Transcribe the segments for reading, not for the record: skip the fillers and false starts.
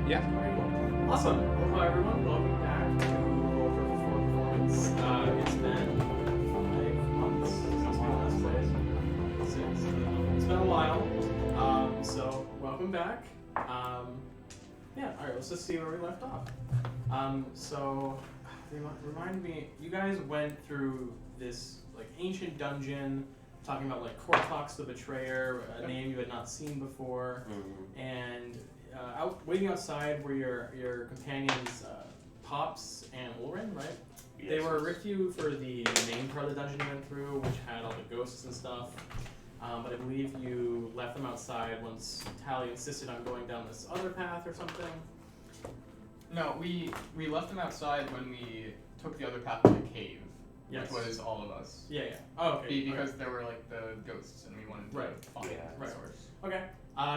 Yeah. Very cool. Awesome. Hello, everyone. Welcome back to Roll for Performance. It's been 5 months since we last played. 6. It's been a while. So welcome back. Yeah. All right. Let's just see where we left off. So remind me. You guys went through this like ancient dungeon, talking about like Cortox the Betrayer, a name you had not seen before, and waiting outside were your companions, Pops and Ulrin, right? Yes, They were with you for the main part of the dungeon you went through, which had all the ghosts and stuff. But I believe you left them outside once Tally insisted on going down this other path or something. No, we left them outside when we took the other path to the cave, Yes. which was all of us. Yeah. Oh, okay. Because there were like the ghosts, and we wanted to find the source. Okay.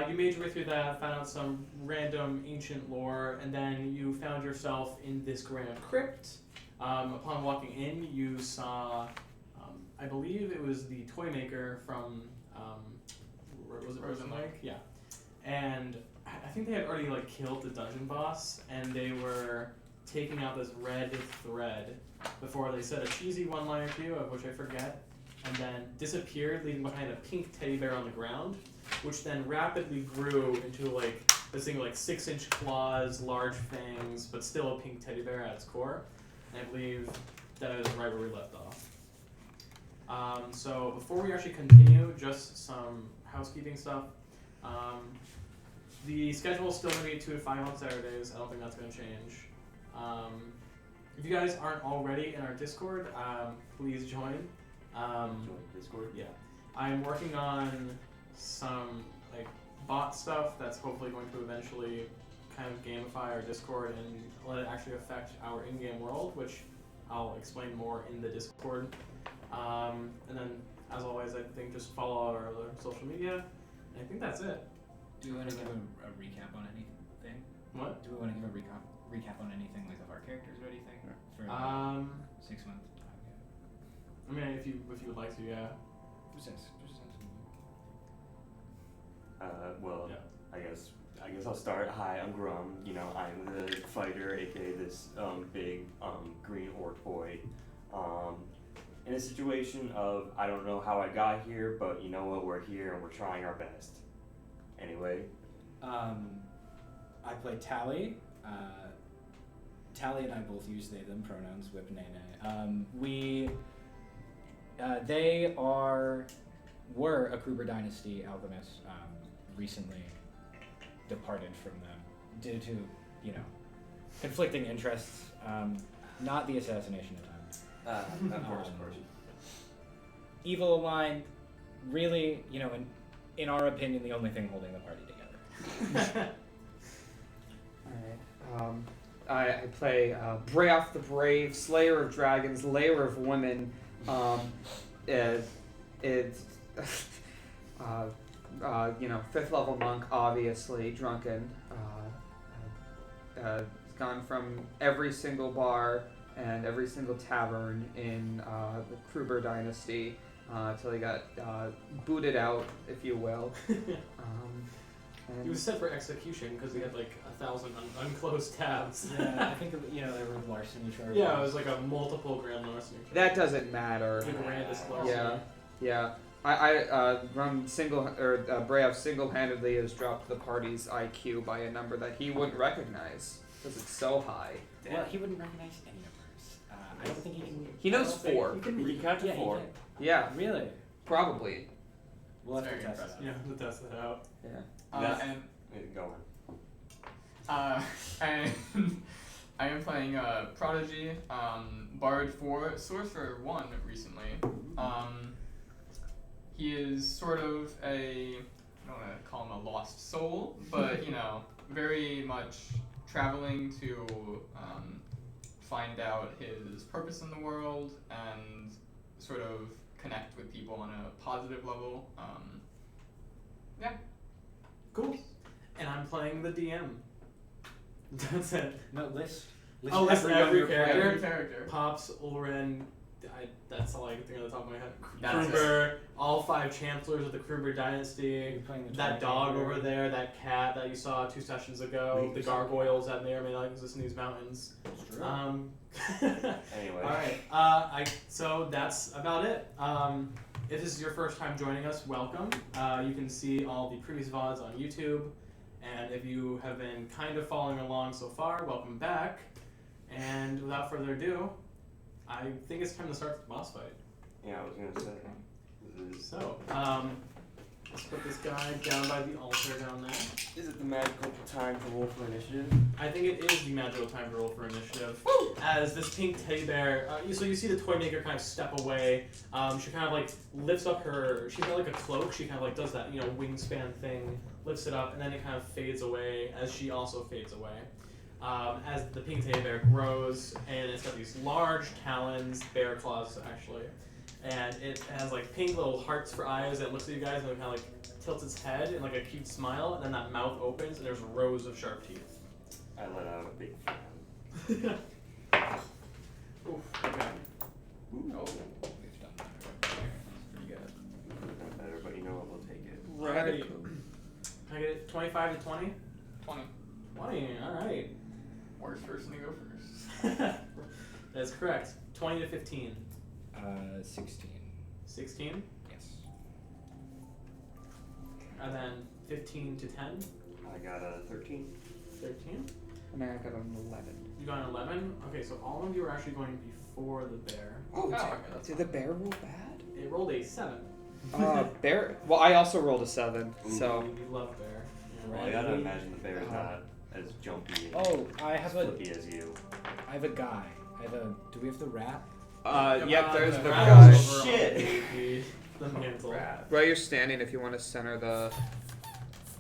You made your way through that, found out some random ancient lore, and then you found yourself in this grand crypt. Upon walking in, you saw, I believe it was the toy maker from, was it Frozen Lake? Yeah. And I think they had already like killed the dungeon boss, and they were taking out this red thread before they said a cheesy one-liner to you, of which I forget, and then disappeared, leaving behind a pink teddy bear on the ground, which then rapidly grew into like this thing with like 6-inch claws, large fangs, but still a pink teddy bear at its core. And I believe that is right where we left off. So before we actually continue, just some housekeeping stuff. The schedule is still going to be 2 to 5 on Saturdays. I don't think that's going to change. If you guys aren't already in our Discord, please join. Join Discord? Yeah. I'm working on some like bot stuff that's hopefully going to eventually kind of gamify our Discord and let it actually affect our in-game world, which I'll explain more in the Discord. And then, as always, I think just follow our other social media. And I think that's it. Do we want to give a recap on anything? What? Do we want to give a recap on anything, like of our characters or anything? For 6 months? I mean, if you would like to, yeah. Well, Yeah. I guess I'll start. Hi, I'm Grum. You know, I'm the fighter, aka this big green orc boy. In a situation of I don't know how I got here, but you know what, we're here and we're trying our best. Anyway. I play Tally. Tally and I both use they, them pronouns, whip, nene. They were a Kruber Dynasty alchemist, recently departed from them due to, conflicting interests, not the assassination attempt. Of course. Evil aligned, really, in our opinion, the only thing holding the party together. Alright. I play Brayoft the Brave, Slayer of Dragons, Layer of Women. It's 5th level monk, obviously, drunken. Gone from every single bar and every single tavern in the Kruber Dynasty till he got booted out, if you will. He was set for execution because he had like 1,000 unclosed tabs. Yeah, I think there were larceny charges. Yeah, it was like a multiple grand larceny charge. That doesn't matter. Grandest larceny. Yeah. Brayoft single-handedly has dropped the party's IQ by a number that he wouldn't recognize because it's so high. Well, he wouldn't recognize any numbers. I don't think he can. He knows 4. He can count to 4. Yeah, Really? probably. We'll have Very to test impressive. that. Yeah, to test that out. Yeah. Go on. And I am playing Prodigy, Bard 4, Sorcerer 1 recently. He is sort of I don't want to call him a lost soul, but very much traveling to find out his purpose in the world and sort of connect with people on a positive level. Yeah. Cool. And I'm playing the DM. That's it. No, list List every your character. Every character. Pops, Ulren, That's all I can think of on the top of my head. That's Kruber, all 5 chancellors of the Kruber dynasty. You're playing the That 20 dog game. over there, that cat that you saw 2 sessions ago, Wait, the gargoyles that may or may not exist in these mountains. It's true. Anyway. Alright, so that's about it. If this is your first time joining us, welcome. You can see all the previous VODs on YouTube. And if you have been kind of following along so far, welcome back. And without further ado, I think it's time to start the boss fight. Yeah, I was gonna say. This is, So, let's put this guy down by the altar down there. is it the magical time to roll for initiative? I think it is the magical time to roll for initiative. As this pink teddy bear, so you see the toy maker kind of step away. She kind of like lifts up her, she's got like a cloak, she kind of like does that, wingspan thing, lifts it up, and then it kind of fades away as she also fades away. As the pink teddy bear grows, and it's got these large talons, bear claws actually, and it has like pink little hearts for eyes that looks at you guys and it kind of like tilts its head in like a cute smile, and then that mouth opens and there's rows of sharp teeth. I let out a big fan. Oof, okay. Oh. We've done that. Pretty good. Not better, but you know what? We'll take it. Alrighty. Can I get it 25 to 20? 20. 20, alright. Worst person to go first. That's correct. 20 to 15. 16. 16? Yes. And then 15 to 10? I got a 13. 13? And I got an 11. You got an 11? Okay, so all of you are actually going before the bear. Oh, okay, that's Did the bear roll bad? It rolled a 7. Bear. Well, I also rolled a 7, so. You love bear. Well, I gotta imagine the bear is not as jumpy and Oh, I have a flippy as you. guy. Do we have the rat? Yep, there's the rat guy. is over Shit. on the mantle. Where you're standing, if you want to center the.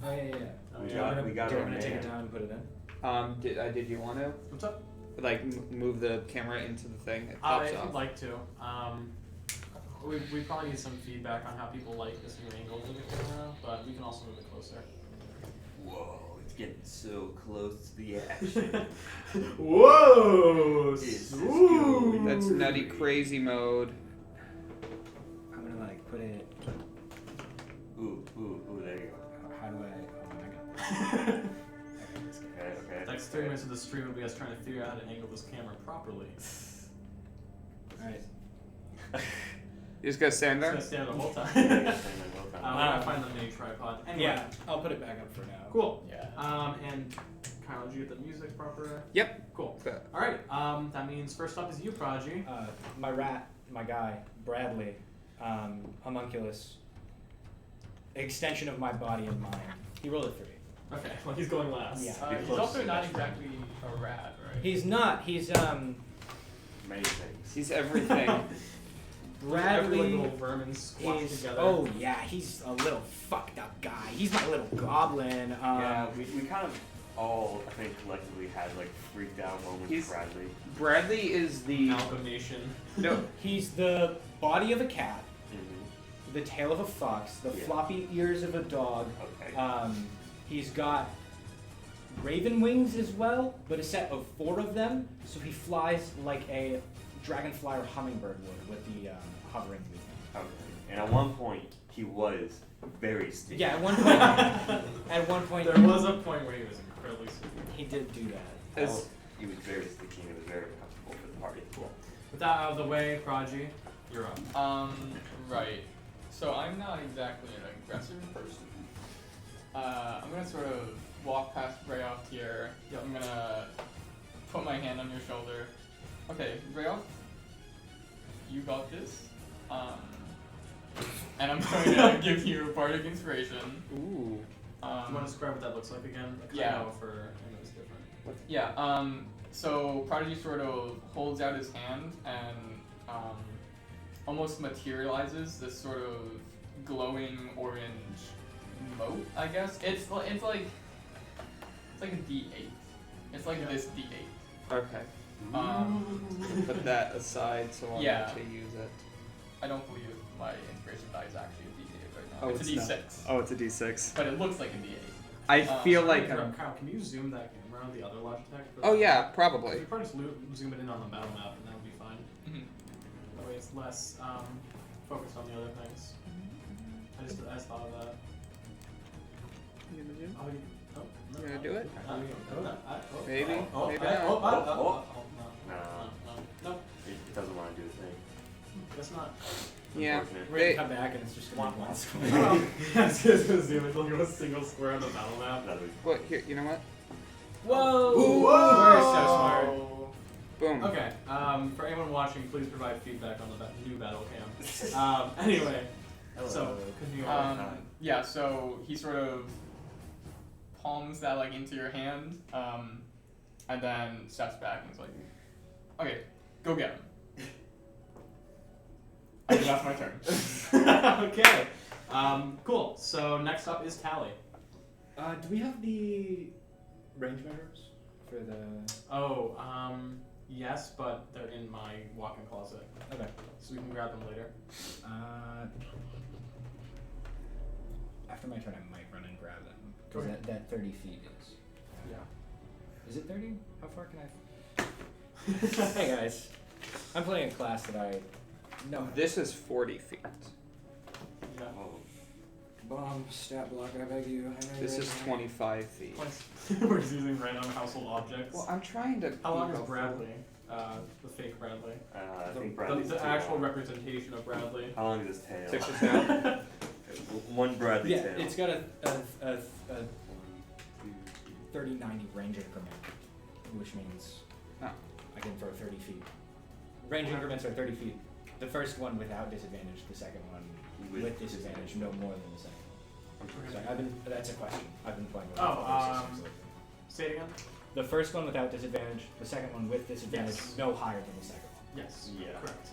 Oh yeah. Oh, We yeah. got- we got Do you our want me to take man. it down and put it in? Did you want to What's up? like move the camera into the thing? It If pops you'd off. like to. We probably need some feedback on how people like this new angle of the camera, but we can also move it closer. Whoa, it's getting so close to the action. Whoa! It's Ooh. That's nutty crazy mode. I'm gonna like put it. Ooh, there you go. How do I? Oh my god. Okay, this guy. Okay. Next 3 minutes of the stream will be us trying to figure out how to angle this camera properly. All right. You just gotta stand It's there. gonna stand the whole time. Yeah, We gotta find the mini tripod. Anyway, Yeah, I'll put it back up for now. cool. Yeah. And Kyle, did you get the music proper? Yep. Cool. Good. All right. That means first up is you, Prodigy. My rat, my guy, Bradley, homunculus, extension of my body and mind. He rolled a 3. Okay. Well, he's going last. Yeah. Be He's close also to not that. exactly a rat, right? He's not. He's Many things. He's everything. Every Bradley little vermin squashed is. together. Oh yeah, he's a little fucked up guy. He's my little goblin. Yeah, we kind of all, I think, collectively had like freaked out moments He's- with Bradley. Bradley is the Amalgamation. no. He's the body of a cat, Mm-hmm. the tail of a fox, the Yeah. floppy ears of a dog. Okay. He's got raven wings as well, but a set of 4 of them, so he flies like a dragonfly or hummingbird would with the hovering movement. Okay. And at one point, he was very sticky. Yeah, at one point, There was a point where he was incredibly sticky. he did do that. That As- was- he was very sticky and it was very uncomfortable for the party. Cool. With that out of the way, Prodigy, you're up. Right. So I'm not exactly an aggressive person. I'm gonna sort of walk past Brayoft here. Yep. I'm gonna put my hand on your shoulder. Okay, Brayoft, you got this. And I'm going to give you a bardic inspiration. Ooh. Do you want to describe what that looks like again? I Yeah. know for I know it's different. Yeah, so Prodigy sort of holds out his hand and almost materializes this sort of glowing orange mote, I guess. It's like a D8. It's like this D8. Okay. Um, Put that aside so I'll Yeah. actually use it. I don't believe my inspiration die is actually a D8 right now. Oh, it's a it's not. D6, Oh, it's a D6. but it looks like a D8. I feel sorry, like Kyle, I'm. Kyle, can you zoom that camera on the other Logitech? Oh yeah, You probably. could probably just zoom it in on the battle map and that would be fine. Mhm. way it's less focused on the other things. I just thought of that. You gonna do? Oh, no, You gonna do it? Maybe. Maybe. No. No. No. It doesn't want to do a thing. Guess not. Yeah. Unfortunate. We're gonna come back and it's just gonna be one square. Yeah, it's just gonna zoom into like a single square on the battle map. That'll be What? Here. You know what? Whoa! Whoa! We're so smart. Boom. Okay. For anyone watching, please provide feedback on the new battle cam. Anyway, so continue on. Yeah, so he sort of palms that like into your hand, and then steps back and he's like, "Okay, go get him." I think that's my turn. Okay. Cool. So next up is Tally. Do we have the range measures for the? Oh, yes, but they're in my walk-in closet, Okay. so we can grab them later. After my turn, I might run and grab them. Go Because ahead. that 30 feet is. Yeah. Is it 30? How far can I? Hey guys, I'm playing a class that I know. This is 40 feet. Yeah. Bomb, stat block, I beg you. This is 25 feet. We're just using random household objects. Well, I'm trying to. How long be is helpful. Bradley? The fake Bradley. I think The, Bradley's the too actual long. representation of Bradley. How long is his tail? 6 is down. One Bradley Yeah, tail. it's got a 30-90 range increment, which means Oh. I can throw 30 feet. Range increments are 30 feet. The first one without disadvantage, the second one with disadvantage, no more than the second one. So that's a question. I've been playing with other systems lately. Say it again. The first one without disadvantage, the second one with disadvantage, Yes. no higher than the second one. Yes. Yeah. Correct.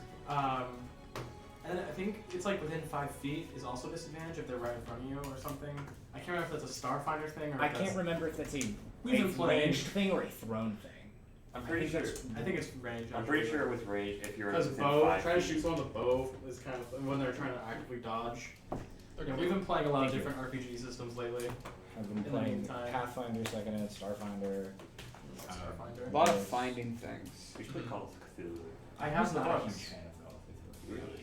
And I think it's like within 5 feet is also disadvantage if they're right in front of you or something. I can't remember if that's a Starfinder thing or. I if that's, can't remember if that's a We've been playing. ranged thing or a thrown thing. I'm pretty sure. I think it's range. I'm pretty sure with range, if you're Because within bow, 5 trying to feet- shoot someone with a bow is kind of when they're trying to actively dodge. Okay. Yeah, we've been playing a lot of Thank you. different RPG systems lately. I've been In the playing meantime. Pathfinder, Second Ed, Starfinder. Starfinder. A lot of finding things. We should play Call of Cthulhu. I have the I'm not a books. huge fan of Call of Cthulhu. Really?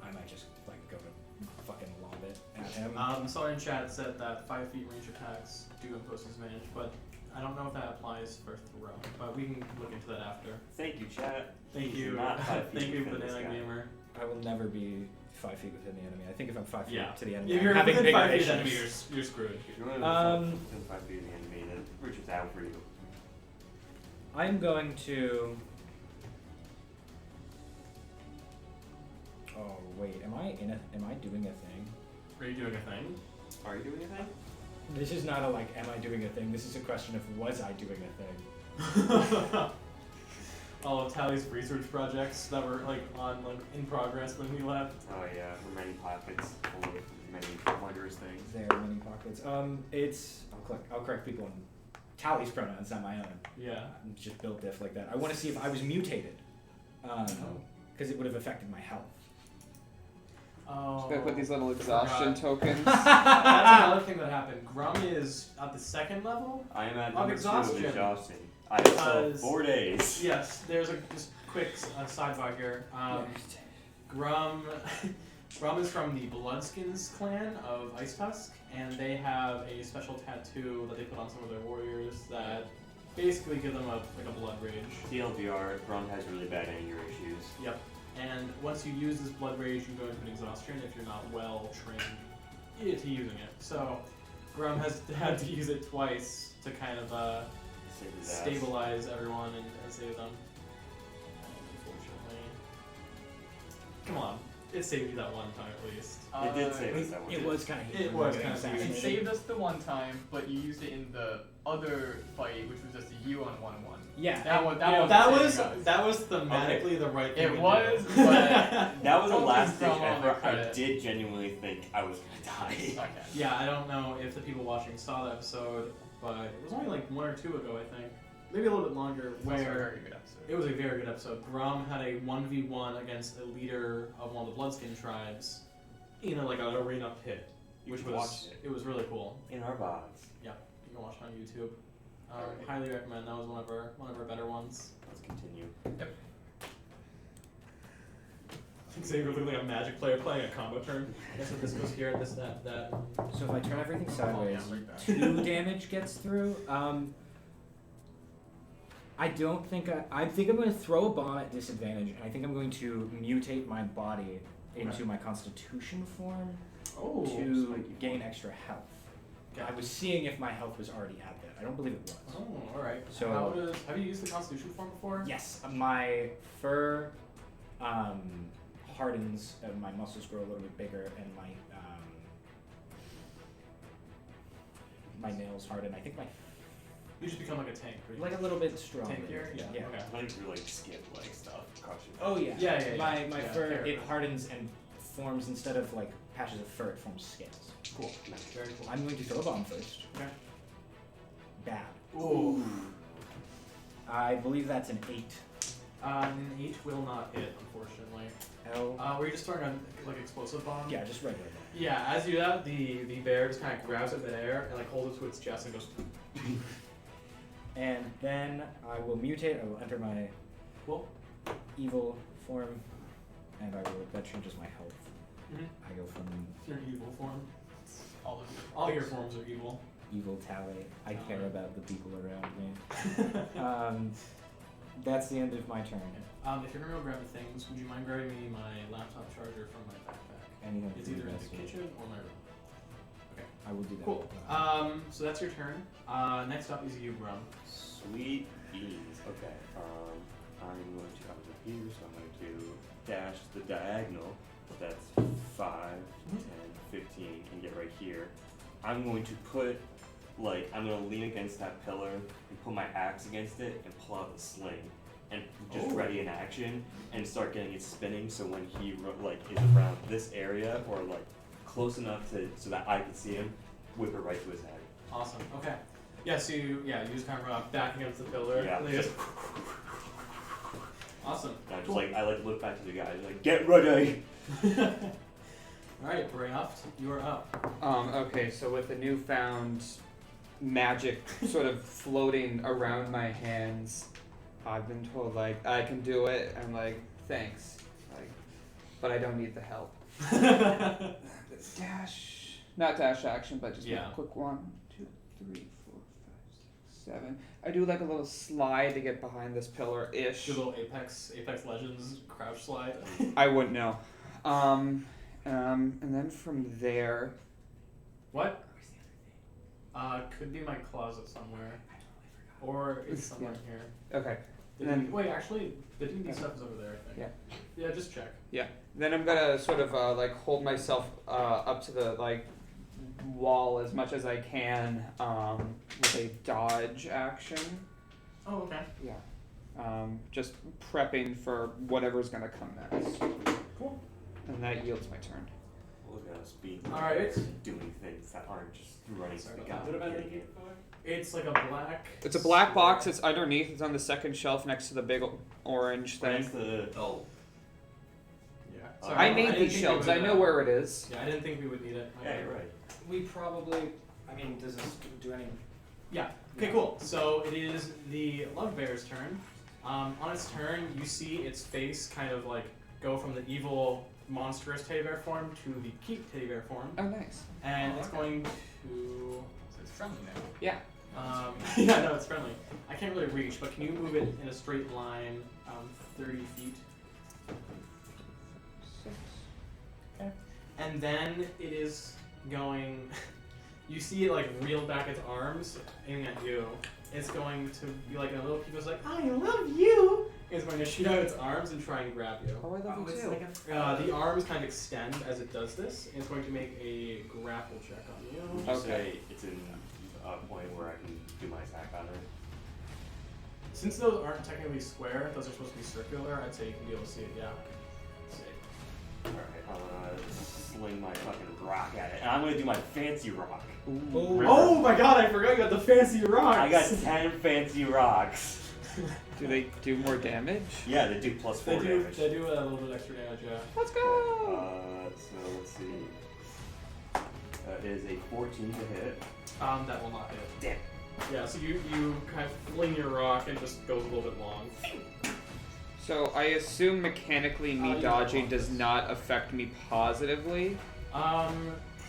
I might just like go to fucking lob it at him. Someone in chat said that 5 feet range attacks do impose disadvantage, but I don't know if that applies for throw. But we can look into that after. Thank you, chat. Thank He's you. Not 5 feet Thank you, within this Banana guy. Gamer. I will never be 5 feet within the enemy. I think if I'm 5 feet Yeah. to the enemy, If I'm you're having within bigger 5 feet issues. of the enemy, you're screwed. If you're within 5 feet of the enemy, then Richard's out for you. I'm going to. Oh wait, am I doing a thing? Are you doing a thing? Are you doing anything? This is not a like, am I doing a thing? This is a question of was I doing a thing? All of Tally's research projects that were like in progress when we left. Oh yeah, for many pockets full of many wondrous things. There are many pockets. It's I'll correct people on Tally's pronouns, not my own. Yeah. I'm just built diff like that. I want to see if I was mutated, because it would have affected my health. Oh. They put these little exhaustion forgot. tokens. That's another thing that happened. Grum is at the second level. I am at Of number 2 exhaustion. of exhausting. I have still Because- 4 days. Yes, there's a just quick sidebar here. Grum is from the Bloodskins clan of Ice Tusk, and they have a special tattoo that they put on some of their warriors that basically give them a blood rage. TLDR, Grum has really bad anger issues. Yep. And once you use this blood rage, you go into an exhaustion if you're not well trained to using it. So Grum has had to use it twice to kind of Save his ass. stabilize everyone and save them. Unfortunately. Come on. It saved you that one time at least. It did save us that one. It was kind of. It was kinda It It saved us the one time, but you used it in the other fight, which was just a U on 1-1. Yeah. That was That was thematically the right thing It to do. was, but That was a Don't last give ditch Grum all the effort. I credit. did genuinely think I was gonna die. okay. Yeah, I don't know if the people watching saw that episode, but it was only like 1 or 2 ago, I think. Maybe a little bit longer, It's also a where very good episode. it was a very good episode. Grum had a 1v1 against a leader of one of the Bloodskin tribes in an arena pit, You which should was watch it was really cool. In our box. can watch it on YouTube. Alright. Highly recommend. That was one of our better ones. Let's continue. Yep. So you look like a Magic player playing a combo turn. I guess if this goes here, this, that. So if I turn everything sideways, like that. 2 damage gets through. I don't think I think I'm going to throw a bomb at disadvantage, and I think I'm going to mutate my body into my Constitution form Oh. to gain extra health. I was seeing if my health was already at that. I don't believe it was. Oh, all right. So have you used the Constitution form before? yes, my fur hardens, my muscles grow a little bit bigger, and my nails harden. I think You just become like a tank, right? like a little bit stronger. Tankier? Yeah. Okay. I think you like skip like stuff. Crush it. Oh yeah. Yeah. My Yeah, fur fair. it hardens and forms instead of like patches of fur, it forms scales. Cool. Very cool. I'm going to throw a bomb first. Okay. Bad. Ooh. I believe that's an 8. An 8 will not hit, unfortunately. L. Were you just throwing a like explosive bomb? Yeah, just regular bomb. Yeah, as you do that, the bear just kind of grabs it midair and like holds it to its chest and goes. And then I will mutate. I will enter my Cool. evil form, and that changes my health. Mm-hmm. I go from Your evil form. All of you. All your forms are evil. evil Tally. I care about the people around me. That's the end of my turn. If you're gonna go grab the things, would you mind grabbing me my laptop charger from my backpack? Anything It's to either in the investigate. kitchen or my room. I will do that. Cool. So that's your turn. Next up is you, Brum. Sweet beans. Okay. I'm going to come to here, so I'm going to dash the diagonal. That's 5, 10, 15, and get right here. I'm going to I'm going to lean against that pillar and put my axe against it and pull out the sling and just ready in action and start getting it spinning. So when he is around this area or close enough so that I can see him, whip it right to his head. Awesome. Okay. Yeah. So you just kind of run up back against the pillar. Yeah. And they just. Awesome. And I just Cool. I look back to the guys get ready. All right, Brayoft, you are up. Okay, so with the newfound magic sort of floating around my hands, I've been told I can do it. I'm thanks, but I don't need the help. Not dash action, but just a quick 1, 2, 3, 4, 5, 6, 7. I do a little slide to get behind this pillar ish. Do a little Apex Legends crouch slide. I wouldn't know. And then from there. What? Could be my closet somewhere. Or it's somewhere here. Okay. Wait, actually, the D&D stuff is over there, I think. Yeah. Yeah, just check. Yeah. Then I'm gonna sort of hold myself up to the wall as much as I can with a dodge action. Oh, okay. Yeah. Just prepping for whatever's gonna come next. Cool. And that yields my turn. Look at us being Alright. doing things that aren't just running to Sorry the about guy. that. Getting it. It's like a black. It's a black box. It's underneath. It's on the second shelf next to the big orange thing. Where's the Yeah. I made didn't these think we shelves. would, I know where it is. Yeah, I didn't think we would need it. Yeah, you're right. We probably. I mean, does this do any? Yeah. Okay, cool. So it is the Love Bear's turn. On its turn, you see its face kind of go from the evil, monstrous teddy bear form to the cute teddy bear form, Oh, nice. and it's okay. going to. So it's friendly now. Yeah. Yeah, no, it's friendly. I can't really reach, but can you move it in a straight line, 30 feet? 6. Okay. And then it is going. You see it reel back its arms, aiming at you. It's going to be a little peep. It's I love you. It's going to shoot out its arms and try and grab you. Oh, I love you it's too. like The arms kind of extend as it does this, and it's going to make a grapple check on you. Would you Okay. say it's in a point where I can do my attack on it? Since those aren't technically square, those are supposed to be circular, I'd say you can be able to see it, yeah. Let's see. Alright, I'm gonna sling my fucking rock at it. And I'm gonna do my fancy rock. Ooh. Oh my god, I forgot you got the fancy rocks! I got 10 fancy rocks. Do they do more damage? Yeah, they do plus 4 damage. They do a little bit extra damage, yeah. Let's go. So let's see. That is a 14 to hit. That will not hit. Damn. Yeah, so you kind of fling your rock and just goes a little bit long. So I assume mechanically me you dodging don't does want not affect me positively for I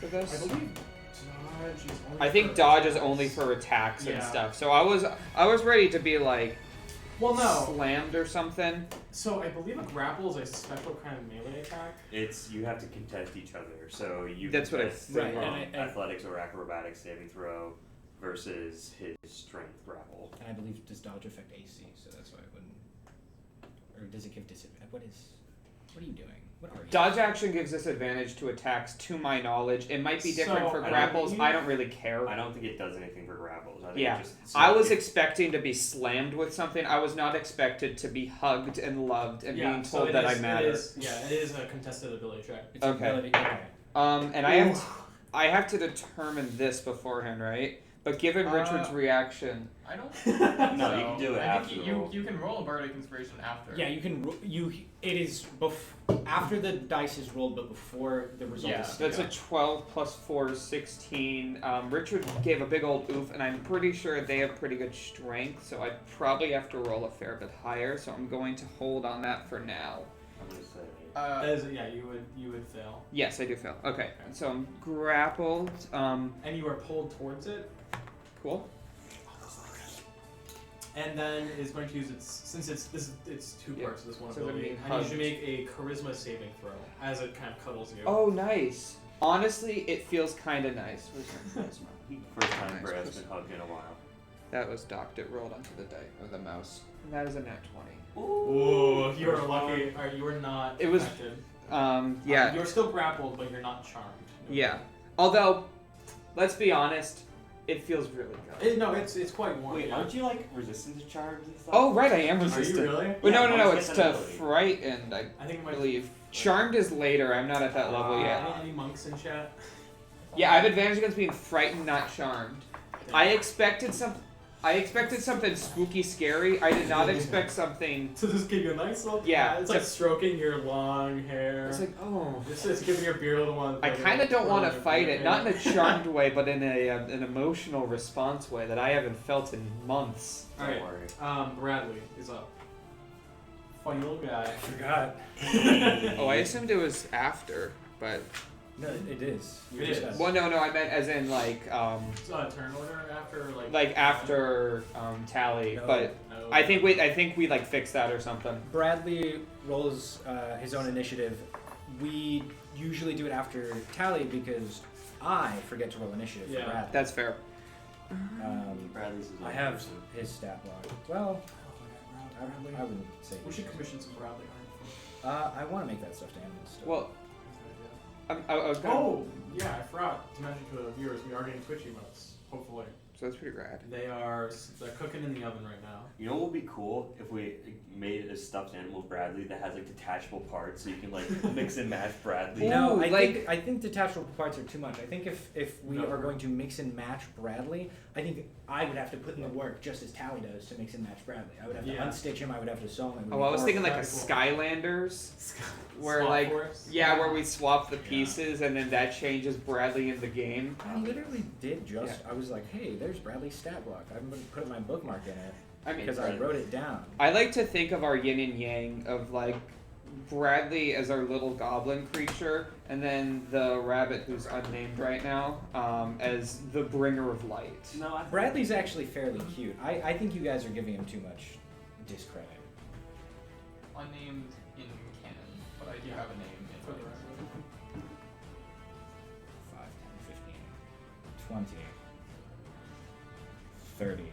this. believe dodge is only I think for dodge is attacks. only for attacks and Yeah. stuff. So I was ready to be like Well, no. slammed or something. So I believe a grapple is a special kind of melee attack. It's you have to contest each other. So you That's what I contest think. from Right, and athletics or acrobatics saving throw versus his strength grapple. And I believe does dodge affect AC, so that's why it wouldn't. Or does it give disadvantage? What are you doing? What are you? Dodge action gives disadvantage to attacks, to my knowledge. It might be different So, for I grapples. believe- I don't really care. I don't think it does anything for grapples. I think Yeah. it just I was if- expecting to be slammed with something. I was not expected to be hugged and loved and being so told it that I is- matter. it is a contested ability check. It's Okay. ability. Okay. And I have to determine this beforehand, right? But given Richard's reaction, I don't. No, so. you can do it I after think the you roll. you can roll a bardic inspiration after. Yeah, you can. It is after the dice is rolled, but before the result Yeah, is. that's a 12 plus 4 is 16. Richard gave a big old oof, and I'm pretty sure they have pretty good strength, so I probably have to roll a fair bit higher. So I'm going to hold on that for now. I'm gonna say. That is, yeah, you would fail. Yes, I do fail. Okay, so I'm grappled. And you are pulled towards it, Cool. and then is going to use its since it's two Yeah. parts of this one So it'd ability. be I need you to hugged. make a charisma saving throw as it kind of cuddles you. Oh, nice. Honestly, it feels kind of nice. Where's my charisma? First time Nice. Brad's been hugged in a while. That was docked. It rolled onto the die or the mouse. And that is a nat 20. Ooh, you are First lucky. Or you are not It was- affected. Yeah. You're still grappled, but you're not charmed. No. Yeah. Although, let's be honest, it feels really good. It's quite warm. Wait, yeah. aren't you like resistant to charms and stuff? Oh, right, I am Are resistant. you really? But Yeah, no, once it's you to get that ability. frightened, I I think it might believe. Charmed is later. I'm not at that level yet. Any monks in chat? Yeah, I have advantage against being frightened, not charmed. I expected something spooky, scary. I did not expect something. So just give you a nice little. Yeah, It's like stroking your long hair. It's like, oh. It's giving your beard a little one. I kind of don't want to fight it, not in a charmed way, but in an emotional response way that I haven't felt in months. Don't Alright. worry. Bradley is up. Funny little guy. I forgot. Oh, I assumed it was after, but No, it is. You It just is. asked. well, no, I meant as in like Turn order after after tally, No. but No. I think we like fixed that or something. Bradley rolls his own initiative. We usually do it after tally because I forget to roll initiative Yeah. for Bradley. That's fair. Bradley's his I own have person. his stat block. Well, I wouldn't say. We should commission some Bradley art. I want to make that stuffed animal stuff. Well, That's I was gonna, Oh, yeah, I forgot to mention to the viewers, we are getting Twitch emotes, hopefully. so that's pretty rad. They're cooking in the oven right now. You know what would be cool if we made a stuffed animal Bradley that has like detachable parts, so you can like mix and match Bradley. No, Ooh, I think detachable parts are too much. I think if we No. are going to mix and match Bradley, I think I would have to put in the work just as Tally does to mix and match Bradley. I would have to Yeah. unstitch him. I would have to sew him. It would Oh, be I was thinking like horrible. a Very cool. Skylanders, where Swap like force? where we swap the pieces and then that changes Bradley in the game. I literally did just. I was like, hey, there's Bradley's stat block. I'm going to put my bookmark in it I mean, because I wrote it down. I like to think of our yin and yang of like Bradley as our little goblin creature, and then the rabbit who's unnamed right now as the bringer of light. No, I Bradley's actually fairly cute. I think you guys are giving him too much discredit. Unnamed in canon, but I do have a name in For the my record. 5, 10, 15, 20, 30,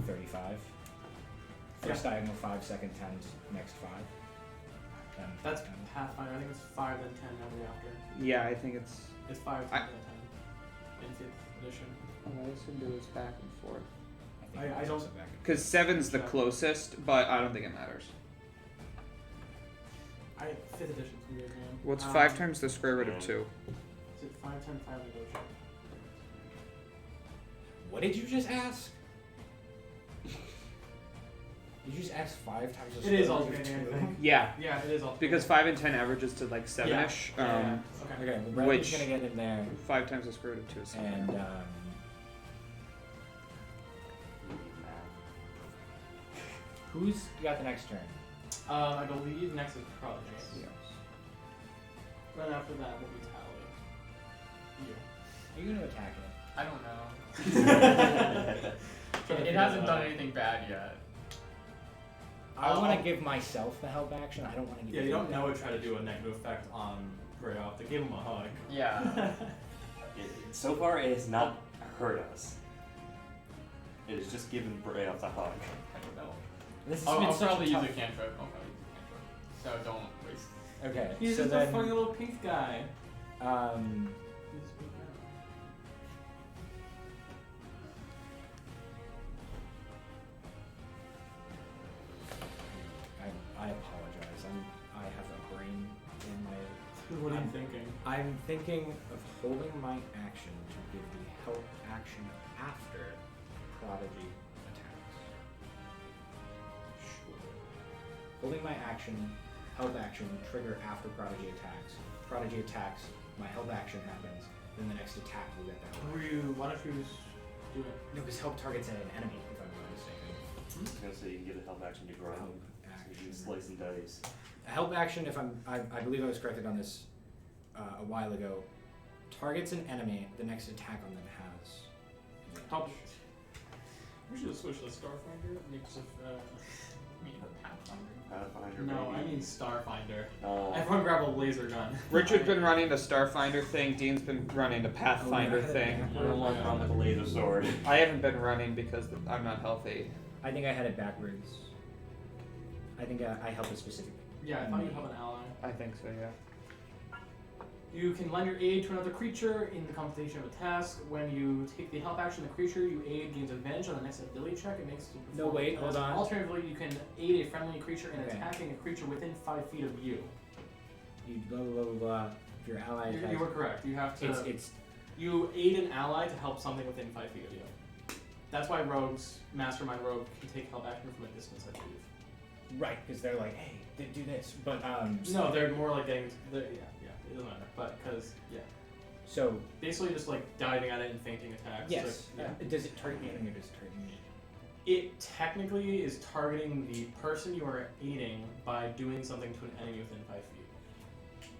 35. First diagonal 5, second 10, next 5. 10, That's 10. Pathfinder. I think it's 5 then 10 every after. Yeah, I think it's. It's 5 I- then 10 in 5th edition. I assumed it was back and forth. think I it's don't- also back. Because 7's the Yeah. closest, but I don't think it matters. 5th edition's weird, man. What's 5 times the square root of 2? Is it 5, 10, 5 negotiable? What did you just ask? Did you just ask 5 times the It is score? alternating, I think. Yeah, Yeah, it is alternating. because 5 and 10 averages to like 7ish. Yeah. Okay. Okay, well, Bradley's Which- gonna get in there, 5 times the square root of 2 is 7. and who's got the next turn? I believe next is Prodigy. Yeah. Right after that will be Tally. You. Are you gonna attack it? I don't know. Trying to It figure hasn't that done out. anything bad yet. I want to give myself the help action. I don't want to give. Yeah, you it don't back. know it try to do a negative effect on Brayoft. They gave him a hug. Yeah. So far, it has not hurt us. It has just given Brayoft a hug. I don't know. This has I'll been such probably a use tough... a cantrip. I'll probably use a cantrip. So don't waste. Okay, He's so just then, a funny little pink guy. He's just pink guy. I apologize. I have a brain in my. What are you I'm- thinking? I'm thinking of holding my action to give the help action after Prodigy attacks. Sure. Holding my action, help action, trigger after Prodigy attacks. Prodigy attacks, my help action happens, then the next attack will get that one. Why don't you just do it? No, because help targets an enemy, if I'm not mistaken. I was gonna say you can give a help action to Grub. Help So you action. can slice and dice. A help action, if I believe I was corrected on this a while ago, targets an enemy, the next attack on them has Help. advantage. We should switch to Starfinder because of. I mean, Pathfinder. Pathfinder. No, I maybe. mean Starfinder. Oh. Everyone grab a laser gun. Richard's been running the Starfinder thing. Dean's been running the Pathfinder Oh, yeah. thing. I don't want to run with a laser sword. I haven't been running because I'm not healthy. I think I had it backwards. I think I helped a specific. Yeah, I thought you'd help an ally. I think so, yeah. You can lend your aid to another creature in the completion of a task. When you take the help action, the creature you aid gains advantage on the next ability check. It makes it No, perform wait, a hold task. on. Alternatively, you can aid a friendly creature in Okay. attacking a creature within 5 feet of you. You blah blah blah blah. If your ally You attacks, were correct. You have to. it's You aid an ally to help something within 5 feet of you. That's why rogues, mastermind rogue, can take help action from a distance, I believe. right because they're like, hey, do this, but No, they're more like getting. Yeah, it doesn't matter. But because So basically just like diving at it and feinting attacks. yes, Like, does it target the enemy or does it target me? It technically is targeting the person you are aiding by doing something to an enemy within 5 feet.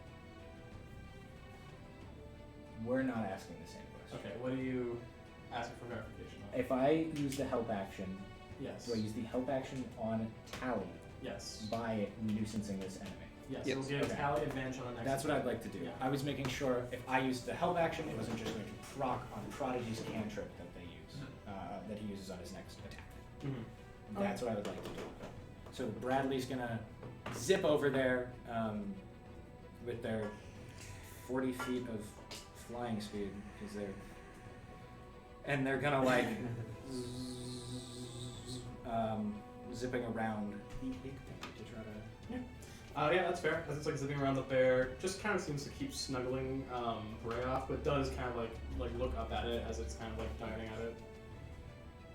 We're not asking the same question. Okay, what are you asking for verification on? If I use the help action, Yes. do I use the help action on Tally Yes. by nuisancing this enemy? Yes. Yes. It'll give Okay. Tally advantage on the next. That's what I'd like to do. Yeah. I was making sure if I used the help action, it wasn't just going to proc on Prodigy's cantrip that they use, that he uses on his next attack. Mm-hmm. That's what I would like to do. So Bradley's gonna zip over there with their 40 feet of flying speed, because they're gonna like zipping around the big thing to try to. Yeah, that's fair. As it's like zipping around the bear, just kind of seems to keep snuggling Brayoft, but does kind of like look up at it as it's kind of like diving at it.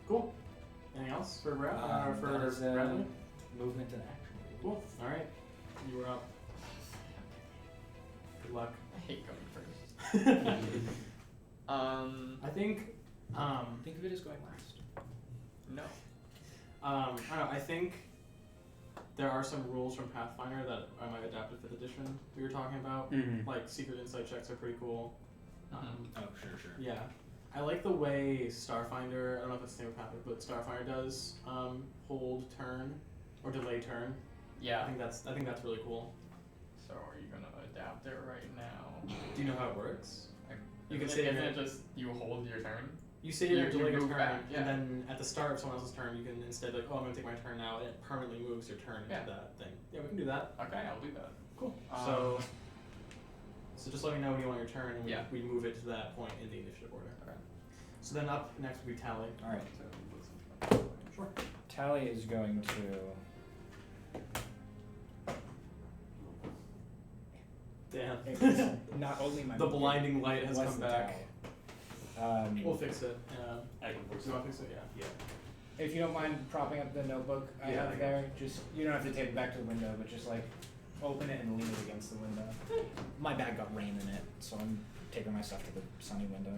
Cool. Anything else for Brayoft? For that is, Bradley? movement and action. Cool. All right. You were up. Good luck. I hate going first. I think. Think of it as going last. No. I don't know. I think there are some rules from Pathfinder that I might adapt to 5th edition we were talking about. Mm-hmm. Like secret insight checks are pretty cool. Oh, sure. Yeah. I like the way Starfinder, I don't know if it's the same with Pathfinder, but Starfinder does hold turn or delay turn. I Yeah. think that's really cool. So are you gonna adapt it right now? Do you know how it works? You can Isn't say it, you're- isn't it just you hold your turn? You say you're You delaying your move turn, back, yeah. and then at the start of someone else's turn, you can instead like, oh, I'm gonna take my turn now, and it permanently moves your turn Yeah. into that thing. Yeah, we can do that. Okay, I'll do that. Cool. Um, So just let me know when you want your turn, and Yeah. we move it to that point in the initiative order. Okay. So then up next will be Tally. All right. So, Sure. Tally is going to. Damn. Not only my The blinding light has was come the back. towel. We'll fix it. I can fix You it. want to fix it? Yeah. if you don't mind propping up the notebook I Yeah, I have got there, just you don't have to tape it back to the window, but just like open it and lean it against the window. My bag got rain in it, so I'm taking my stuff to the sunny window.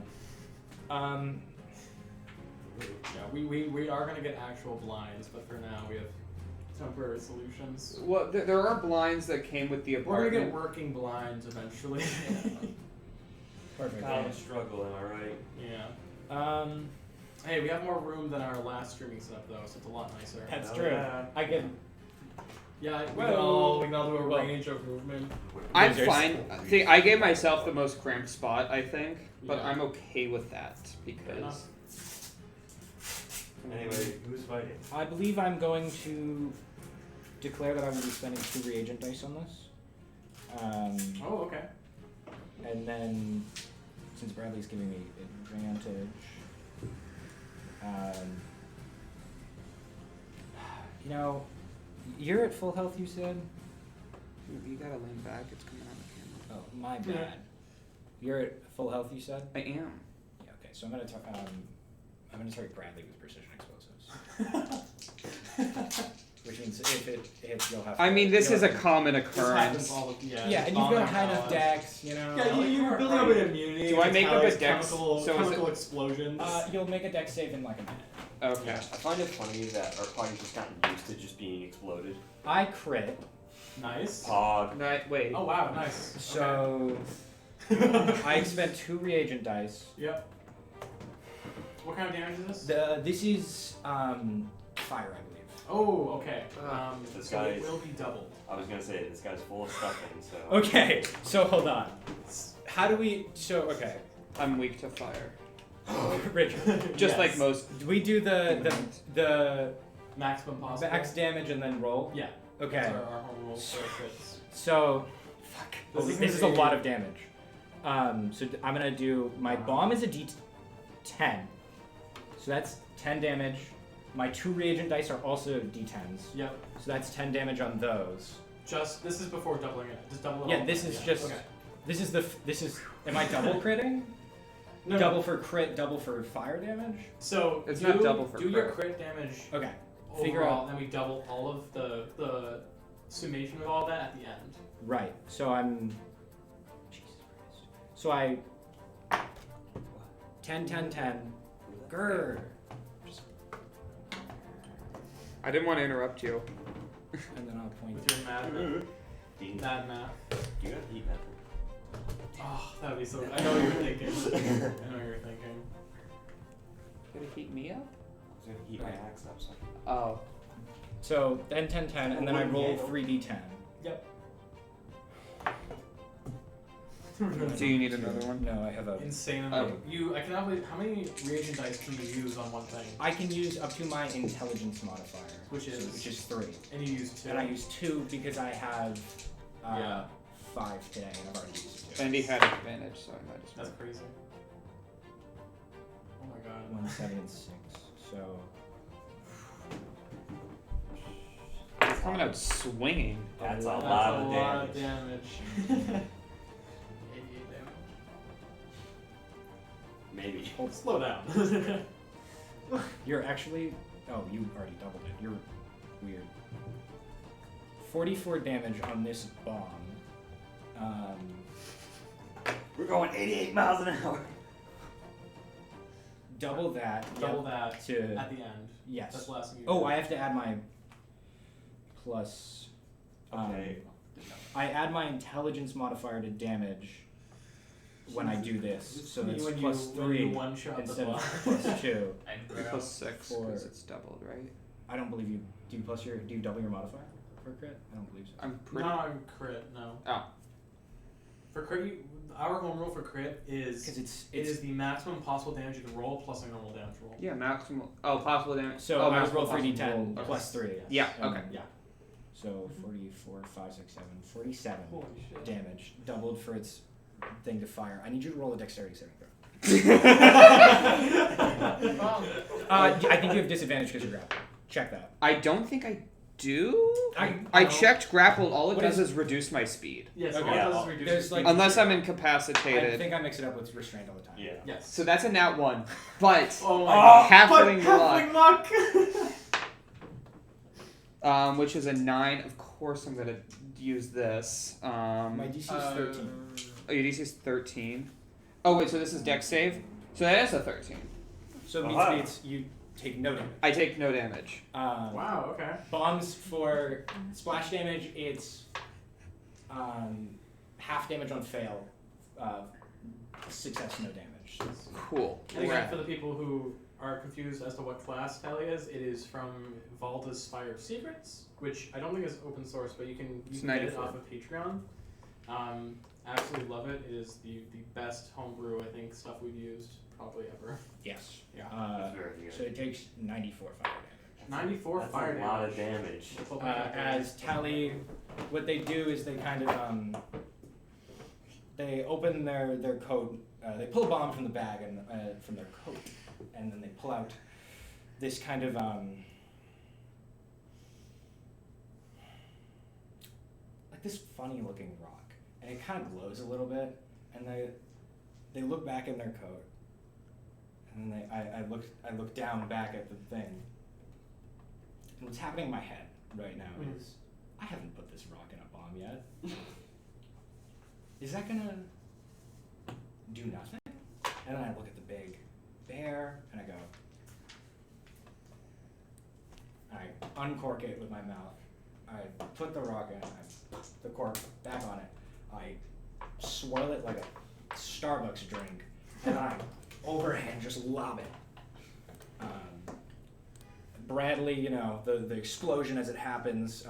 Yeah, we are gonna get actual blinds, but for now we have temporary solutions. Well, there are blinds that came with the We're apartment. gonna get working blinds eventually. Perfect. Common struggle, am I right? Yeah. Hey, we have more room than our last streaming setup though, so it's a lot nicer. That's Oh, true. yeah. I can. Yeah, we Whoa. can all do a Well, range of movement. I'm Losers. fine. See, I gave myself the most cramped spot, I think, but Yeah. I'm okay with that because. enough. Anyway, who's fighting? I believe I'm going to declare that I will be spending 2 reagent dice on this. Oh, okay. And then, since Bradley's giving me advantage, you know, you're at full health, you said? You gotta lean back. It's coming on the camera. Oh, my bad. You're at full health, you said? I am. Yeah. Okay. So I'm gonna target Bradley with precision explosives, which means if it hits, you'll have. I mean, this you'll is a have to- common This happens occurrence. all the Yeah, just and you've got a bombing high enough dodge. dex, you know. Yeah, you're building up an immunity. Do I to make up a Talos dex- chemical, so is chemical explosions? You'll make a dex save in like a minute. Okay. I find it funny that our party's just gotten used to just being exploded. I crit, Nice. Pog. Wait. Oh wow, nice. so I spent 2 reagent dice. Yep. What kind of damage is this? This is fire, I believe. Oh, okay. This So it guy's- will be doubled. I was gonna say, this guy's full of stuffing, so. Okay, so hold on. How do we? So okay, I'm weak to fire. Richard. Just Yes. like most. Do we do the Maximum possible. max damage and then roll? Yeah. Okay. That's our home rule for crits. So, fuck. This is This is a gonna be- lot of damage. So I'm gonna do my bomb is a D10. So that's 10 damage. My 2 reagent dice are also D10s. Yep. So that's 10 damage on those. This is before doubling it. Just double it. Yeah, all. this is just. Okay. This is. Am I double critting? No, Double for crit, double for fire damage. So It's do, not double for do your crit. crit damage Okay. overall, Figure out. then we double all of the summation of all that at the end. Right. So I'm. Jesus Christ. So I. 10, 10, 10. Grr. I didn't want to interrupt you. And then I'll point. With your mad Dean, mad math. you got heat method. Oh, that would be so. I know what you're thinking. I know what you're thinking. Gonna heat me up? I was gonna heat my axe up, so. Oh. So then 10, 10, and then I roll 3d10. Yep. Do you need another one? No, I have a. Insane Oh. amount. I cannot believe how many reagent dice can you use on one thing? I can use up to my intelligence modifier, Which is? which is 3. And you use 2. And I use 2 because I have Yeah. 5 today, and I've already used 2. Bendy had advantage, so I might as well. That's crazy. Oh my god. 1, 7, and 6. So It's coming out swinging. That's a That's lot a of lot of damage. damage. 88 damage. Maybe. Slow down. you're actually. Oh, you already doubled it. You're weird. 44 damage on this bomb. We're going 88 miles an hour. Double that. Double that To at the end. yes. That's the last thing you Oh, do. I have to add my plus. Okay. I add my intelligence modifier to damage when I do this, so it's when plus you, when you 3 one shot instead the of boss. plus 2. Plus 6 4. because it's doubled, right? I don't believe you. Do you double your modifier for crit? I don't believe so. I'm pretty. Not on crit, no. Oh. For crit, our home rule for crit is Because it's it is the maximum possible damage you can roll plus a normal damage roll. Yeah, maximum. Oh, possible damage. so oh, I would maximum roll possible 3d10 roll. Okay. plus 3. Yeah, And okay. Yeah. So 44, 5, 6, 7, 47 Holy shit. damage, doubled for its thing to fire. I need you to roll a dexterity saving throw. I think you have disadvantage because you're grappling. Check that. I don't think I do? I I checked grappled. All it What does is- is reduce my speed. Yes, Okay. all it Yeah, does well, is reduce there's, your like- speed. Unless I'm I incapacitated. think I mix it up with restraint all the time. Yeah. Yes. So that's a nat 1. But Oh my god. halfling luck. which is a 9. Of course, I'm gonna use this. My DC is 13. Oh, your DC is 13. Oh wait, so this is Dex save. So that is a 13. So Aha. means you take no damage. I take no damage. Wow. Okay. Bombs for splash damage, it's half damage on fail, success no damage. Cool. And again, for the people who are confused as to what class Tally is, it is from Valda's Spire of Secrets, which I don't think is open source, but you can It's get it 94. off of Patreon. Absolutely love it. It is the best homebrew, I think, stuff we've used probably ever. Yes. Yeah. That's very good. So it takes 94 fire damage. 94 That's fire a lot of damage. Let's open it up. As Tally, what they do is they kind of they open their coat, they pull a bomb from the bag and from their coat, and then they pull out this kind of like this funny looking rock, and it kind of glows a little bit, and they look back in their coat, and then I look down back at the thing. And what's happening in my head right now is I haven't put this rock in a bomb yet. Is that gonna do nothing? And then I look at the big bear and I go, I uncork it with my mouth. I put the rock in, I put the cork back on it. I swirl it like a Starbucks drink, and I overhand just lob it. Bradley, you know, the explosion as it happens,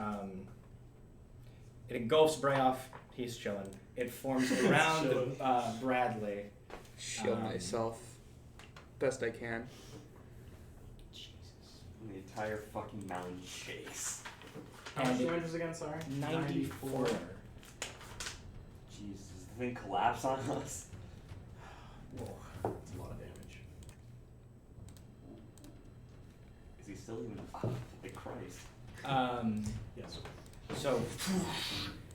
it engulfs Brayoft. He's chilling. It forms around Bradley. Shield myself best I can. Jesus. The entire fucking mountain shakes. How much And it- damage is again? Sorry. 94. Jesus, does the thing collapse on us? Whoa, that's a lot of damage. Is he still even? Like Christ. Yes. So,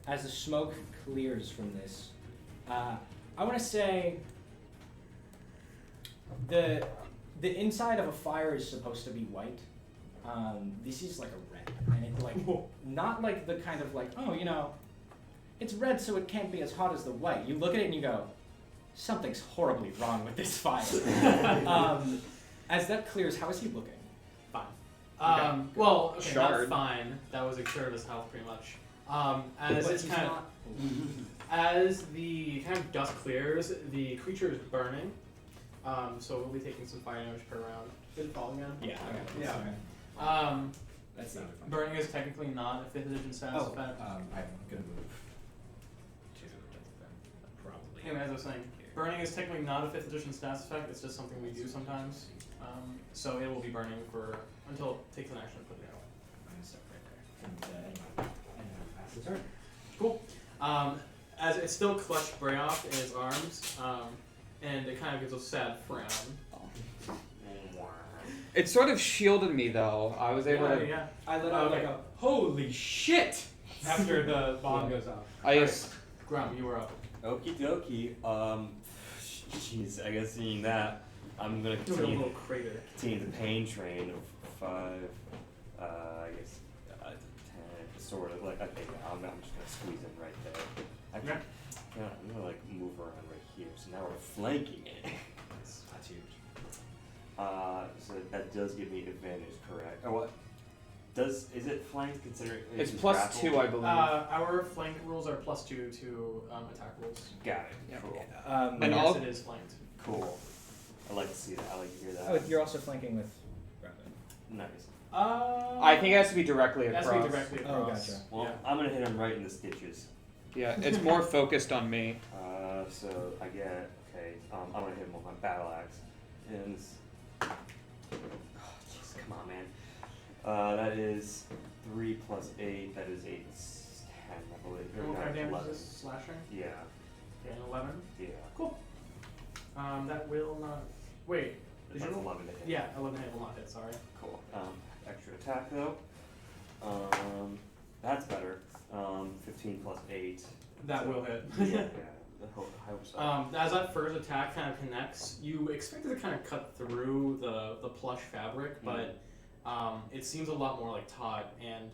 as the smoke clears from this, I want to say the inside of a fire is supposed to be white. This is like a red, and it like not like the kind of like, oh, you know, it's red, so it can't be as hot as the white. You look at it and you go, something's horribly wrong with this fire. As that clears, how is he looking? Fine. Okay. Well, okay, Shard. not fine. That was a cure of his health, pretty much. As But it's he's kind of not. as the kind of dust clears, the creature is burning. So we'll be taking some fire damage per round. Did it fall again? Yeah. Okay. Yeah. Sorry. That's not fun. Burning is technically not a 5th edition status Oh, effect. I'm gonna move to probably. Anyway, as I was saying, burning is technically not a 5th edition status effect. It's just something we do sometimes. So it will be burning for until it takes an action to put it out. I'm gonna stop right there. And pass the turn. Cool. As it still clutched Brayoft in its arms, and it kind of gives a sad frown. It sort of shielded me though. I was able to. Yeah. I let out like a holy shit after the bomb goes off. I just. Grum, you were up. Okie dokie. Jeez, I guess seeing that, I'm gonna Doing a continue little crater. the pain train of 5, I guess 10, sort of like. Okay, I'm just gonna squeeze in right there. I'm gonna like move around right here. So now we're flanking it. That's huge. So that does give me advantage, correct? Or what? Is it flanked considering It's it's plus grappled? 2, I believe. Our flank rules are +2 to attack rolls. Got it. Yeah. Cool. And But yes, all- it is flanked. Cool. I like to see that. I like to hear that. Oh, you're also flanking with Rapid. Nice. I think it has to be directly it has across. to be directly Oh, across. gotcha. Well, Yeah. I'm gonna hit him right in the stitches. Yeah, it's more focused on me. So I get I'm gonna hit him with my battle axe, and oh jeez, come on, man. That is 3 plus 8. That is 8, 10, I believe. Or What no, kind of damage 11. is this? Slashing? Yeah, Okay, an 11. yeah. Cool. That will not. Wait. Did That's you roll? 11 to hit. Yeah, 11 hit will not hit. Sorry. Cool. Extra attack though. That's better. 15 plus 8. That will hit. Yeah. I hope so. As that first attack kind of connects, you expect it to kind of cut through the plush fabric, but it seems a lot more like taut and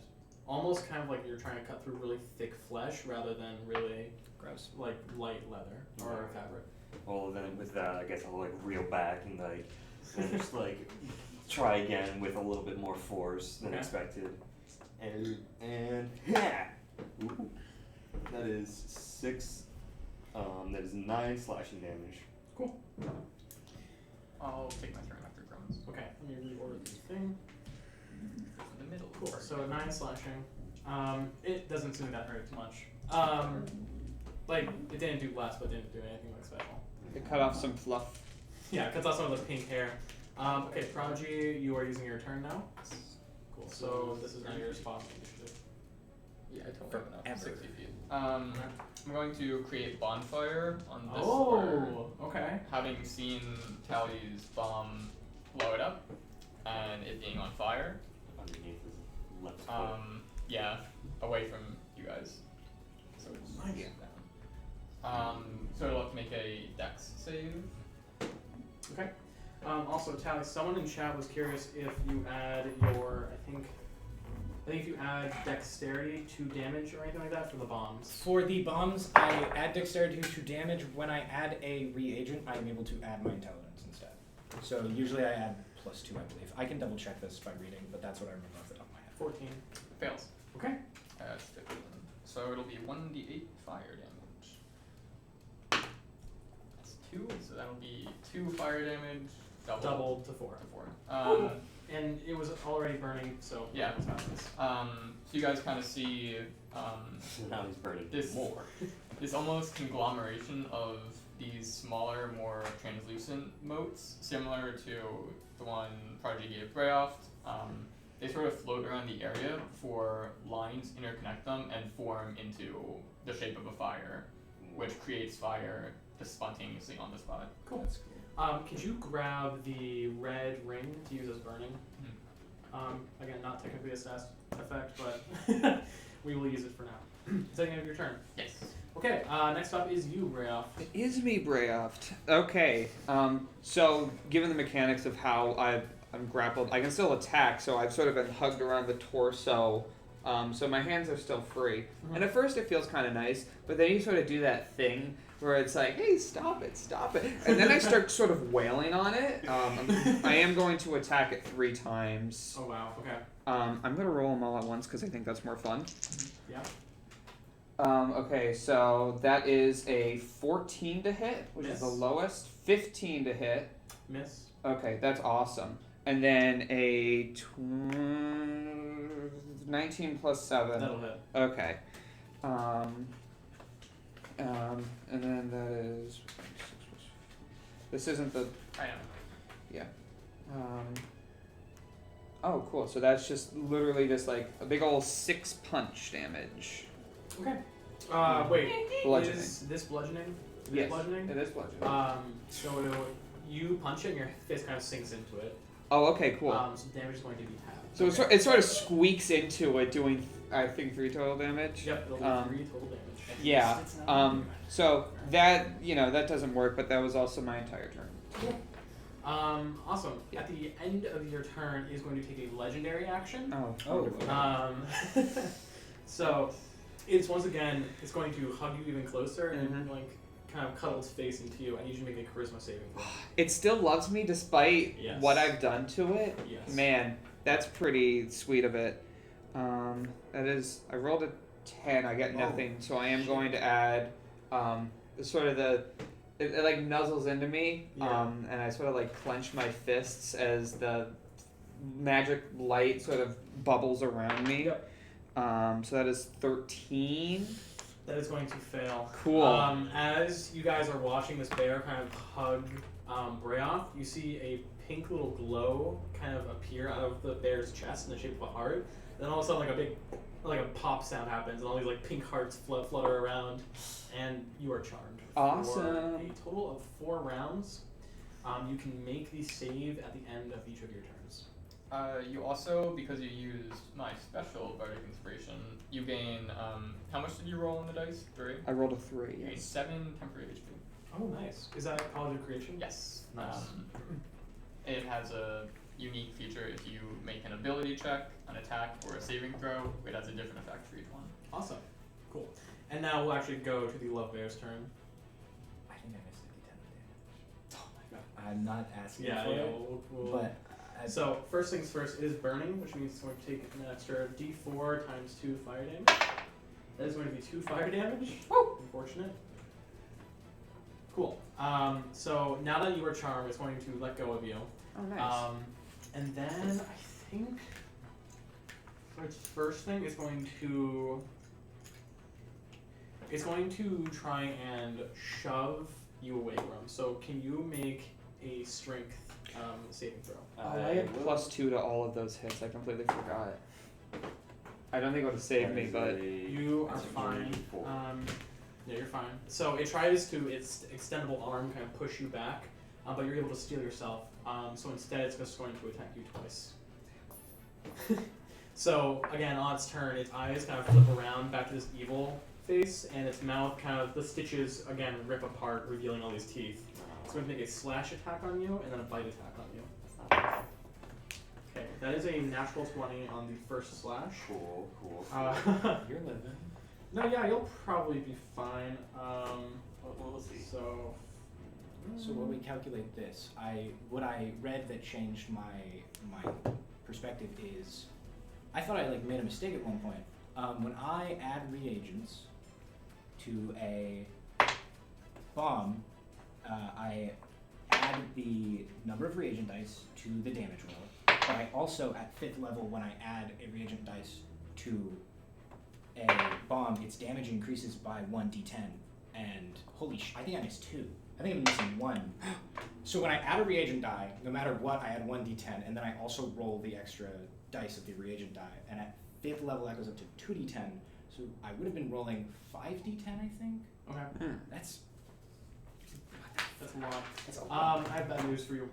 almost kind of like you're trying to cut through really thick flesh rather than really Gross. like light leather or fabric. Well, then with that, I guess I'll like reel back and like and just like try again with a little bit more force than Okay. expected. And yeah, ooh, that is 6. That is 9 slashing damage. Cool. I'll take my turn after Grum's. Okay, let me reorder this thing. In the middle. Cool. So 9 slashing. It doesn't seem that hurt much. Like it didn't do less, but didn't do anything like special. It cut off some fluff. Yeah, it cuts off some of the pink hair. Okay, Prodigy, you are using your turn now. Cool. So this is now your spot initiative. Yeah, I totally have enough. Forever. 60 feet. I'm going to create bonfire on this square. Oh, okay. Having seen Tally's bomb blow it up and it being on fire. Underneath his left foot. Yeah, away from you guys. So it's Nice. down. So it'll have to make a dex save. Okay. Also, Tally, someone in chat was curious if you add your, I think if you add dexterity to damage or anything like that for the bombs. For the bombs, I add dexterity to damage. When I add a reagent, I am able to add my intelligence instead. So usually I add +2, I believe. I can double check this by reading, but that's what I remember off the top of my head. 14. Fails. Okay. That's 15. So it'll be 1d8 fire damage. That's 2, so that'll be 2 fire damage. Doubled to 4. To 4. And it was already burning, so Yeah. that's happens. So you guys kind of see So now he's burning this more. this almost conglomeration of these smaller, more translucent motes, similar to the one Prodigy gave Brayoft. They sort of float around the area before lines interconnect them and form into the shape of a fire, which creates fire just spontaneously on the spot. Cool. That's cool. Could you grab the red ring to use as burning? Again, not technically a stat effect, but we will use it for now. Is that the end of your turn? Yes. Okay, next up is you, Brayoft. It is me, Brayoft. Okay. So given the mechanics of how I'm grappled, I can still attack. So I've sort of been hugged around the torso. So my hands are still free. Mm-hmm. And at first it feels kind of nice, but then you sort of do that thing where it's like, hey, stop it. And then I start sort of wailing on it. I am going to attack it 3 times. Oh, wow, okay. I'm going to roll them all at once because I think that's more fun. Yeah. Okay, so that is a 14 to hit, which is the Miss. lowest. 15 to hit. Miss. Okay, that's awesome. And then a 19 plus 7. That'll hit. Okay. And then that is. This isn't the. I am. Yeah. Oh, cool. So that's just literally just like a big old 6 punch damage. Okay. Wait. Bludgeoning. Is this bludgeoning? Is Yes, it bludgeoning? it is bludgeoning. So you punch it and your fist kind of sinks into it. Oh, okay, cool. So damage is going to be half. So Okay. it sort of squeaks into it, doing I think 3 total damage. Yep, it'll be 3 total damage. Yeah. So that that doesn't work, but that was also my entire turn. Cool. Awesome. Yeah. At the end of your turn is going to take a legendary action. Oh. So it's once again it's going to hug you even closer and Mhm. like kind of cuddle its face into you. I need you to make a charisma saving throw. It still loves me despite Yes. what I've done to it. Yes. Man, that's pretty sweet of it. That is, I rolled a 10. I get nothing, so I am going to add it like nuzzles into me, Yeah. and I sort of like clench my fists as the magic light sort of bubbles around me. Yep. So that is 13. That is going to fail. Cool. As you guys are watching this bear kind of hug Brayoff, you see a pink little glow kind of appear out of the bear's chest in the shape of a heart. Then all of a sudden, like a pop sound happens, and all these like pink hearts flutter around, and you are charmed. Awesome. For a total of 4 rounds. You can make the save at the end of each of your turns. You also, because you used my special Bardic Inspiration, you gain, how much did you roll on the dice? 3? I rolled a 3. You gain Yes. 7 temporary HP. Oh, nice. Is that College of Creation? Yes. Nice. It has a unique feature. If you make an ability check, an attack, or a saving throw, it has a different effect for each one. Awesome. Cool. And now we'll actually go to the Love Bear's turn. I think I missed the D10 damage. Oh my god. I'm not asking Yeah, for yeah. it, We'll but so first things first, it is burning, which means it's going to take an extra D4 times 2 fire damage. That is going to be 2 fire damage. Woo! Unfortunate. Cool. So now that you are charmed, it's going to let go of you. Oh, nice. And then I think for its first thing, it's going to try and shove you away from. So can you make a strength saving throw? Oh, I had +2 to all of those hits. I completely forgot. I don't think it would have saved me, but You are fine. Yeah, you're fine. So it tries to its extendable arm kind of push you back, but you're able to steal yourself. So instead, it's just going to attack you twice. So again, on its turn, its eyes kind of flip around back to this evil face, and its mouth kind of, the stitches again rip apart, revealing all these teeth. It's going to make a slash attack on you and then a bite attack on you. Okay, that is a natural 20 on the first slash. Cool. you're living. No, yeah, you'll probably be fine. We'll see. So when we calculate this, what I read that changed my perspective is, I thought I made a mistake at one point. When I add reagents to a bomb, I add the number of reagent dice to the damage roll. But I also, at 5th level, when I add a reagent dice to a bomb, its damage increases by 1d10. And holy I think I missed 2. I think I'm missing 1. So when I add a reagent die, no matter what, I add 1d10, and then I also roll the extra dice of the reagent die. And at 5th level, that goes up to 2d10. So I would have been rolling 5d10, I think. okay, That's that's a lot. that's a lot. I have bad news for you.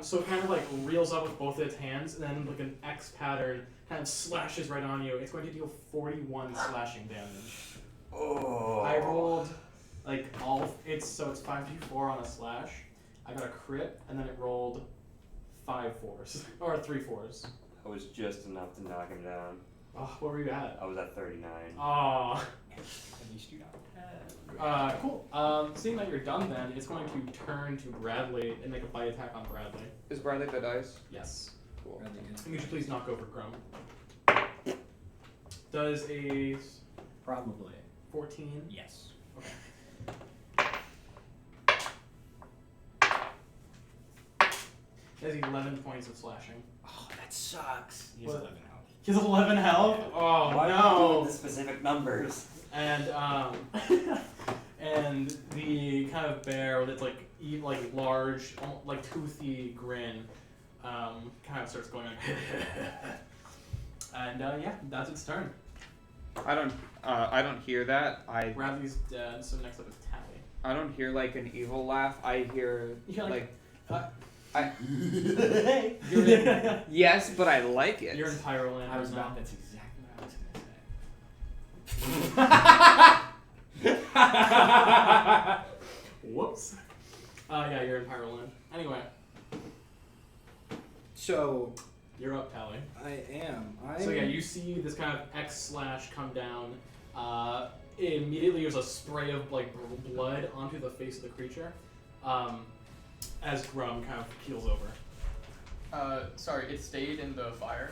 So it kind of reels up with both its hands, and then an X pattern kind of slashes right on you. It's going to deal 41 slashing damage. Oh. I rolled it's 5d4 on a slash. I got a crit, and then it rolled 5 4s or 3 4s. I was just enough to knock him down. Oh, what were you at? I was at 39. Oh. At least you got Cool. Seeing that you're done, then it's going to turn to Bradley and make a bite attack on Bradley. is Bradley the dice? Yes. Cool. And you should please knock over Grum. Does a Probably. 14? Yes. He has 11 points of slashing. Oh, that sucks. He has What? 11 health. He has 11 health? Oh, Why are you no. doing the specific numbers? And and the kind of bear with its large, toothy grin, kind of starts going on. And yeah, that's its turn. I don't hear that. Bradley's dead, so next up is Tally. I don't hear an evil laugh. I hear You're you're in, yes, but I like it. You're in Pyroland I was right now. not. That's exactly what I was gonna say. Whoops. Yeah, you're in Pyroland. Anyway, So you're up, Tally. I am. So yeah, you see this kind of X slash come down. Immediately there's a spray of blood onto the face of the creature. As Grum kind of keels over. Sorry, it stayed in the fire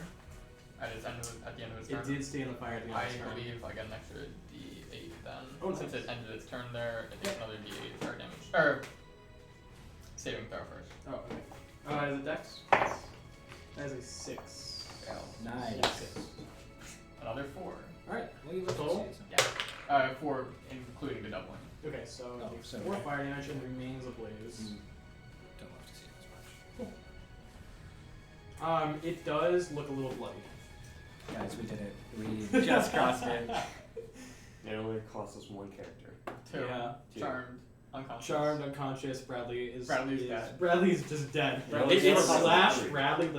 at the end of its turn. It did stay in the fire at the end I of its turn. believe I get an extra D8 then. Oh, Since nice. it ended its turn there, it takes another D8 fire damage. Or saving throw first. Oh, okay. Is it Dex? That is a 6. Fail. Nice. Another 4. Alright. Well, you look Total? Yeah. 4 including the doubling. Okay, so Oh, it takes so 4 okay. fire damage and remains ablaze. Don't love to see it as much. It does look a little bloody. Guys, we did it. We just crossed it. It only costs us 1 character. 2. Yeah. Charmed. Unconscious. Charmed, unconscious. Bradley's dead. Bradley's just dead. Bradley's It dead. slashed Bradley.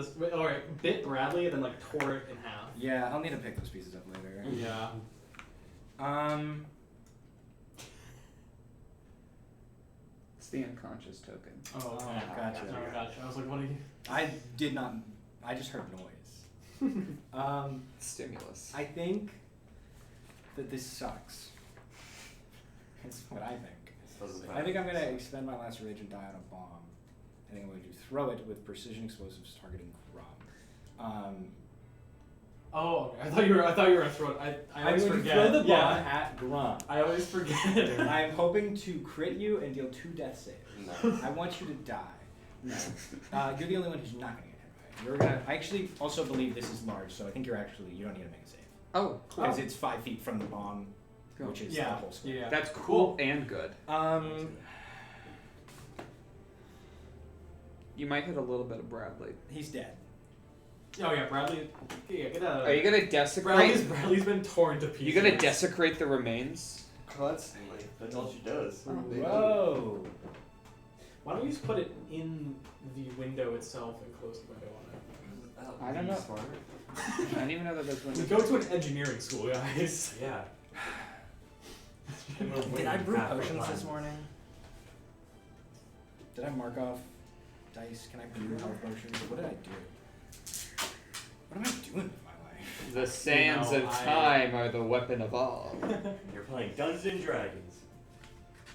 Bit Bradley, and then like tore it in half. Yeah, I'll need to pick those pieces up later. Yeah. It's the unconscious token. Oh, okay. Oh, gotcha. Oh, gotcha. I was like, what are you? I did not. I just heard noise. Stimulus. I think that this sucks. That's what I think. I think I'm gonna expend my last rage and die on a bomb. I think I'm going to throw it with precision explosives targeting Grum. Oh, okay. I thought you were gonna throw it. I I'm always going to forget. throw the bomb Yeah. at Grum. I always forget. I'm hoping to crit you and deal 2 death saves. No. I want you to die. No. You're the only one who's not going to get hit. Right? You're gonna. I actually also believe this is large, so I think you don't need to make a save Oh, cool. because it's 5 feet from the bomb, Cool. which is the Yeah. whole square. Yeah. That's cool and good. You might hit a little bit of Bradley. He's dead. Oh yeah, Bradley. Yeah, get out of Are you gonna desecrate? Bradley's been torn to pieces. You gonna desecrate the remains? Well, that's all she does. Whoa. Why don't you just put it in the window itself and close the window on it? I don't know. I didn't even know that there's We windows. go to an engineering school, guys. Yeah. Did I brew potions this morning? Did I mark off dice? Can I brew health potions? What did I do? What am I doing with my life? The sands You of know, time are the weapon of all. You're playing Dungeons and Dragons.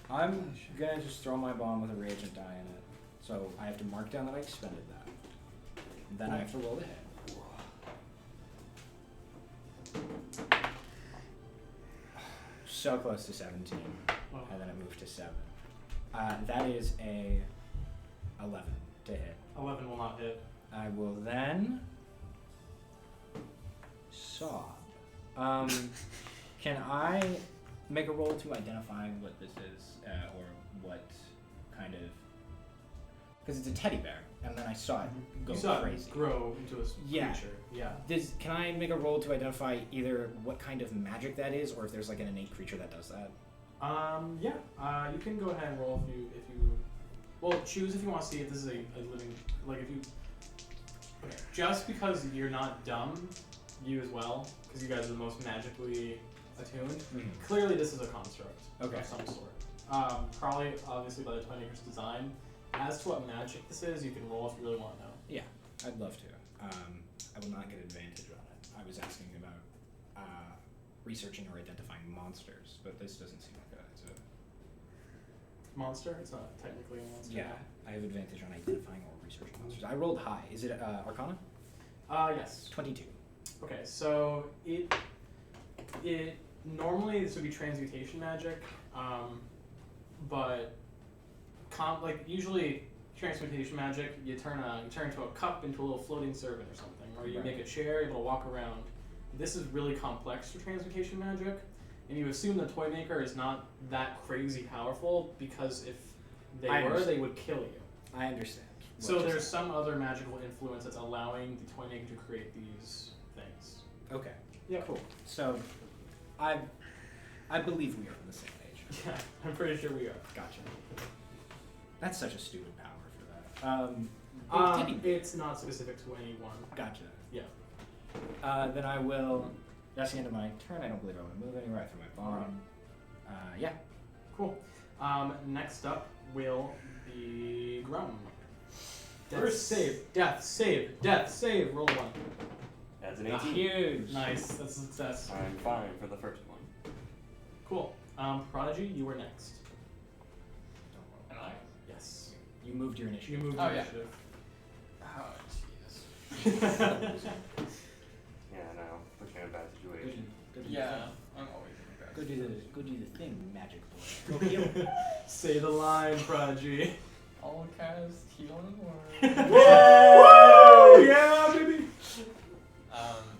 I'm gonna just throw my bomb with a reagent die in it. So I have to mark down that I expended that. Then I have to roll the hit. So close to 17. Oh. And then it moved to 7. That is a 11 to hit. 11 will not hit. I will then sob. Can I make a roll to identify what this is, or what kind of? Because it's a teddy bear, and then I saw it go You saw crazy. it grow into a Yeah. creature. Yeah. Can I make a roll to identify either what kind of magic that is, or if there's like an innate creature that does that? Yeah. You can go ahead and roll if you. Well, choose if you want to see if this is a living. Like if you. Okay. Just because you're not dumb, you as well, because you guys are the most magically attuned. Clearly, this is a construct of some sort. Probably, obviously, by the Toymaker's design. As to what magic this is, you can roll if you really want to know. Yeah, I'd love to. I will not get advantage on it. I was asking about researching or identifying monsters, but this doesn't seem like it's a Monster? It's not technically a monster. Yeah, I have advantage on identifying or researching monsters. I rolled high. Is it Arcana? Yes. 22. Okay, so it normally this would be transmutation magic, but like usually transmutation magic, you turn into a cup into a little floating servant or something, or you make a chair able to walk around. This is really complex for transmutation magic, and you assume the Toymaker is not that crazy powerful because if they would kill you. I understand. So there's some other magical influence that's allowing the Toymaker to create these things. Okay. Yeah. Cool. So, I believe we are on the same page. Yeah, I'm pretty sure we are. Gotcha. That's such a stupid power for that. It's not specific to anyone. Gotcha. Yeah. Then I will. That's the end of my turn. I don't believe I want to move anywhere. I threw my bomb. Yeah. Cool. Next up will be Grum. First Death save. Roll 1. That's an 18. Huge. Nice. That's a success. I'm fine for the first one. Cool. Prodigy, you were next. Am I? Yes. You moved your initiative. You moved Oh, your yeah. initiative. Oh, jeez. Yeah, no. Put you in a bad situation. Go do Yeah, I'm always in a bad Go do the thing, magic boy. Go heal. Say the line, Prodigy. I'll cast healing word. Woo! Yeah, baby.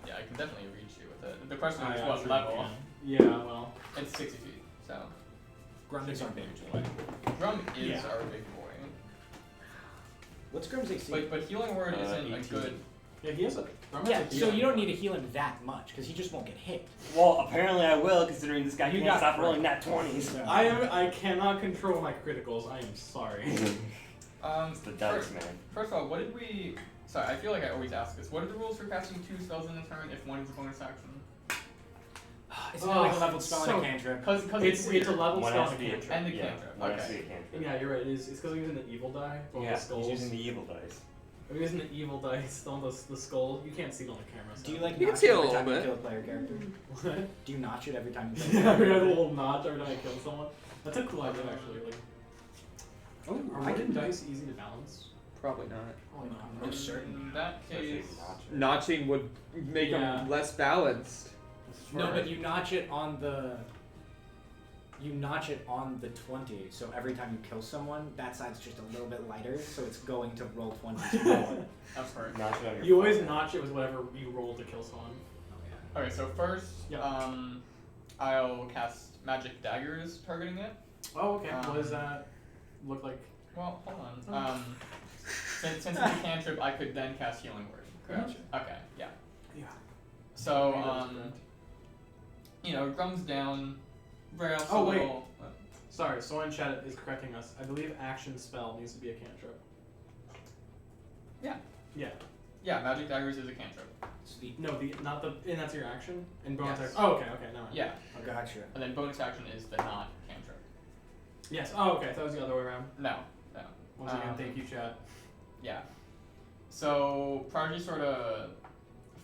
Yeah, I can definitely reach you with it. The question Oh, is yeah, what sure level. you can. Yeah, well. It's 60 feet, so. Grum is our big boy. Grum is Yeah. our big boy. What's Grum's AC? But healing word isn't a 18. good Yeah, he has a. Yeah, so you don't need to heal him that much because he just won't get hit. Well, apparently I will, considering this guy You can't got stop it. rolling nat 20s. Yeah. I cannot control my criticals. I am sorry. It's the dice, man. First of all, what did we? Sorry, I feel like I always ask this. What are the rules for casting 2 spells in a turn if one is a bonus action? Isn't it like a leveled spell and a cantrip? Because It's a level One spell has and to a be a cantrip. And the yeah, cantrip, one has to okay. be a cantrip. Yeah, you're right. It's because I'm using the evil die. Or Yeah, the he's skulls. using the evil dice. I'm using the evil dice on the skull. You can't see it on the camera. So. Do you like You can notch see it it a every little time you bit. kill a player character? What? Do you notch it every time you kill a Yeah, player we have a character? little notch every time I kill someone. That's a cool idea, actually. Like, are wooden dice easy to balance? Probably not. Probably not. Most certainly. In that case, Notching would make Yeah. them less balanced. No, but you notch it on the. You notch it on the 20, so every time you kill someone, that side's just a little bit lighter, so it's going to roll 20s more. I've heard. Notch it on your You always forehead. notch it with whatever you roll to kill someone. Okay, so first, Yeah. I'll cast magic daggers targeting it. Oh, okay. What does that look like? Well, hold on. Since it's a cantrip, I could then cast healing word. Correct? Okay, yeah. Yeah. So, Maybe that's correct. you know, drums down. Brayoft's Oh, a wait. little. Sorry, someone in chat is correcting us. I believe action spell needs to be a cantrip. Yeah. Yeah. Yeah, magic daggers is a cantrip. Sweet. No, not the. And that's your action. And bonus Yes. action. Oh, okay, no. Yeah, I gotcha. and then bonus action is the not cantrip. Yes. Oh, okay. I thought it was the other way around. No. Once again, Um, thank you, chat. Yeah. So Prodigy sort of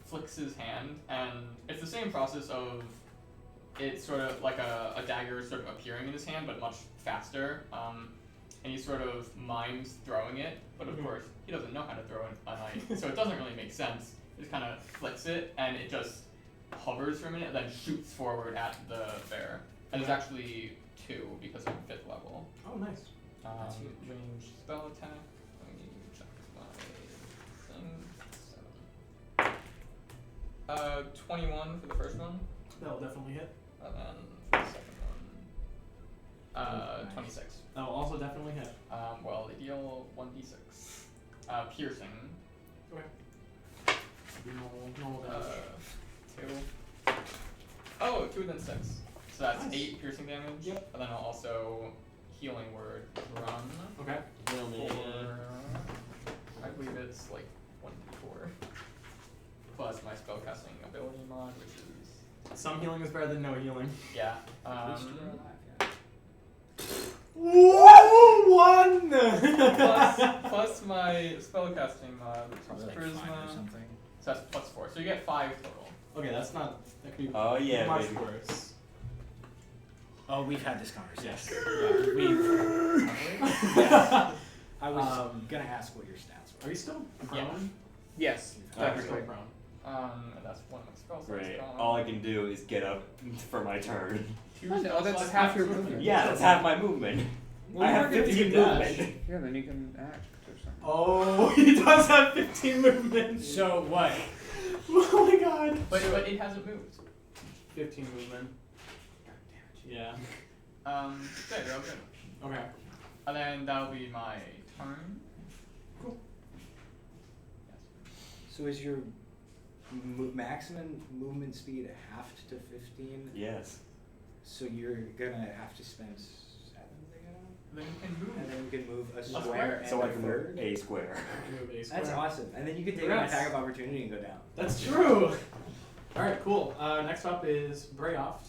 flicks his hand, and it's the same process of it's sort of like a dagger sort of appearing in his hand, but much faster. And he sort of mimes throwing it, but of Mhm. course he doesn't know how to throw a knife, so it doesn't really make sense. He just kind of flicks it, and it just hovers for a minute, and then shoots forward at the bear. And there's actually 2 because I'm 5th level. Oh, nice. That's huge. Range spell attack. Let me check my thing. 21 for the first one, That'll definitely hit. and then for the second one, Nice. 26. That'll also definitely hit. Well, they deal 1d6. Piercing. Normal damage. 2. Oh, 2 and then 6. So that's Nice. 8 piercing damage. Yep. And then I'll also healing word run. Okay. For, I believe it's like 1d4 plus my spellcasting ability mod, which is Some healing is better than no healing. yeah. At least you're alive, yeah. Whoa! 1! plus my spellcasting mod, which Probably is like 5 or charisma. something. So that's plus 4. So you get 5 total. Okay, that's not. That could be Oh, yeah, much baby. worse. Oh, we've had this conversation. Yes. Yeah, we've. Yeah. I was gonna ask what your stats were. Are you still Yeah. prone? Yes, Oh, you're technically. still prone. And that's one of my spell slots Great. gone. All I can do is get up for my turn. 2 Oh, no, spell that's slots half left. your movement. Yeah, that's half my movement. Well, I you have are gonna 15 do dash. movement. Yeah, then you can act or something. Oh, he does have 15 movement. So what? Oh my god. But it hasn't moved. 15 movement. Yeah. Good, real good. Okay. And then that'll be my turn. Cool. So is your maximum movement speed halved to 15? Yes. So you're gonna have to spend 7 to get up? Then you can move. And then you can move a square? square and So I a can third? move a square. Move a That's square. awesome. And then you can take an Congrats. attack of opportunity and go down. That's true. Alright, cool. Next up is Brayoft.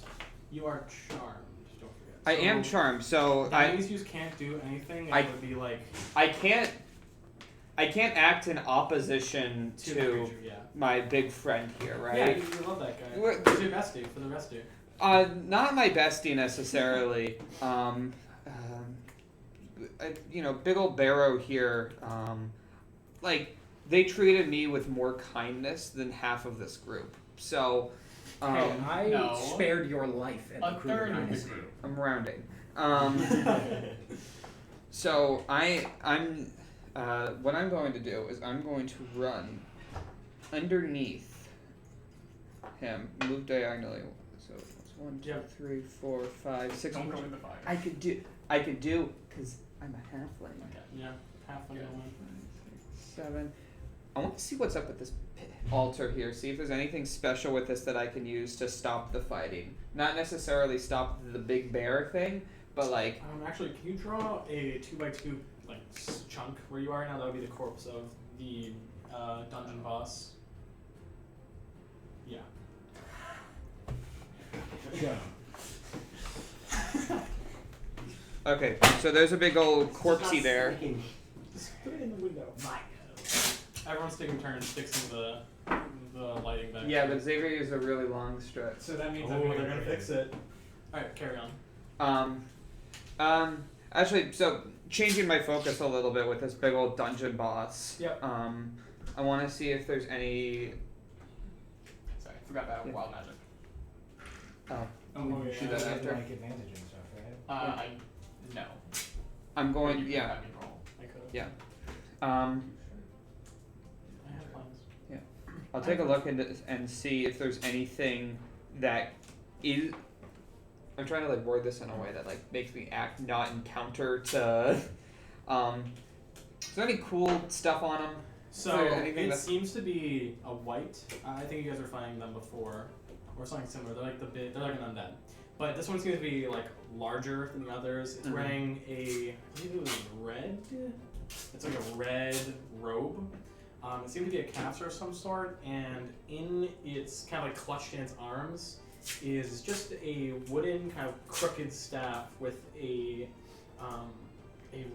You are charmed. Don't forget. I am charmed, so Enemies you can't do anything. I- It would be like I can't act in opposition to the to creature, yeah. my big friend here, Yeah, right? you love that guy. What- Who's your bestie for the rescue? Not my bestie necessarily. You know, big old Barrow here. Like they treated me with more kindness than half of this group. So, Hey, I no. spared your life at A the crew third of the Dynasty. group. I'm rounding. So I'm what I'm going to do is I'm going to run underneath him, move diagonally. So it's 1, 2, Yep. 3, 4, 5, 6. Don't go in the fire. I could do because I'm a halfling. Okay. Yeah. Half of Yeah. the one. 7. I want to see what's up with this altar here. See if there's anything special with this that I can use to stop the fighting. Not necessarily stop the big bear thing, but like. Actually, can you draw a 2x2 like chunk where you are now? That would be the corpse of the dungeon boss. Yeah. Yeah. Okay, so there's a big old corpsey there. Just put it in the window. Everyone's taking turns fixing the lighting back. Yeah, but Xavier used a really long stretch. So that means they're gonna fix it. All right, carry on. Actually, so changing my focus a little bit with this big old dungeon boss. Yep. I want to see if there's any. Sorry, forgot about wild magic. Oh. Oh, yeah. Shoot that after. Like advantage and stuff, right? No. I'm But going. you can Yeah. have me roll. I could. Yeah. I have plans. I'll take a look and see if there's anything that is. I'm trying to like word this in a way that like makes me act not encounter to. Is there any cool stuff on them? So anything it that's- seems to be a white. I think you guys were finding them before, or something similar. They're like they're like an undead, but this one seems to be like larger than the others. It's Mhm. wearing I believe it was red. It's like a red robe. It seemed to be a caster of some sort, and in its kind of like clutched in its arms is just a wooden kind of crooked staff with a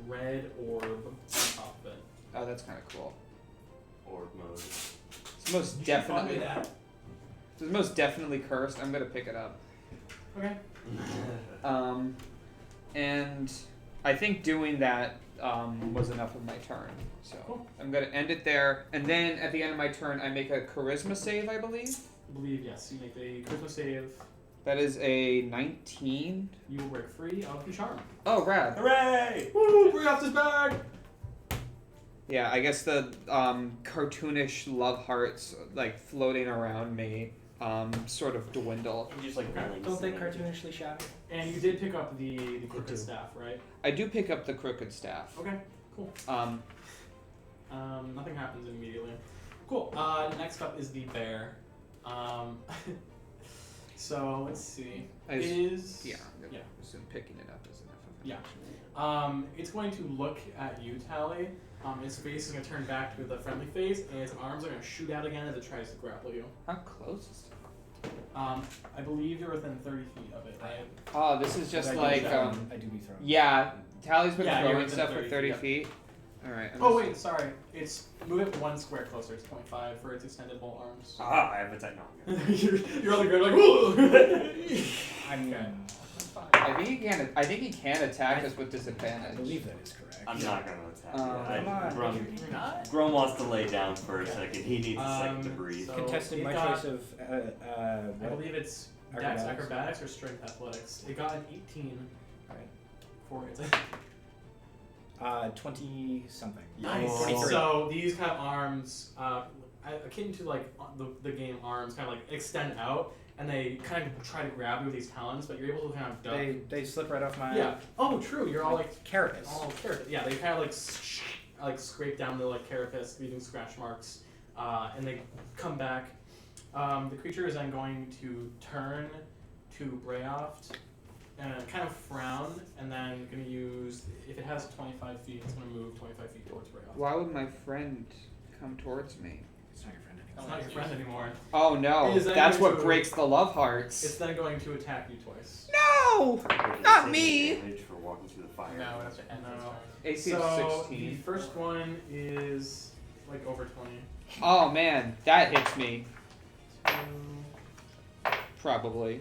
red orb on top of it. Oh, that's kind of cool. Orb mode. It's most definitely. It's most definitely cursed. I'm gonna pick it up. Okay. And I think doing that was enough of my turn. So Cool. I'm gonna end it there, and then at the end of my turn, I make a charisma save, I believe. I believe yes. You make a charisma save. That is a 19. You will break free of the charm. Oh, rad. Hooray! Woo! Brayoft is back. Yeah, I guess the cartoonish love hearts like floating around me sort of dwindle. You just like Okay. rolling Don't they sand. cartoonishly shatter? And you did pick up the crooked do. staff, right? I do pick up the crooked staff. Okay. Cool. Nothing happens immediately. Cool. Next up is the bear. So let's see. Yeah, I'm gonna Yeah. assume picking it up is enough of it. Yeah. It's going to look at you, Tally. Its face is going to turn back to the friendly face, and its arms are going to shoot out again as it tries to grapple you. How close is it? I believe you're within 30 feet of it, right? Oh, this is just I do like be thrown. I do be thrown. yeah. Tally's been Yeah, you're throwing within stuff 30 for 30 feet, feet. All right. Oh wait, sorry. It's move it one square closer. It's 0.5 for its extendable arms. Ah, I have a techno. you're on the ground like whoa. I'm. I think he can attack us with disadvantage. I believe that is correct. I'm not gonna attack. Come on. You're not? Grum wants to lay down for a Okay. second. He needs a second to breathe. so- Contested it my got- choice of I what? believe it's Dex Acrobatics. acrobatics or strength athletics. It got an 18 Alright. for its 20 something. Nice. Oh. 23. So these kind of arms, akin to like the game arms, kind of like extend out, and they kind of try to grab you with these talons, but you're able to kind of duck. They slip right off my. Yeah. Oh, true. You're all like carapace. all carapace. Yeah. They kind of like scrape down the like carapace, leaving scratch marks, and they come back. The creature is then going to turn to Brayoft and kind of frown, and then going to use, if it has 25 feet, it's going to move 25 feet towards Brayoft. Why would my friend come towards me? It's not your friend It's anymore. not your friend anymore. Oh no, Is that that's going what to- breaks the love It's hearts. then going to attack you twice. No! We're Not taking me! damage for walking through the fire. No, that's the end of his No. turn. AC So of the 16. first one is like over 20. Oh man, that hits me. So Probably.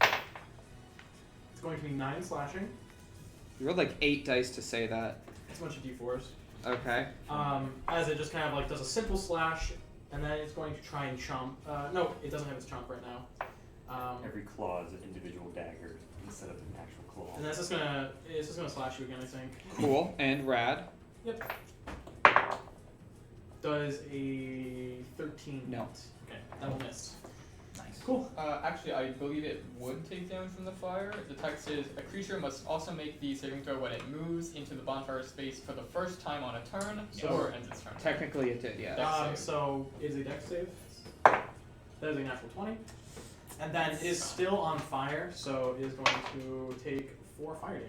it's going to be 9 slashing. You rolled like 8 dice to say that. It's a bunch of d4s. Okay. As it just kind of like does a simple slash, and then it's going to try and chomp. No, it doesn't have its chomp right now. Every claw is an individual dagger instead of an actual claw. And it's just gonna slash you again, I think. Cool and rad. Yep. Does a 13 No. hit? Okay, that will miss. Nice. Cool. Actually, I believe it would take damage from the fire. The text is, a creature must also make the saving throw when it moves into the bonfire space for the first time on a turn, or ends its turn. Technically it did, yeah. Dex save. So is a dex save. That is a natural 20. And then it is still on fire, so it is going to take 4 fire damage.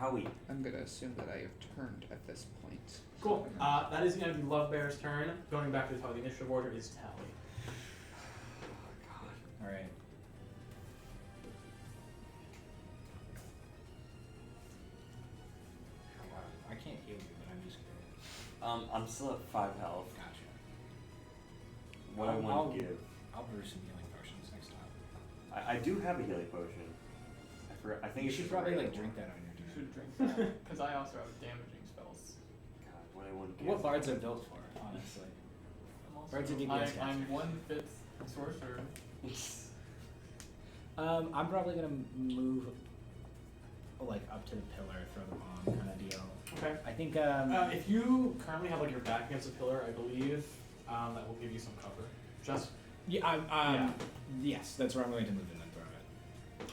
Owie. I'm gonna assume that I have turned at this point. Cool. That is going to be Lovebear's turn. Going back to the top of the initiative order is Tally. Alright. I can't heal you, but I'm just curious. I'm still at 5 health. Gotcha. What I want to give. I'll brew some healing potions next time. I do have a healing potion. I think You it's should just probably regular like drink one. that on your You turn. should drink that, because I also have damaging spells. God, what I want to give. What bards are built for, honestly. I'm also, Bards are DPS I'm casters. 1/5 sorcerer. I'm probably gonna move like up to the pillar, throw the bomb kind of deal. Okay. I think If you currently have like your back against a pillar, I believe that will give you some cover. Just yeah, yes, that's where I'm going to move and then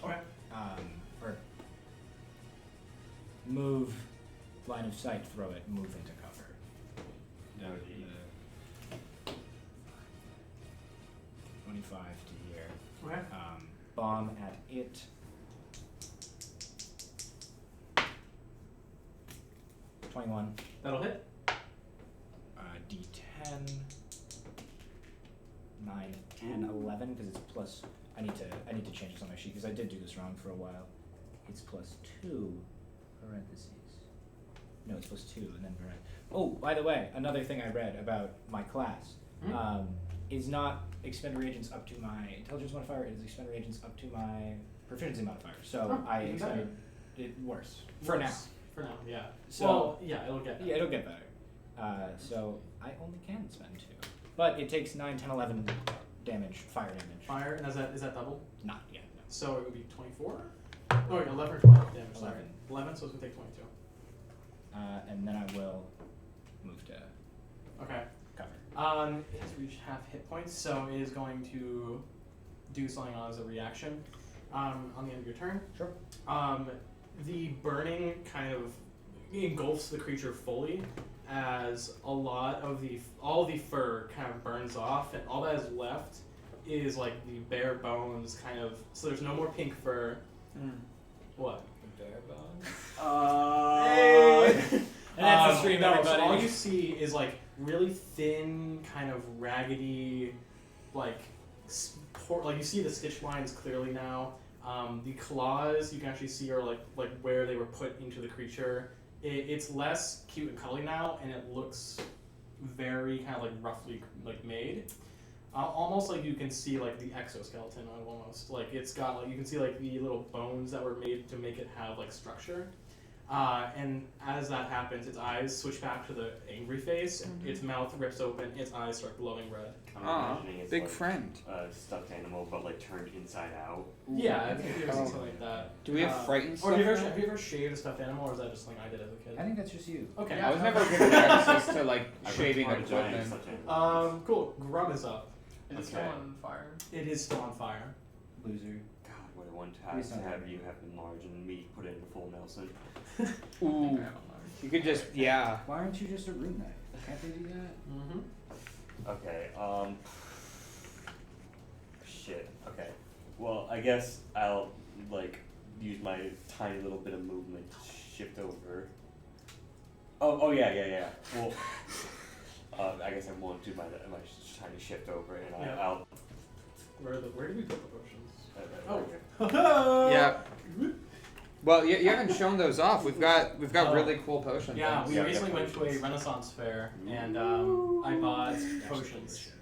throw it. okay. Or move, line of sight, throw it, move into cover. That would be- 25 to here. Okay. Bomb at it. 21. That'll hit. D10. 9, 10, 11, because it's plus. I need to change this on my sheet because I did do this wrong for a while. It's plus 2 parentheses. No, it's plus 2 and then parentheses. Oh, by the way, another thing I read about my class is not expend reagents up to my intelligence modifier. It is expend reagents up to my proficiency modifier. So I even expended it worse for now. For now, yeah. So well, yeah, it'll get better. yeah, it'll get better. So I only can spend 2, but it takes 9, 10, 11 damage, fire damage. Fire, and is that double? Not yet. No. So it would be 24? Oh, wait, 11 or 12 damage, sorry. 11, so it's going to take 22. And then I will move to Okay. cover. It has reached half hit points, so it is going to do something as a reaction on the end of your turn. Sure. The burning kind of engulfs the creature fully, as all the fur kind of burns off, and all that is left is like the bare bones kind of. So there's no more pink fur. What? The bare bones. Hey! And that's the stream, no, everybody. so all you see is like really thin, kind of raggedy, like you see the stitch lines clearly now. The claws you can actually see are like where they were put into the creature. It's less cute and cuddly now, and it looks very kind of like roughly like made. Almost like you can see like the exoskeleton almost. Like it's got like you can see like the little bones that were made to make it have like structure. And as that happens, its eyes switch back to the angry face. Its mouth rips open. Its eyes start glowing red. I'm imagining it's big like friend. a stuffed animal, but like turned inside out. Yeah, I think you've ever seen something like that. Do we have frightened Or have stuff? you ever shaved a stuffed animal, or is that just something I did as a kid? I think that's just you. Okay. Yeah, I was never given access to like I've shaving retarded giant equipment. stuffed animals. Cool. Grum is up. Is it still Okay. on fire? It is still on fire. Loser. God, what I want to Please have, don't. have you have enlarged and me put it into full Nelson. I think Ooh, I have one. you could just Why aren't you just a rune knight? Can't they do that? Mm-hmm. Okay, shit, okay. Well, I guess I'll, like, use my tiny little bit of movement to shift over. Oh yeah. Well, I guess I won't do my tiny shift over, and Yeah. I'll Where do we put the potions? right here. yeah. Well, you haven't shown those off. We've got Oh. really cool potion Yeah, things. we Yeah, recently yeah, went to a potions. Renaissance fair, and I bought potions.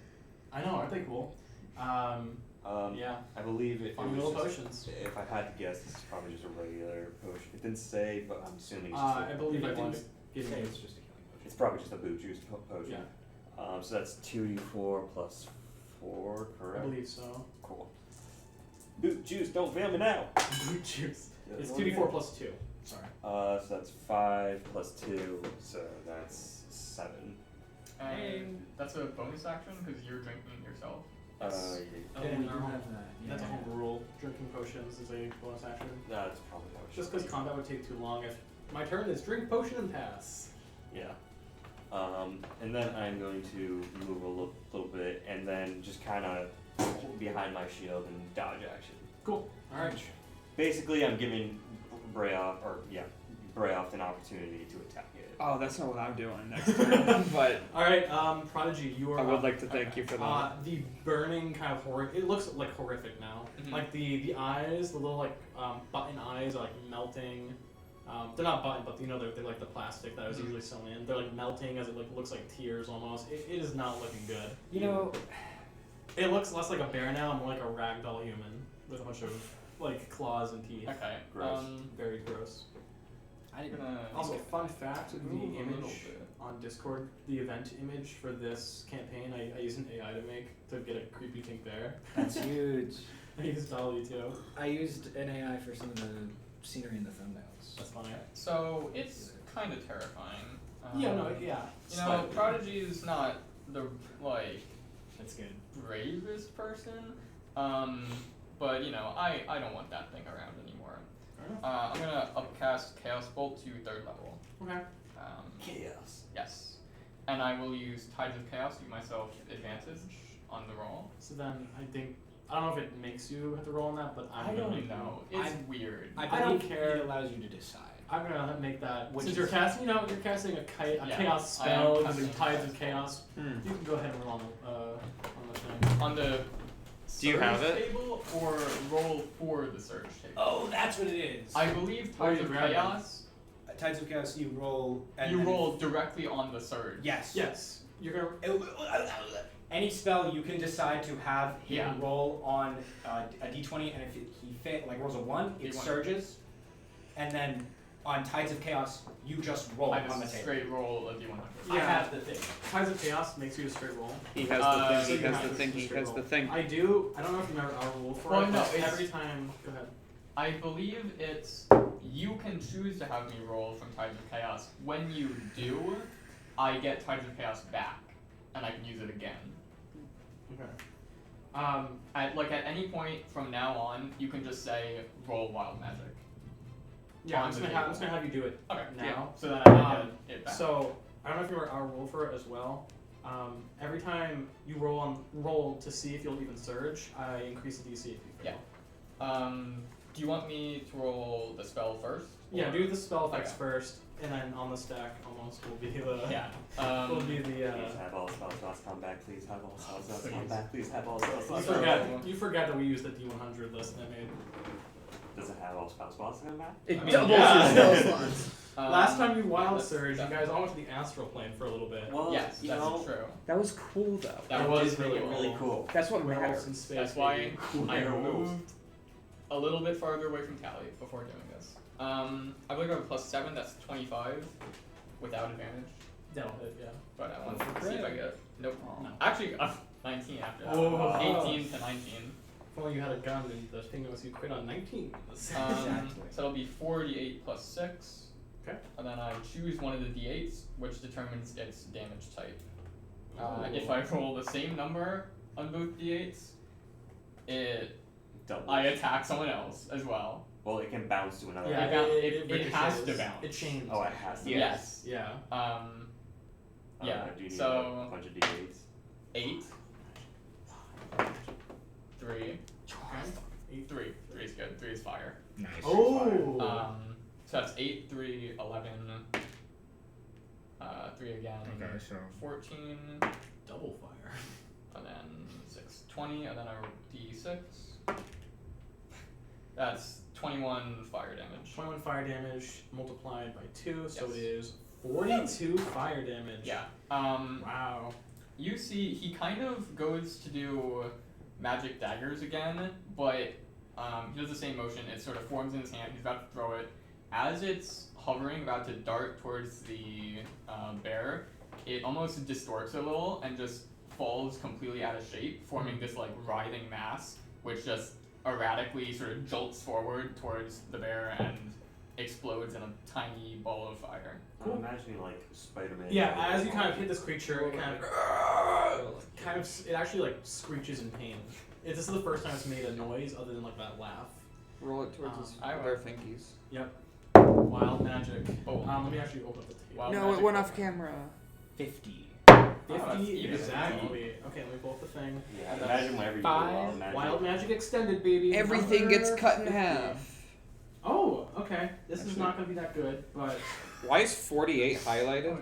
I know, aren't they cool? Yeah, I believe it fun was little just- potions. If I had to guess, this is probably just a regular potion. It didn't say, but I'm assuming it's just I believe I wanted to give Say you. it's just a healing potion. it's probably just a boot juice potion. Yeah. So that's 2d4 plus 4, I correct? believe so. Cool. Boot juice, don't fail me now. Blue juice. It's 2d4 plus 2. Sorry. So that's 5 plus 2, so that's 7. And that's a bonus action because you're drinking it yourself. Yeah. Oh, Yeah, we do no. have that. That's a yeah. home rule. Drinking potions is a bonus action. That's probably how it Just should because be. combat would take too long. If my turn is drink potion and pass. Yeah. And then I'm going to move a little bit and then just kind of behind my shield and dodge action. Cool. All right. Basically, I'm giving Brayoft an opportunity to attack it. Oh, that's not what I'm doing next turn. But All right. Prodigy, you are. I would up. like to thank you for that. The burning kind of horror. It looks like horrific now. Mhm. Like the eyes, the little like button eyes are like melting. They're not button, but they're like the plastic that was Mhm. usually sewn in. They're like melting as it like looks like tears almost. It is not looking good. You know, It looks less like a bear now, and more like a ragdoll human with a bunch of like claws and teeth. Okay. Gross. Very gross. I didn't. Also, fun fact: the Move a little image bit. on Discord, the event image for this campaign, I used an AI to make to get a creepy pink bear. That's huge. I used Dolly too. I used an AI for some of the scenery in the thumbnails. That's funny. So it's kind of terrifying. Yeah, no, yeah. You know, Prodigy is not the like That's good. bravest person, but you know, I don't want that thing around anymore. I'm gonna upcast Chaos Bolt to 3rd level. Okay. Chaos. Yes, and I will use Tides of Chaos to give myself advantage on the roll. So then I don't know if it makes you have to roll on that, but I'm I gonna don't make know. you. It's weird. I believe don't care. It allows you to decide. I'm gonna make that. Which Since is- you're casting, you're casting a Yeah, chaos I am spell casting using Tides chaos of Chaos. Hmm. You can go ahead and roll on the thing. On the Do you have surge it? table or roll for the surge table? Oh, that's what it is. I believe Or Tides you of grab it. Chaos. Tides of Chaos, you roll. You roll directly on the surge. Yes. Yes, you're gonna. Any spell you can decide to have him Yeah. roll on a d20, and if he rolls a 1, it D1. surges. And then on Tides of Chaos, you just roll I on the just table. straight roll a d100. Yeah. I have the thing. Tides of Chaos makes you a straight roll. He has so the thing. He you has have the to thing. just He straight has roll. the thing. I do. I don't know if you remember our rule for Well, it. no, but it's- every time. Go ahead. I believe it's you can choose to have me roll from Tides of Chaos. When you do, I get Tides of Chaos back, and I can use it again. Okay. At any point from now on, you can just say roll wild magic. Yeah, On I'm just the gonna table. have you do it Okay. now. Yeah. So then I can get it back. So I don't know if you remember our rule for it as well. Every time you roll to see if you'll even surge, I increase the DC if you fail. Yeah. Do you want me to roll the spell first? Yeah, or- do the spell effects Okay. first, and then on the stack almost will be the Yeah. will be the Please have all spell slots come back. Please have all spell slots come Please. back. Please have all spell You slots So- come back. forgot that we used the D100 list that I made. Does it have all spell slots come back? It I mean, doubles yeah. your spell slots. Last time you wild that's surge, you guys definitely- all went to the astral plane for a little bit. Well, Yes, you that's know, true. That was cool though. That It was did make really it really cool. That's what Werewolves matters. in space. That's why baby. I Werewolves. moved a little bit farther away from Tally before doing this. I believe I have a +7. That's 25 without advantage. That'll hit, yeah. But I want Go for to see if I crit. get. Nope. No. Actually, 19 after that. Whoa. 18 to 19. If only you had a gun and the thing was you crit on 19. Exactly. So it'll be 48 plus 6. Okay. And then I choose one of the d8s, which determines its damage type. Ooh. If I roll the same number on both d8s, Double. I attack someone else as well. Well, it can bounce to another. Yeah, it has to ricochets. bounce. It changes. Oh, it has to. Yes. Yeah. Yeah. Do you need So a bunch of d8s? 8. 3. Okay. 3. 3 is good. 3 is fire. Nice. Oh. So that's 8, 3, 11. 3 again. Okay, so 14. Double fire. And then 6, 20, and then I roll d6. That's 21 fire damage. 21 fire damage multiplied by 2, so Yes. it is 42 fire damage. Yeah. Wow. You see, he kind of goes to do magic daggers again, but he does the same motion. It sort of forms in his hand. He's about to throw it. As it's hovering, about to dart towards the bear, it almost distorts a little and just falls completely out of shape, forming this like writhing mass, which just erratically sort of jolts forward towards the bear and explodes in a tiny ball of fire. I'm imagining like Spider-Man. Yeah, as you kind of hit this creature, it kind of kind of, it actually like screeches in pain. This is the first time it's made a noise other than like that laugh. Roll it towards his I will. other thinkies. Yep. Wild magic. Oh. Let me actually open up the table. Wild No, magic it went off open. camera. 50. 50 even. exactly. Okay, let me pull up the thing. Yeah, That's imagine whenever you do wild magic. Wild magic extended, baby. Everything gets Number cut in 50. half. Oh, okay. This is Actually- not going to be that good, but Why is 48 Oh, highlighted? no.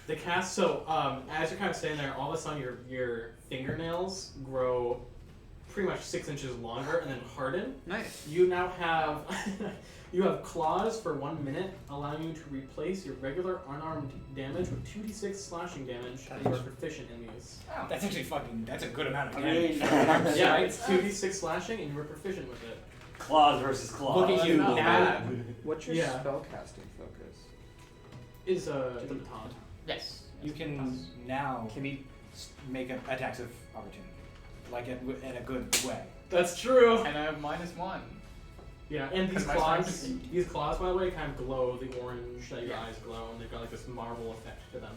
the cast. So, as you're kind of standing there, all of a sudden your fingernails grow pretty much 6 inches longer and then harden. Nice. You now have you have claws for 1 minute, allowing you to replace your regular unarmed damage with 2d6 slashing damage, and you are proficient in these. That's actually that's a good amount of I damage. mean, Yeah, it's 2d6 slashing, and you are proficient with it. claws versus claws. Look at you, Not now. bad. What's your Yeah. spellcasting focus? Is the baton. Yes. You can now Can he? make attacks of opportunity, like in a good way. That's true. And I have -1. Yeah, and these Because my claws, strength is- these claws, by the way, kind of glow the orange that your eyes glow, and they've got like this marble effect to them.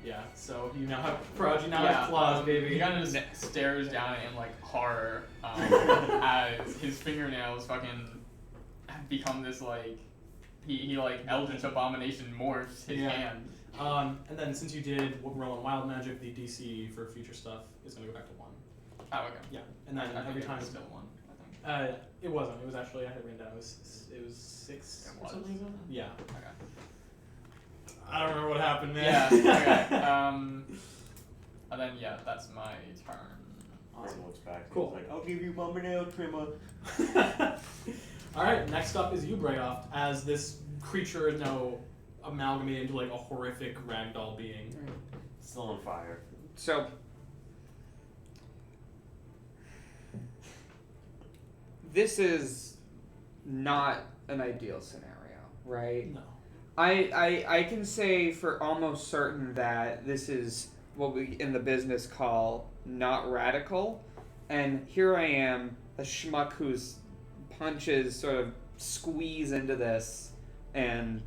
Yeah, so you now have Prodigy now has claws, baby. He kind of just stares down at him like horror as his fingernails fucking have become this like he like Eldritch Abomination morphs his Yeah. hand. And then since you did roll on wild magic, the DC for future stuff is gonna go back to 1. Oh, okay. Yeah, and then I think every it time was still 1. I think. it wasn't. It was actually I had it written down. It was 6 It or was. something. Like that? Yeah. Okay. I don't remember what happened, Yeah. man. Okay. And then yeah, that's my turn. Awesome. Looks back. Cool. He's like, I'll give you my nail trimmer. All right, next up is you, Brayoft, as this creature is now amalgamated into like a horrific ragdoll being. Still on fire. So. This is not an ideal scenario, right? No. I can say for almost certain that this is what we in the business call not radical, and here I am, a schmuck whose punches sort of squeeze into this, and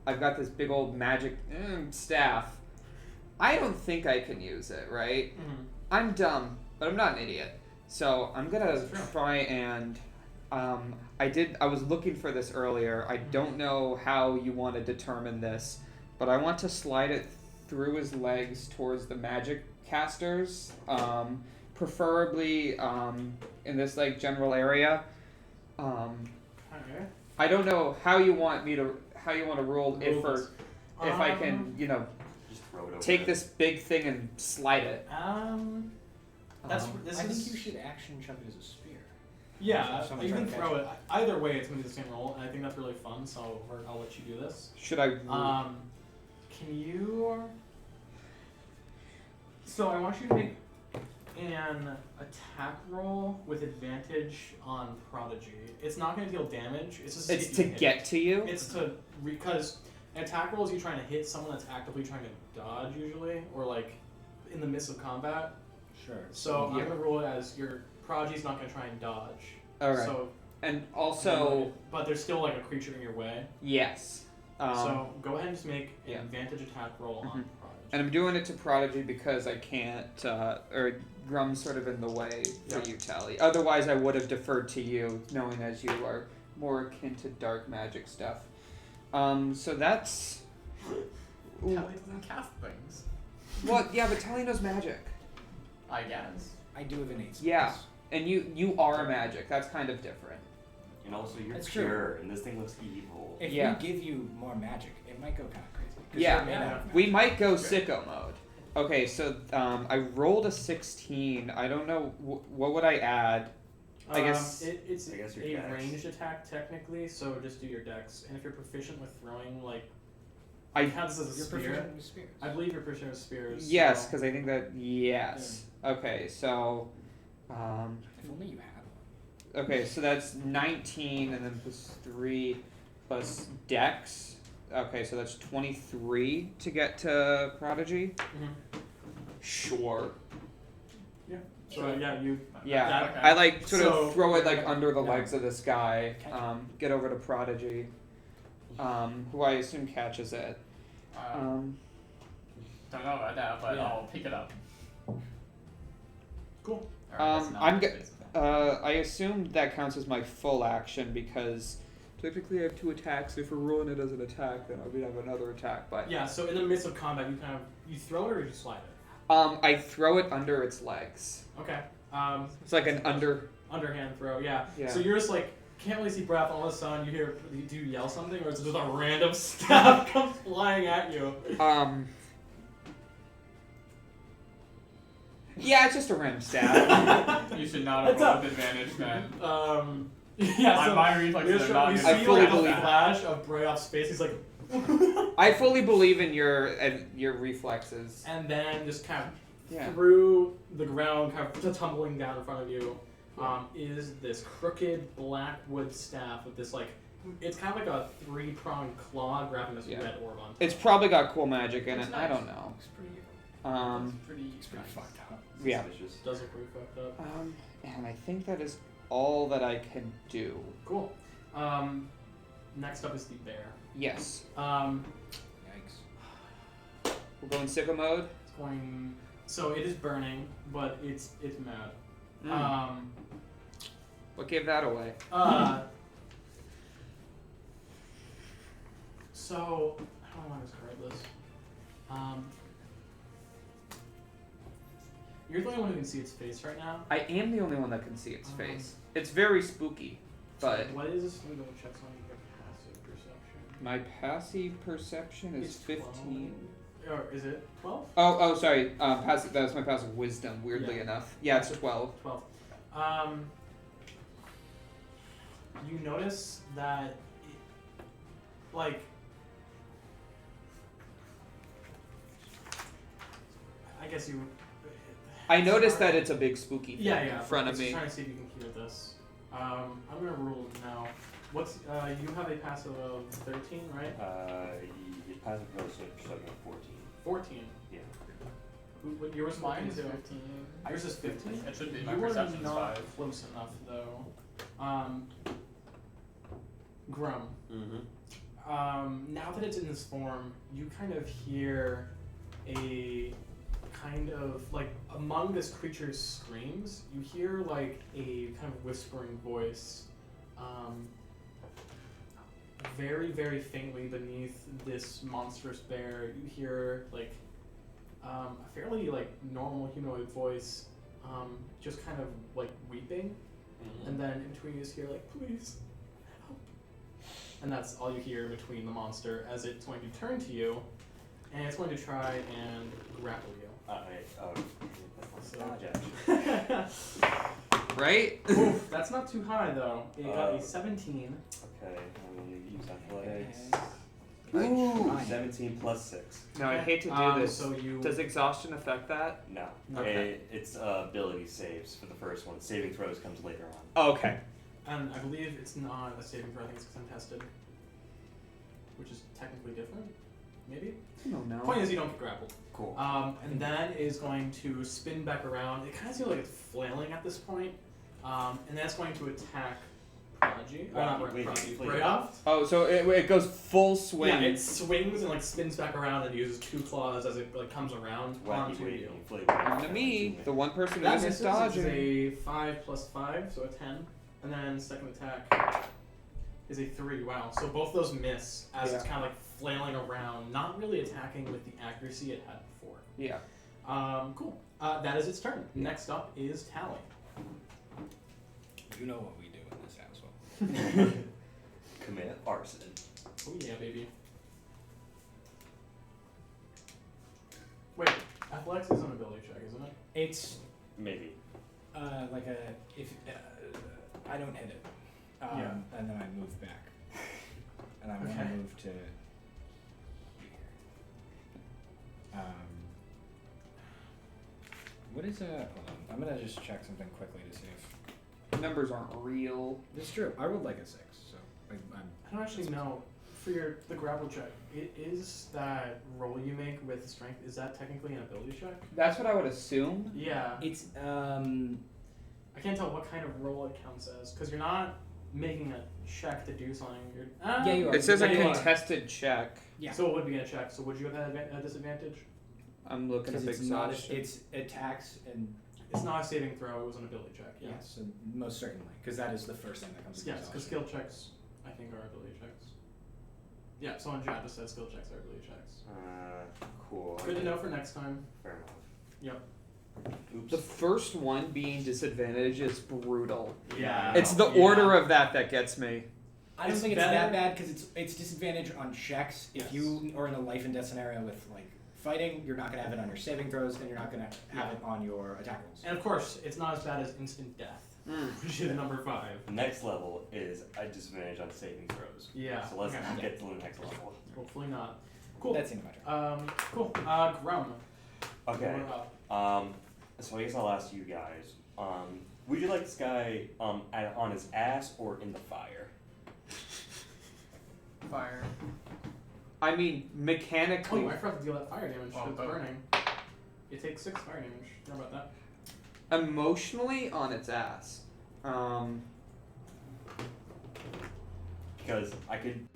I've got this big old magic staff. I don't think I can use it, right? Mm-hmm. I'm dumb, but I'm not an idiot, so I'm gonna That's true. try and. I was looking for this earlier. I don't know how you want to determine this, but I want to slide it through his legs towards the magic casters, preferably in this like general area. Okay. I don't know how you want to rule if Rules. I can Just throw it over. take this big thing and slide it. That's Um, this I is. think you should action chunk it as a spear. Yeah, Someone you try can to throw it. Either way, it's gonna be the same roll, and I think that's really fun. So I'll let you do this. Should I? Can you? So I want you to make an attack roll with advantage on Prodigy. It's not going to deal damage. It's just It's if to you hit. get to you. It's to because an attack roll is you trying to hit someone that's actively trying to dodge usually, or like in the midst of combat. Sure. So Yeah. I'm going to roll it as your Prodigy's not going to try and dodge. All right. So And also, but there's still like a creature in your way. yes. So go ahead and just make an yeah. advantage attack roll on Mhm. Prodigy. And I'm doing it to Prodigy because I can't, or Grum's sort of in the way for Yeah. you, Tally. Otherwise, I would have deferred to you, knowing as you are more akin to dark magic stuff. So that's. Tally doesn't cast things. What? Yeah, but Tally knows magic. I guess. I do have innate skills. Yeah. And you are magic. That's kind of different. And also, you're That's true. pure, and this thing looks evil. If Yeah. we give you more magic, it might go kind of crazy. 'Cause Yeah. you're made out of magic. We might go sicko mode. Okay, so I rolled a 16. I don't know what would I add. I guess- it's I guess your a dex. ranged attack technically, so just do your dex. And if you're proficient with throwing, like I count this as a You're spear. proficient with spears. I believe you're proficient with spears. yes, so- because I think that yes. Okay, so If only you had one. okay, so that's 19, and then plus 3 plus Dex. Okay, so that's 23 to get to Prodigy. Mhm. Sure. So yeah, you. Yeah, That- Okay. I like sort So- of throw it like under the Yeah. legs of this guy. Catch it. Get over to Prodigy, who I assume catches it. Don't know about that, but Yeah. I'll pick it up. Cool. Alright, that's not I'm the go- face attack. I assume that counts as my full action because technically I have 2 attacks. If we're rolling it as an attack, then I would have another attack. But Yeah. So in the midst of combat, you throw it or you slide it. I throw it under its legs. Okay. It's like an underhand throw. Yeah. Yeah. So you're just like can't really see breath. All of a sudden, you hear. Do you yell something, or is it just a random stab comes flying at you? Yeah, it's just a random stab. You should not have It's rolled with advantage, man. Yeah. So My reflexes are not you good. I see fully like a believe flash of Brayoft's face. He's like. I fully believe in your reflexes. And then just kind of Yeah. through the ground, kind of tumbling down in front of you, is this crooked black wood staff with this like, it's kind of like a 3-pronged claw grabbing this red orb on top. It's probably got cool magic in It's it. nice. I don't know. Looks pretty It's pretty nice. fucked up. Yeah. Suspicious. Does look pretty fucked up. And I think that is all that I can do. Cool. Next up is the bear. Yes. Yikes. We're going sicko mode. It's going. So it is burning, but it's mad. What gave that away? So I don't want to describe this. You're the only one who can see its face right now. I am the only one that can see its face. It's very spooky, but What is? Let me double check something. Your passive perception. my passive perception is It's 15. 12. Or is it 12? Oh, sorry. Passive. That's my passive wisdom. Weirdly Yeah. enough, yeah, it's 12. 12. You notice that, like, I guess you. I noticed that it's a big spooky thing Yeah. in front I'm of me. trying to see if you can hear this. I'm gonna rule now. What's you have a passive of 13, right? Your passive perception of 14. 14. Yeah. What yours is Mine is 15. 15. Yours is 15. It should be. My You were perception's not 5. close enough though. Grum. Mm-hmm. Now that it's in this form, you kind of hear a kind of like among this creature's screams, you hear like a kind of whispering voice, very, very faintly beneath this monstrous bear. You hear like a fairly like normal humanoid voice, just kind of like weeping, and then in between you just hear like, please help. And that's all you hear between the monster as it's going to turn to you, and it's going to try and grapple you. Right? Oof, that's not too high though. It got a 17. Okay, I'm gonna use athletics. Ooh. 17 plus 6. No, I Okay. hate to do this. So you. Does exhaustion affect that? No. Okay. It's ability saves for the first one. Saving throws comes later on. Oh, okay. And I believe it's not a saving throw. I think it's contested, which is technically different. Maybe. I don't know. Point is, you don't get grappled. Cool. And then is going to spin back around. It kind of seems like it's flailing at this point. And that's going to attack Prodigy. Wait, Brayoft. Oh, so it goes full swing. Yeah, it swings and like spins back around and uses 2 claws as it like comes around onto you. On to me, the one person who That isn't misses. Is dodging. a 5 plus 5, so a 10. And then second attack is a 3. Wow. So both those miss as it's kind of like flailing around, not really attacking with the accuracy it had before. Yeah. Cool. That is its turn. Next up is Tally. You know what we do in this household. Commit arson. Oh yeah, baby. Wait, athletics is an ability check, isn't it? It's Maybe. like a if I don't hit it, and then I move back, and I'm Okay. gonna move to here. What is hold on? I'm gonna just check something quickly to see if Numbers aren't real. it's true. I rolled like a 6, so I'm I don't actually know. For the grapple check, it is that roll you make with strength. Is that technically an ability check? That's what I would assume. Yeah. It's I can't tell what kind of roll it counts as because you're not making a check to do something. You're, Yeah, you are. It says a Yeah, you are. contested check. Yeah. So it would be a check. So would you have had a disadvantage? I'm looking up Because it's not. exhaustion. It's attacks and It's not a saving throw. It was an ability check. Yeah. yes, so most certainly, because that is the first thing that comes. to Yes, because exhaustion. skill checks, I think, are ability checks. Yeah, someone in chat just said skill checks are ability checks. Cool. Good to know for next time. Fair enough. Yep. Oops. The first one being disadvantage is brutal. Yeah. It's the order of that gets me. I don't It's think it's better- that bad because it's disadvantage on checks. If Yes. you are in a life and death scenario with like fighting, you're not gonna have it on your saving throws, and you're not gonna have it on your attack rolls. And of course, it's not as bad as instant death, which is number 5. The next level is a disadvantage on saving throws. Yeah. So let's okay. get to the next level. Hopefully not. Cool. That's in my turn. Cool. Grum. Okay. You're up. So I guess I'll ask you guys. Would you like this guy on his ass or in the fire? Fire. I mean, mechanically. Oh, I forgot to deal that fire damage. Well, It's both. burning. You take 6 fire damage. How about that? Emotionally on its ass. Because I could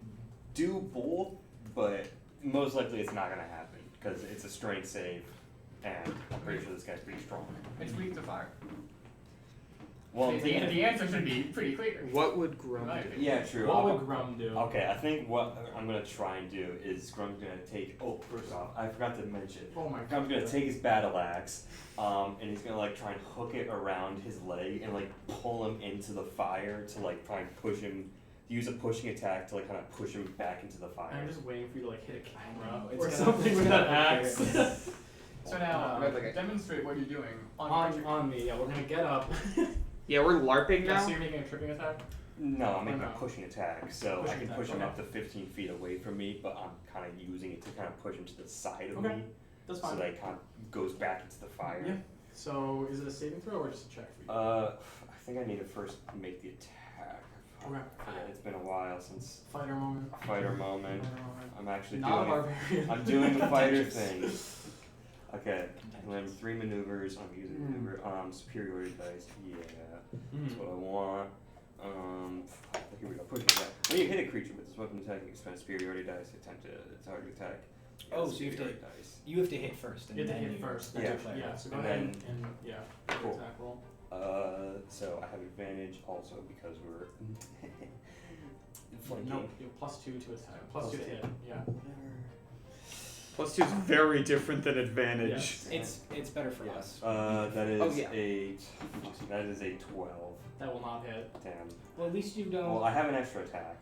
do both, but most likely it's not gonna happen because it's a strength save, and I'm pretty sure this guy's pretty strong. It's weak to fire. Well, the answer should be pretty clear. What would Grum Right. do? yeah, true. What would Grum do? Okay, I think what I'm gonna try and do is Grum's gonna take. Oh, first off, I forgot to mention. Oh my god. Grum's gonna take his battle axe, and he's gonna like try and hook it around his leg and like pull him into the fire to like try and push him. Use a pushing attack to like kind of push him back into the fire. I'm just waiting for you to like hit a camera It's or gonna- something it's with gonna that be axe. So now, Right, like a- demonstrate what you're doing on me. Yeah, we're gonna get up. Yeah, we're LARPing Yeah, now. so you're making a tripping attack. No, I'm making no. a pushing attack, so Pushing I can attack, push him okay. up to 15 feet away from me, but I'm kind of using it to kind of push him to the side of Okay. me, That's so fine. that he kind of goes back into the fire. Yeah. So is it a saving throw or just a check for you? I think I need to first make the attack. Okay. I forget, it's been a while since Fighter moment. fighter moment. Fighter moment. I'm actually Not a doing it. barbarian. I'm doing the fighter Contentious. thing. Okay, and then 3 maneuvers. I'm using maneuver. Superiority dice. Yeah, that's what I want. Here we go. Pushing attack. When you hit a creature with this weapon attack, you expend superiority dice. Attempt to target attack. Oh, so you have to- Superiority dice. You have to hit first, and You have to then hit first. That's Yeah. your player. Yeah. So go And ahead then- and yeah. Cool. Attack roll. So I have advantage also because we're flanking. No, you have +2 to attack. +2 to hit. Yeah. +2 is very different than advantage. Yes. It's better for Yes. us. That is Oh, yeah. that is a 12. That will not hit. Damn. Well, at least you don't. Well, I have an extra attack.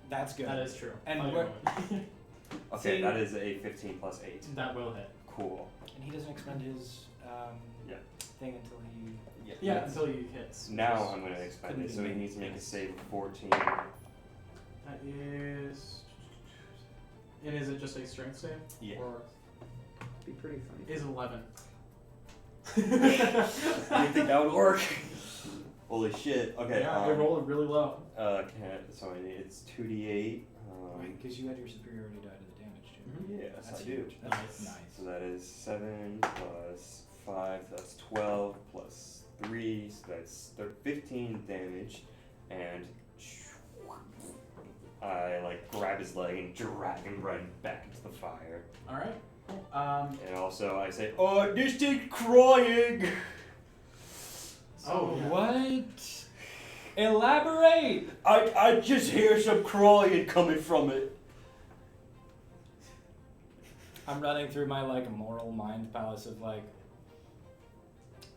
That's good. That is true. And Fighter what- moment. Okay, See- that is a 15 plus 8. That will hit. Cool. And he doesn't expend his Yeah. thing until he. Yeah, that's- until he hits. Now I'm going to expend Couldn't it, be so he me. needs to make a save of 14. That is. And is it just a strength save? Yeah. Or Be pretty funny. is it 11? You think that would work? Holy shit. Okay. Yeah, I rolled really low. So it's 2d8. Because you had your superiority die to the damage too. Yes, That's I do. huge. That's Nice. nice. So that is 7 plus 5, so that's 12 plus 3, so that's 15 damage. And I like grab his leg and drag him right back into the fire. Alright. Cool. And also I say, oh, this thing's crying! Oh, yeah. What? Elaborate. I just hear some crying coming from it. I'm running through my like moral mind palace of like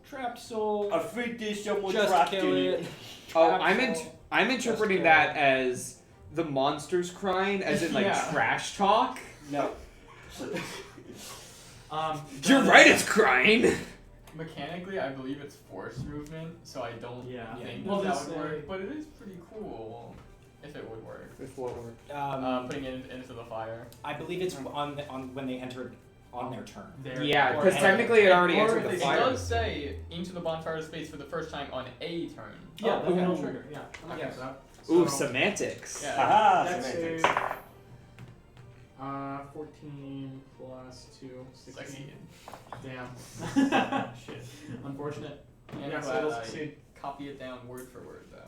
trapped soul. I think there's someone Just trapped kill in it. it. Oh, Trapped I'm soul. I'm interpreting kill that it. as the monsters crying, as in like Yeah. trash talk. No. You're that right, is- it's crying. Mechanically, I believe it's forced movement, so I don't Yeah. think Well, that this, would work. But it is pretty cool if it would work. With what word? Putting it into the fire. I believe it's on when they entered on their turn. There. Yeah, Or because enter. technically it already Or entered the it fire. does say into the bonfire space for the first time on a turn. Yeah, Oh, that'll ooh. trigger. Yeah. I'm not Yes. that. Ooh, So, semantics. Yeah. Haha, Dex semantics. save. 14 plus 2, 16. Succeeded. Damn. Shit. Unfortunate. And Yeah, I'm so glad it'll I succeed. copy it down word for word though.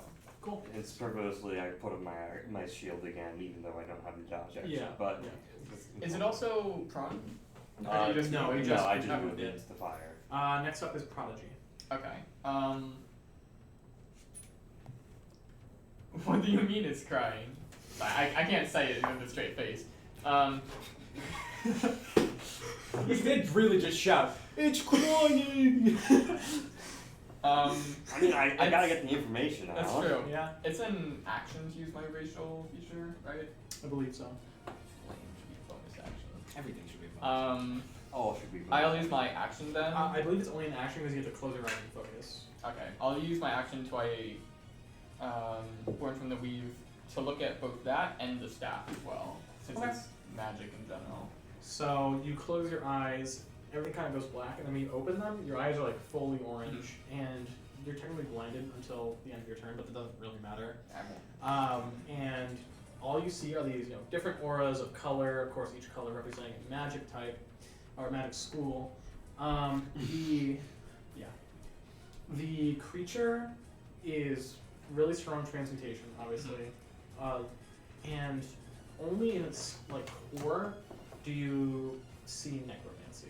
Cool. It's purposely I put on my shield again, even though I don't have the dodge action. Yeah. But Yeah. Is it also prone? Or you just no, move you it? just- I just moved moved it. it into the fire. Next up is Prodigy. Okay. What do you mean it's crying? I can't say it with a straight face. He did really just shout, "It's crying!" I mean, I gotta get the information out. That's true. Yeah, It's an action to use my racial feature, right? I believe so. Flame should be bonus action. Everything should be fun. All should be. I'll use my action then. I believe it's only an action because you have to close your eyes and focus. Okay, I'll use my action to born from the weave to look at both that and the staff as well, since Okay. it's magic in general. So you close your eyes, everything kind of goes black, and then when you open them, your eyes are like fully orange, and you're technically blinded until the end of your turn, but that doesn't really matter. And all you see are these, different auras of color. Of course, each color representing a magic type or magic school. The creature is really strong transmutation, obviously, and only in its core do you see necromancy.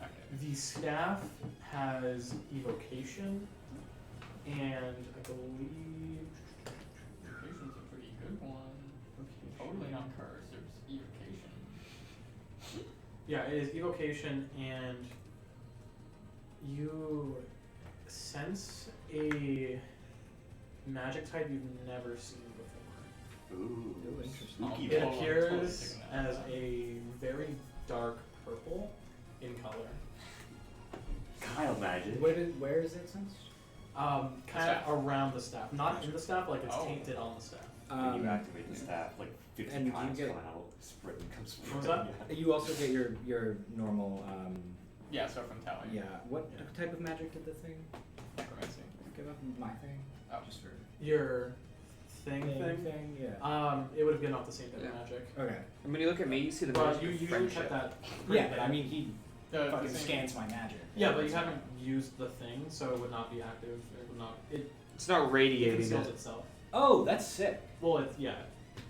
Okay. The staff has evocation, and I believe Evocation's a pretty good one. Totally not cursed, there's evocation. yeah, it is evocation, and you sense a magic type you've never seen before. Ooh, interesting. spooky. It Oh, I'm appears totally taking that. as a very dark purple in color. Kyle magic. Where is it sensed? Kind staff. of around the staff, not in the staff, like it's Oh. tainted on the staff. When you activate the staff, like 50 and you times get- come out, spring comes What was spring. that? You also get your normal. Yeah, so from Tally. Yeah. What type of magic did the thing Necromancy. give up? My thing. Oh. Just for Your thing. Yeah. It would have been off the same type Yeah. of magic. Okay. And when you look at me, you see the But magic you of usually friendship. kept that. Yeah, but I mean, he The fucking same- scans my magic. Yeah, but you haven't used the thing, so it would not be active. It would not. It It's not radiating conceals it. itself. Oh, that's sick. Well, it's yeah.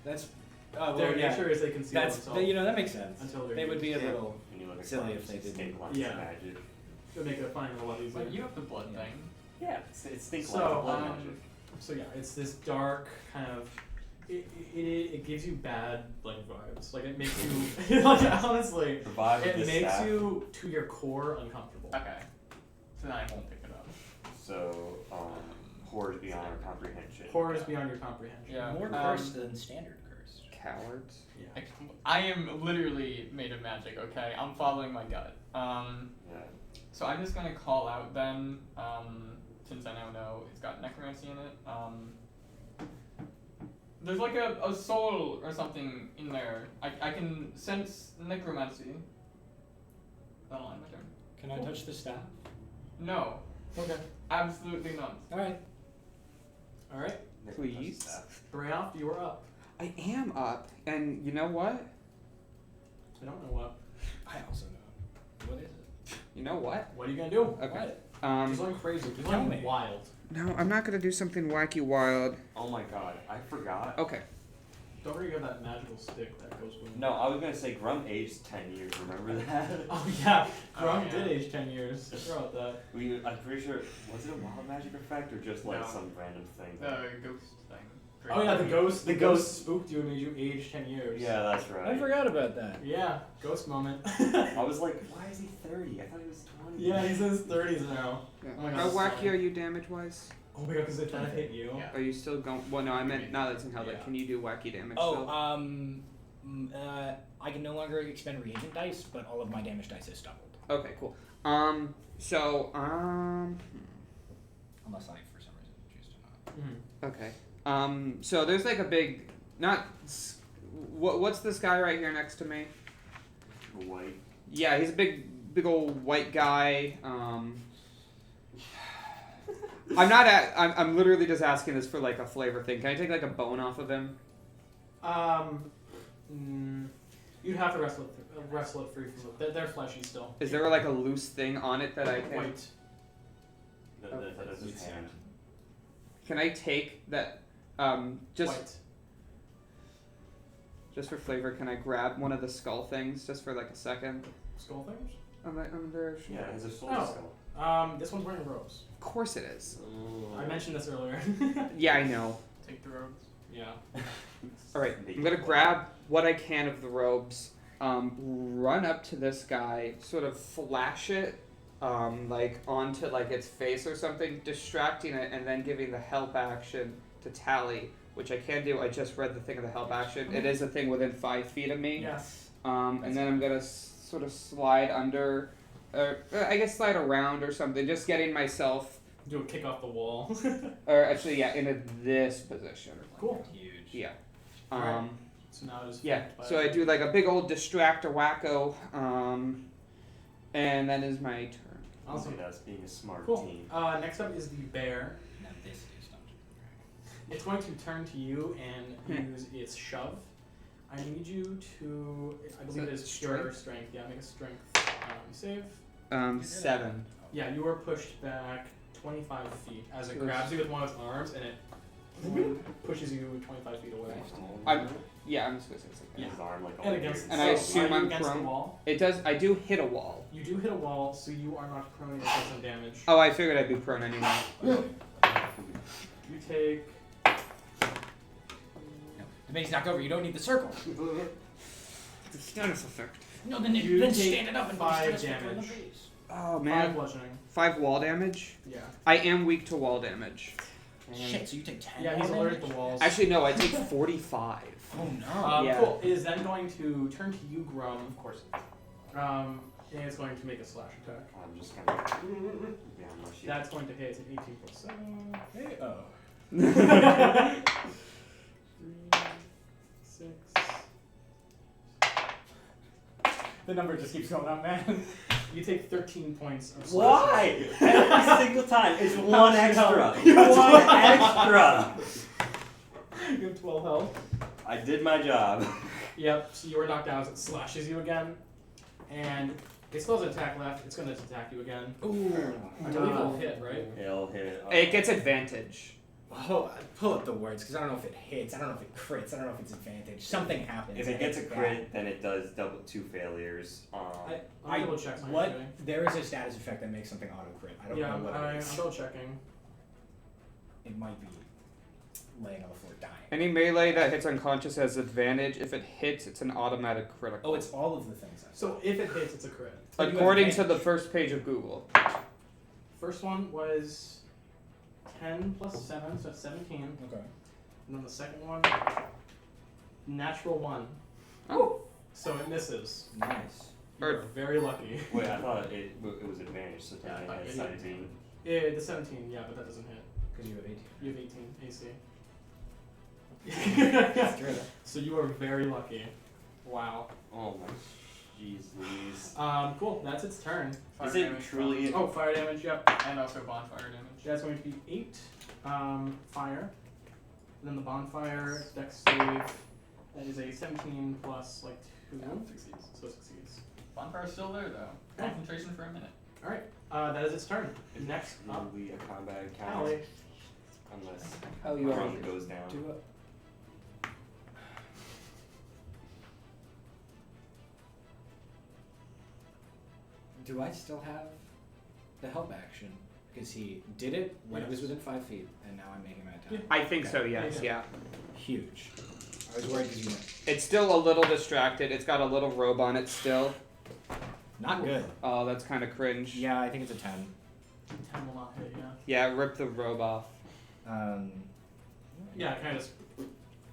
That's. Their nature is they conceal That's themselves. that makes sense. Until they're They would be a Yeah. little. When you look at Silly crimes, if they it's didn't. stink lines Yeah. of magic. It would make it finding a lot easier. But you have the blood Yeah. thing. Yeah, it's stink So, lines of blood magic. So yeah, it's this dark kind of. It gives you bad vibes. Like it makes you honestly. The vibe of It this makes staff. you to your core uncomfortable. Okay. So then I won't pick it up. So, horrors beyond our comprehension. Horror is beyond your comprehension. Yeah. More cursed than standard cursed. Cowards. Yeah. I am literally made of magic, okay? I'm following my gut. Yeah. So I'm just gonna call out then, since I now know it's got necromancy in it. There's like a soul or something in there. I can sense necromancy. That'll end my turn. Can I touch the staff? No, Okay. absolutely not. All right. All right. Nick Please. touches staff. Brayoft, you are up. I am up, and you know what? I don't know what. I also know. What is it? You know what? What are you gonna do? Okay. Do something crazy. Do Tell something me. wild. No, I'm not gonna do something wacky wild. Oh my god, I forgot. Okay. Don't forget you have that magical stick that goes with. No, I was gonna say Grum aged 10 years, remember that? Oh yeah, Grum Oh, did yeah. age 10 years. I forgot that. I'm pretty sure, was it a wild magic effect or just like No. some random thing? The ghost thing. Oh yeah, the ghost. The The ghost spooked you and made you age 10 years. Yeah, that's right. I forgot about that. Yeah, ghost moment. I was like, why is he 30? I thought he was 20. Yeah, he's in his 30s now. Yeah. Oh my God, How that's wacky funny. are you damage wise? Oh my god, because it kind of hit you. Yeah. Are you still going? Well, no, I meant now that's in hell. Like, Yeah. can you do wacky damage? Oh, still? I can no longer expend reagent dice, but all of my damage dice is doubled. Okay, cool. So, Unless I, for some reason, choose to not. Mhm. okay. So there's like a big, what's this guy right here next to me? White. Yeah, he's a big old white guy. I'm literally just asking this for like a flavor thing. Can I take like a bone off of him? You'd have to wrestle it free from them. They're fleshy still. Is there like a loose thing on it that I can? White. That's his hand. Can I take that? Just White. just for flavor, can I grab one of the skull things just for like a second? Skull things? On their Yeah, it has a soul Oh. skull. This one's wearing robes. Of course it is. I mentioned this earlier. Yeah, I know. Take the robes. Yeah. All right, I'm gonna grab what I can of the robes, run up to this guy, sort of flash it, like onto like its face or something, distracting it, and then giving the help action to Tally, which I can do. I just read the thing of the help action. It is a thing within 5 feet of me. Yes. And then I'm gonna sort of slide under, or I guess slide around or something, just getting myself, Do a kick off the wall. or actually yeah, into this position. Cool. Huge. Yeah. Alright. So now it is Yeah, flanked by- so I do like a big old distractor wacko, and that is my turn. Awesome. Look at us being a smart Cool. team. Next up is the bear. Now this is not. It's going to turn to you and Hmm. use its shove. I need you to, I believe it is pure strength. Yeah, make a strength save. 7. Yeah, you are pushed back 25 feet as it So grabs you with one of its arms and it pushes you 25 feet away. Yeah, I'm just gonna say something. Yeah. His arm like all And weird. against, And I so assume are you I'm against prone. the wall? It does. I do hit a wall. You do hit a wall, so you are not prone and it does some damage. Oh, I figured I'd be prone anyway. You take. No, the maze knocked over. You don't need the circle. The status effect. No, then You then take stand it up and 5 put the circle in the damage. base. Oh 5 man. bludgeoning. 5 wall damage. Yeah. I am weak to wall damage. Shit, so you take 10 Yeah, he's more allergic damage? to walls. Actually, no. I take 45. Oh no. Yeah. Cool. It is then going to turn to you, Grum. Of course. And it's going to make a slash attack. I'm just kind of. Yeah, I'm not sure. That's going to hit. It's an 18 plus 7. Hey, oh. 3, 6. The number just keeps going up, man. You take 13 points of slashing. Why? Every single time. It's one How's it extra. going? One extra. You have 12 health. I did my job. Yep, so you are knocked out as it slashes you again. And it still has an attack left. It's going to attack you again. Ooh. I believe it'll hit, right? He'll hit. It gets advantage. Oh, pull up the words because I don't know if it hits. I don't know if it crits. I don't know if it's advantage. Something happens. If it gets a crit, then it does double 2 failures. I'll double check something. What? There is a status effect that makes something auto crit. I don't Yeah, know what I'm it is. double checking. It might be laying on the floor dying. Any melee that hits unconscious has advantage. If it hits, it's an automatic critical. Oh, it's all of the things. So if it hits, it's a crit. So you have according to the advantage. first page of Google. First one was 10 plus 7, so that's 17. Okay. And then the second one, natural 1. Oh. So it misses. Nice. You're very lucky. Wait, I thought it was advantage, so Yeah, I then thought it you had had 17. Yeah, the 17, yeah, but that doesn't hit. Because you have 18. You have 18 AC. That's true. So you are very lucky. Wow. Oh my jeez Louise. Cool. That's its turn. Fire Is it damage truly- Oh, fire damage. Yep. and also bonfire damage. That's going to be 8. Fire. And then the bonfire dex save. That is a 17 plus like 2. Yeah, succeeds. So it succeeds. Bonfire's still there though. Okay. Concentration for a minute. All right. That is its turn. Is Next it up, truly a combat encounter? Allie. Unless Oh, you Rum goes down. Do it. Do I still have the help action? Because he did it when it was within 5 feet, and now I'm making my attack. I think so. Okay. Yes. Yeah. Huge. I was worried because you went. It's still a little distracted. It's got a little robe on it still. Not good. Oh, that's kind of cringe. Yeah, I think it's a 10. 10 will not hit. Yeah. Yeah. Rip the robe off. Yeah. Kind of.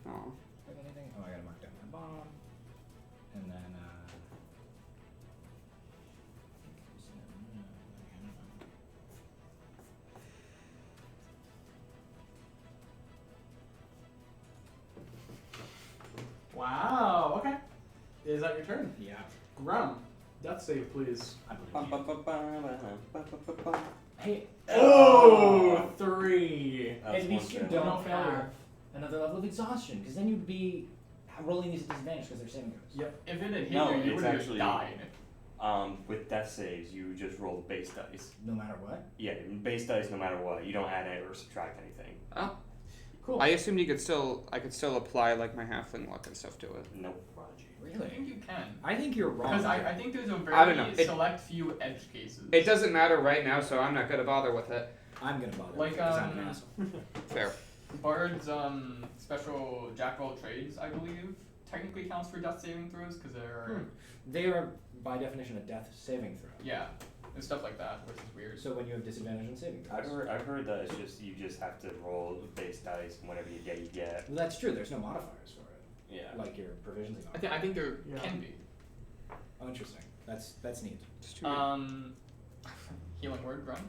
Oh. Have anything? Oh, I gotta mark down my bomb. And then, Wow. Okay. Is that your turn? yeah, Grum. Death save, please. I believe Bum, you. bum, bum, bum, bum, bum, bum, bum. Hey, Oh, 3. That's at least you one fail. No don't failure. have another level of exhaustion, because then you'd be rolling these at disadvantage because they're saving throws. Yep. If it had hit No, you, you it's would have actually- died. With death saves, you just roll the base dice. No matter what. Yeah, base dice no matter what. You don't add it or subtract anything. Oh. Cool. I assumed I could still apply like my halfling luck and stuff to it. Nope. I Really? think you can. I think you're wrong. Because I think there's a I don't know. very select few edge cases. It doesn't matter right now, so I'm not gonna bother with it. I'm gonna bother Like, because I'm an asshole. Fair. Bard's special jack of all trades, I believe, technically counts for death saving throws because they're They are by definition a death saving throw. yeah, and stuff like that, which is weird. So when you have disadvantage on saving throws. I've heard that it's just you just have to roll base dice and whatever you get. Well, that's true. There's no modifiers for it. Yeah. Like your proficiency I modifier. think there Yeah. can be. Oh, interesting. That's neat. It's too Healing word, run.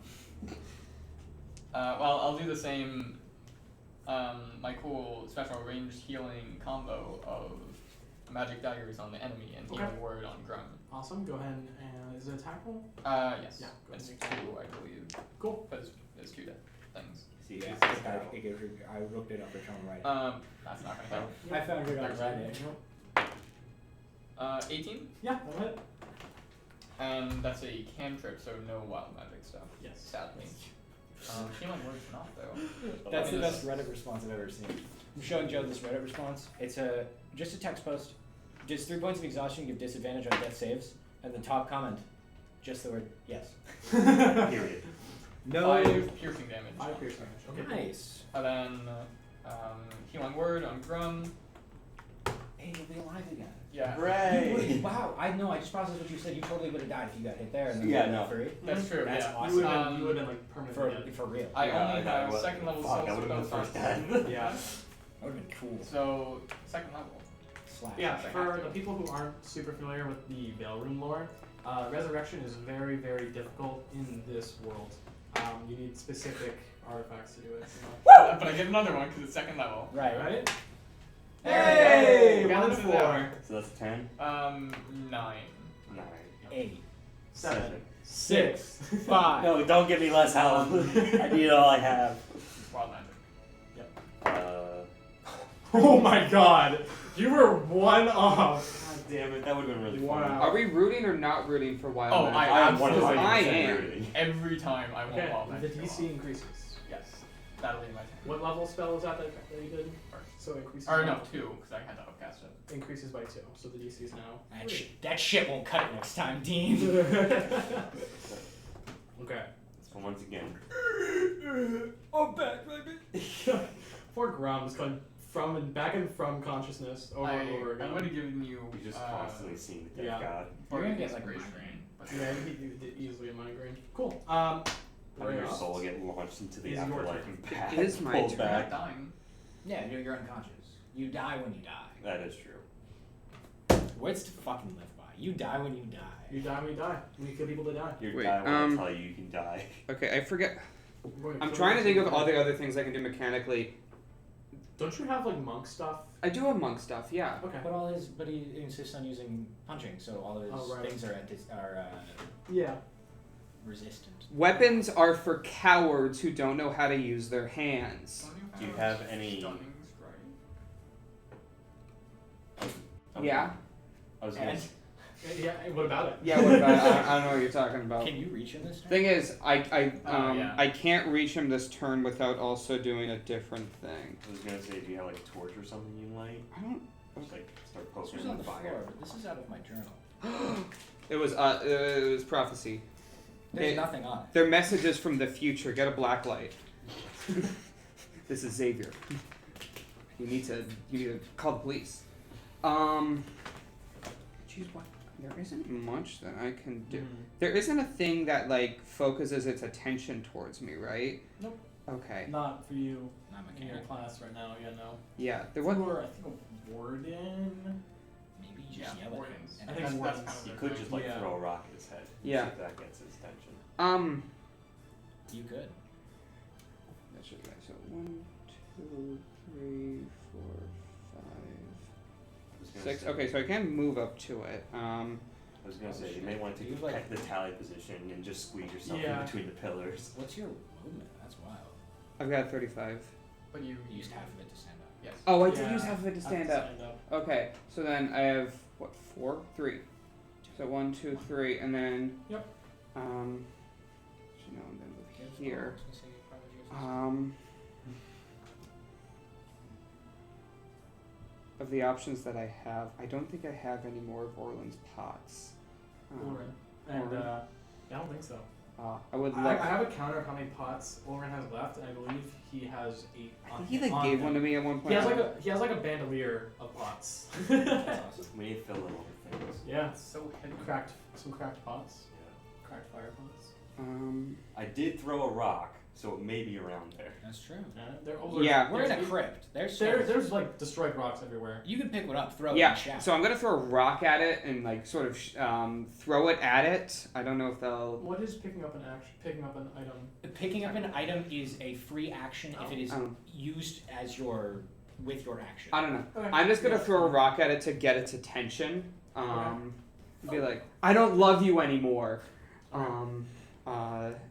Well, I'll do the same. My cool special ranged healing combo of magic daggers on the enemy and healing Okay. word on Grum. Awesome. Go ahead and is it attack roll? Yes. Yeah, go It's ahead. 2, I believe. Cool. But it's 2 things. See, Yeah, it's just I looked it up for Sean Wright. That's not gonna help. I found it on Reddit. 18, Yeah, go ahead. and that's a cantrip, so no wild magic stuff. Yes. Sadly. Healing word's not though. That's the It best is- Reddit response I've ever seen. I'm showing Joe this Reddit response. It's just a text post. Just 3 points of exhaustion, give disadvantage on death saves, and the top comment, just the word yes. period. No. 5 piercing damage. 5 piercing damage. Okay. Nice. And then healing word on Grum. Hey, you'll be alive again. Yeah. You Hooray! would've- wow, I know. I just processed what you said. You totally would have died if you got hit there and then Yeah, you no. got free. That's true. That's yeah. awesome. You would have been like permanently For real. I Yeah, only that have was- second level fuck, spells that would've been the spell first slots. time. Yeah. That would have been cool. So second level. Slash. Yeah, I for have to. the people who aren't super familiar with the Veil Room lore, resurrection is very, very difficult in this world. You need specific artifacts to do it. But I get another one because it's second level. Right. Right? Hey, one balances to it 4. out. So that's 10, 9. 9, 8, 7. 6, 5. No, don't give me less health. I need all I have. Wild magic. Oh my god! You were 1 off. God damn it. That would have been really Wow. fun. Are we rooting or not rooting for wild Oh, magic? I am absolutely 100% I am. rooting. Every time I want Okay, wild the magic. go DC off. increases. Yes. That'll be my turn. What level spell was that you did? First. So it increases Or by, no, 2, because I had to upcast it. increases by 2. So the DC is now That shit won't cut it next time, Dean. 3. Okay. So once again, I'm back, baby. Poor Grum's going back and from consciousness over and over I again. would have given you. we just constantly seeing the death yeah. god. You're gonna get, like like, inspiration. But Yeah, he did easily a migraine. Cool. Having your Brayoft. soul get launched into the Is your afterlife turn. and back, It is my pulled turn. You're back. not dying. Yeah, you're unconscious. You die when you die. That is true. What's to fucking live by? You die when you die. You die when you die. We kill people to die. Your Wait, die will tell you you can die. Okay, I forget. We're going I'm kill trying to think of people. all the other things I can do mechanically. Don't you have like monk stuff? I do have monk stuff, yeah. Okay. But he insists on using punching, so all his Oh, right. things are Yeah. resistant. Weapons are for cowards who don't know how to use their hands. Do you have any- Stunning strike? Yeah? I was gonna And Yeah. What about it? Yeah, what about I don't know what you're talking about. can you reach him this time? Thing is, yeah. I can't reach him this turn without also doing a different thing. I was gonna say, do you have like a torch or something you light? I don't. Just like start This poking was in on the the fire. floor, but this is out of my journal. It was prophecy. There's It- nothing on it. They're messages from the future. Get a black light. This is Xavier. You need to call the police. Jeez, what? There isn't much that I can do. There isn't a thing that like focuses its attention towards me, right? Nope. Okay. Not for you Not my in your character. class right now. Yeah, no. Yeah. There You was. were, I think, a warden. Maybe you Yeah, just yell at him. wardens. and I think That's wardens. kind of You their could thing. just like Yeah. throw a rock at his head. Yeah. See if that gets his attention. You could. That should be right. So 1, 2, 3, 4, 5, I was gonna 6. say- Okay, so I can move up to it. I was gonna say you may want to Do take you, like- the tally position and just squeeze yourself Yeah. in between the pillars. What's your movement? That's wild. I've got 35. But you You used half of it to stand up. Yes. Oh, I did Yeah, use half of it to stand up. Okay, so then I have what? 4, 3. So 1, 2, 3, and then Yep. so no, and then move here. of the options that I have, I don't think I have any more of Orland's pots. Ulrin. And Ulrin. I don't think so. I would I love. have a counter of how many pots Ulrin has left, and I believe he has 8 I on think he on gave him. one to me at one point. He has like a bandolier of pots. That's awesome. We need to fill in all the things. Yeah. It's so heavy. Some cracked pots. Yeah. Cracked fire pots. I did throw a rock, so it may be around there. That's true. They're over. Yeah. We're in a crypt. There's like destroyed rocks everywhere. You can pick one up, throw it, Yeah, and shout. so I'm gonna throw a rock at it and like sort of throw it at it. I don't know if they'll. What is picking up an item? Picking up an item is a free action if it is Oh. used as with your action. I don't know. Okay. I'm just gonna Yeah. throw a rock at it to get its attention. Be like, I don't love you anymore.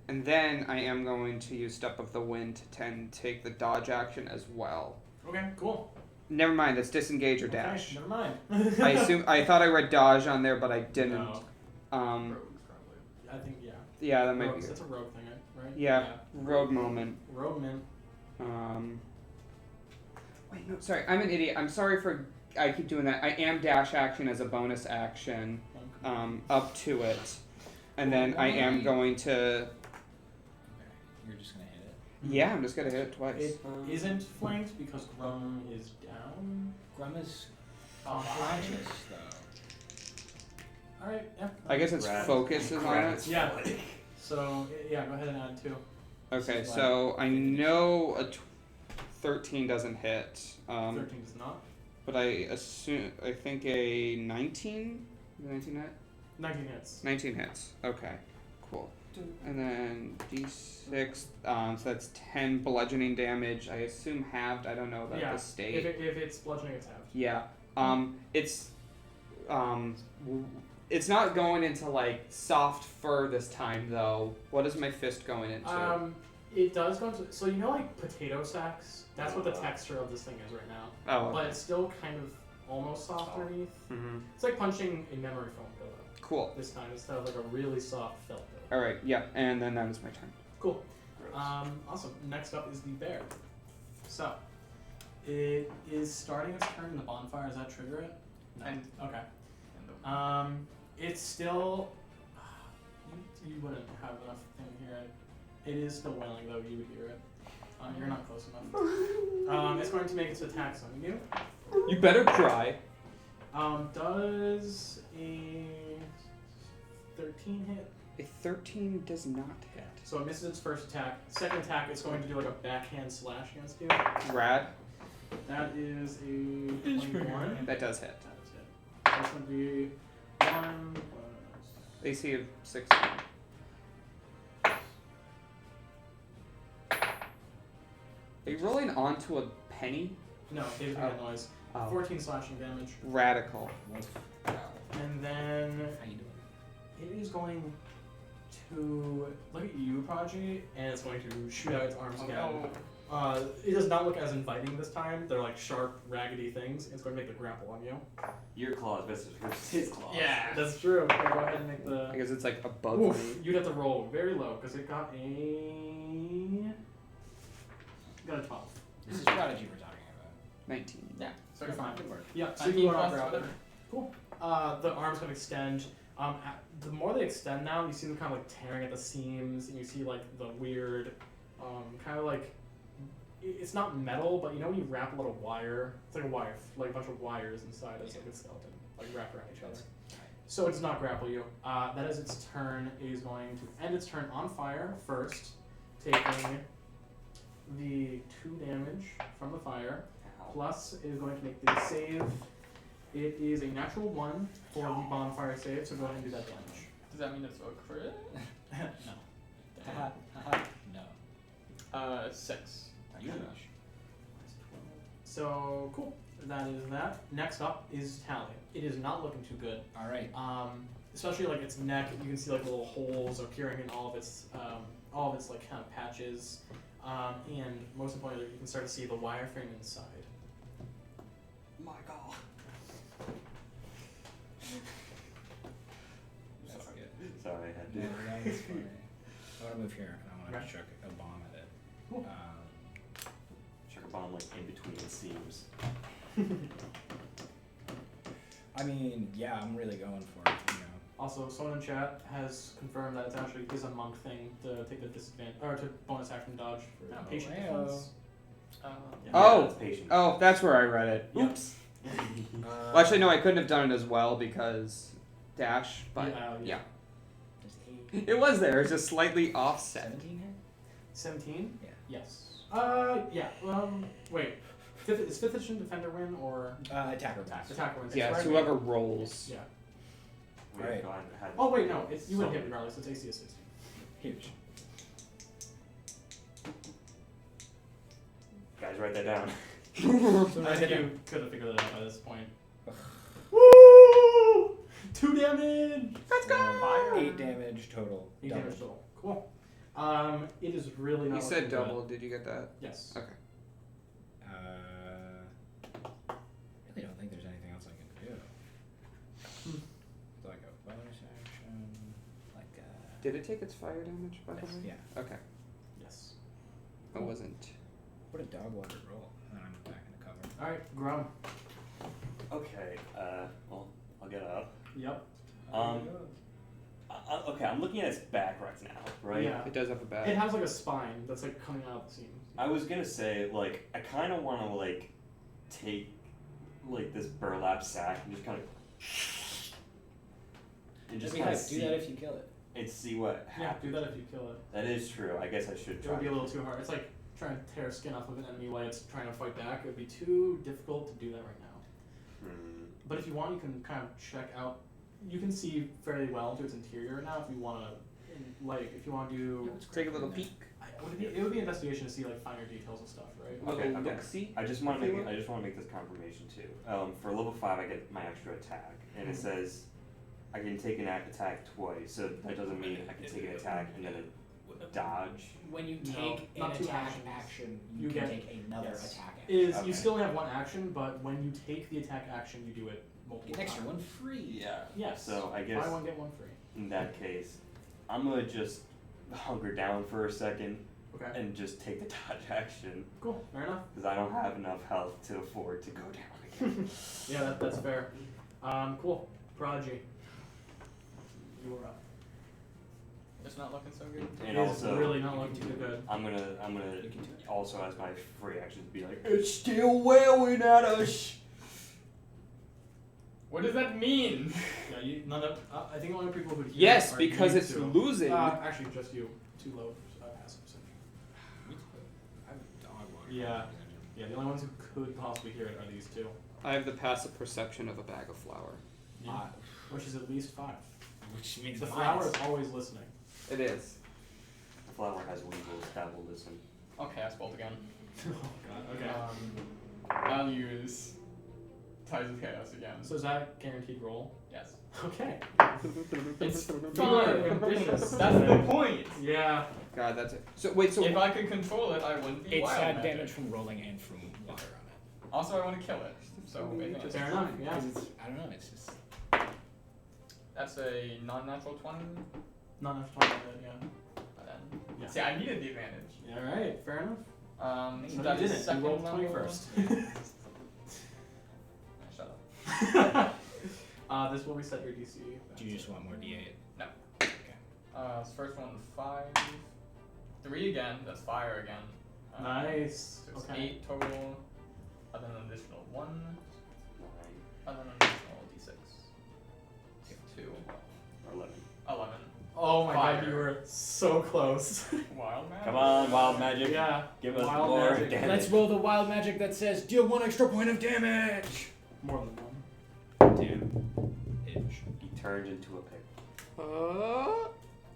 And then I am going to use Step of the Wind to take the dodge action as well. Okay, cool. Never mind, it's disengage or dash. Okay, never mind. I thought I read dodge on there, but I didn't. No. Um, Rogues, probably. I think yeah, that might Rogues, be. that's a rogue thing, right? Yeah, rogue moment. Rogue mint. Wait, no, sorry, I'm an idiot. I'm sorry for. I keep doing that. I am dash action as a bonus action, up to it, and then I am going to. Okay. You're just gonna hit it. Yeah, I'm just gonna hit it twice. It isn't flanked because Grum is down. Grum is Conscious. conscious though. Alright, yeah. I guess its Grab- focus is on grab it. its Yeah. foot. So, yeah, go ahead and add 2. Okay, This is so I know a 13 doesn't hit, 13 does not. but I think a 19? 19 hit? 19 hits. 19 hits. Okay, cool. And then d6, so that's 10 bludgeoning damage. I assume halved. I don't know about Yeah, the state. If it's bludgeoning, it's halved. Yeah. It's not going into like soft fur this time though. What is my fist going into? It does go into, so you know like potato sacks? That's what the texture of this thing is right now. Oh. But it's still kind of almost soft underneath. Mm-hmm. It's like punching a memory foam pillow Cool. this time instead of like a really soft felt pillow. All right. Yeah. And then that is my turn. Cool. Gross. Awesome. Next up is the bear. So, it is starting its turn in the bonfire. Does that trigger it? No. And- Okay. And It's still. You wouldn't have enough thing to hear it. It is still wailing though. You would hear it. You're not close enough. It's going to make its attacks on you. You better cry. Does a 13 hit? A 13 does not hit. So it misses its first attack. Second attack, it's going to do like a backhand slash against you. Rad. That is a 21. That does hit. That is it. That's going to be 1 plus. AC of 16. Are you rolling onto a penny? No, it didn't make a noise. Oh. 14 slashing damage. Radical. And then How you doing? it is going to look at you, Prodigy, and it's going to shoot out its arms again. It does not look as inviting this time. They're like sharp, raggedy things. It's going to make the grapple on you. Your claws versus his claws. Yeah, that's true. Okay, go ahead and make the. I guess it's like above Oof, me. you'd have to roll very low because it got a. Got a 12. This is Prodigy we're talking about. 19. yeah, so You're you're fine. fine. Yeah, so 19 you are plus not whatever. Cool. The arms kind of extend. The more they extend now, you see them kind of like tearing at the seams, and you see like the weird, kind of like. It's not metal, but you know when you wrap a little wire, it's like a wire, like a bunch of wires inside as like a skeleton, like wrapped around each other. So it does not grapple you. That is its turn. It is going to end its turn on fire first, taking the 2 damage from the fire. Plus, it is going to make the save. It is a natural 1 for the bonfire save, so go ahead and do that damage. Does that mean it's a crit? No. No. 6. So, cool. That is that. Next up is Tally. It is not looking too good. All right. Especially like its neck, you can see like little holes appearing in all of its like kind of patches. And most importantly, you can start to see the wireframe inside. My God. That's good. Sorry, I had to. No, that was funny. I want to move here and I want Right. to chuck a bomb at it. Cool. Chuck a bomb like in between the seams. I mean, yeah, I'm really going for it. You know. Also, someone in chat has confirmed that it's actually is a monk thing to take the disadvantage or to bonus action dodge for patient defense. Oh. That's patient. Oh, that's where I read it. Yep. Oops. Well, actually, no, I couldn't have done it as well because dash, but yeah. It was there. It's just slightly offset. 17 hit? 17? Yeah. Yes. Yeah. Wait. Is 5th edition defender win or Attacker pass. attacker wins? Yeah, right? it's whoever rolls. Yeah. Wait, Right. Oh wait, no. It's you would hit regardless. It's AC of 16. Huge. Guys, write that down. So I think you could have figured that out by this point. Woo! 2 damage. Let's go! Fire. 8 damage total. 8 Double. damage total. Cool. It is really not. You said looking good. double. Did you get that? Yes. Okay. Really don't think there's anything else I can do. So I go bonus action, like Did it take its fire damage, by the way? yeah. Okay. Yes. I wasn't. What a dog water roll. And then I'm back in the cover. All right, Grum. Okay, well, I'll get up. Yep. Okay, I'm looking at its back right now, right? Yeah. It does have a back. It has like a spine that's like coming out of the seam. I was gonna say, like, I kind of want to, like, take, like, this burlap sack and just kind of... And just kind of do that if you kill it. and see what Yeah, happens. do that if you kill it. That is true. I guess I should It try. would be a little too hard. It's like trying to tear skin off of an enemy while it's trying to fight back. It would be too difficult to do that right now. But if you want, you can kind of check out. You can see fairly well into its interior now. If you want to, like, if you want to do, Take a little peek. it would be investigation to see like finer details and stuff, right? Okay, Little okay. look-see. I just want to if make you I just want to make this confirmation too. For level 5, I get my extra attack, and it says I can take an attack twice. So that doesn't mean I can take an attack and then a dodge. When you No, take not an two attack actions. action, You you can get- take another yes. attack action. Is Okay. you still only have one action, but when you take the attack action, you do it multiple Get an extra times. one free. Yeah. Yes. So I guess Buy one get one free. in that case, I'm gonna just hunker down for a second Okay. and just take the dodge action Cool. Fair enough. because I don't have enough health to afford to go down again. Yeah, that's fair. Cool. Prodigy. You are up. It's not looking so good. And It is also, really not looking too good. I'm gonna You can do it. also as my free action be like, it's still wailing at us. What does that mean? Yeah, you none of. I think only people who hear Yes, are because you it's two. losing. Actually, just you. Too low passive perception. I have a dog water. Yeah. Yeah, the only ones who could possibly hear it are these two, I have the passive perception of a bag of flour. which is at least 5. Which means The mine flower is- is always listening. It is. The flower has weevils that will listen. Okay, I spoiled again. Oh god. Okay. I'll use Ties of Chaos again. So is that guaranteed roll? Yes. Okay. It's Fine. fine. Ambitious. That's the point. Yeah. God, that's it. So wait, so If I could control it, I wouldn't be It's wild had magic. damage from rolling and from water on it. Also, I want to kill it. So I think Fair enough. Yeah. 'Cause it's, I don't know, it's just. that's a non-natural 20. Not enough time on it. Yeah. And then, Yeah. see, I needed the advantage. Yeah. All right. Fair enough. So No, that you is didn't. You second rolled level. 21st. Shut up. This will reset your DC. Do you just want more D8? No. Okay. This first one 5. 3 again. That's fire again. Nice. So it's Okay. 8 total. And then an additional 1. 9 And then an additional d6. 2. or 11. 11. Oh my god, Fire. you were so close. Wild man. Come on, wild magic. Yeah. Give us Wild more magic. damage. Let's roll the wild magic that says deal 1 extra point of damage! More than one. Damn. Itch. He turned into a pig.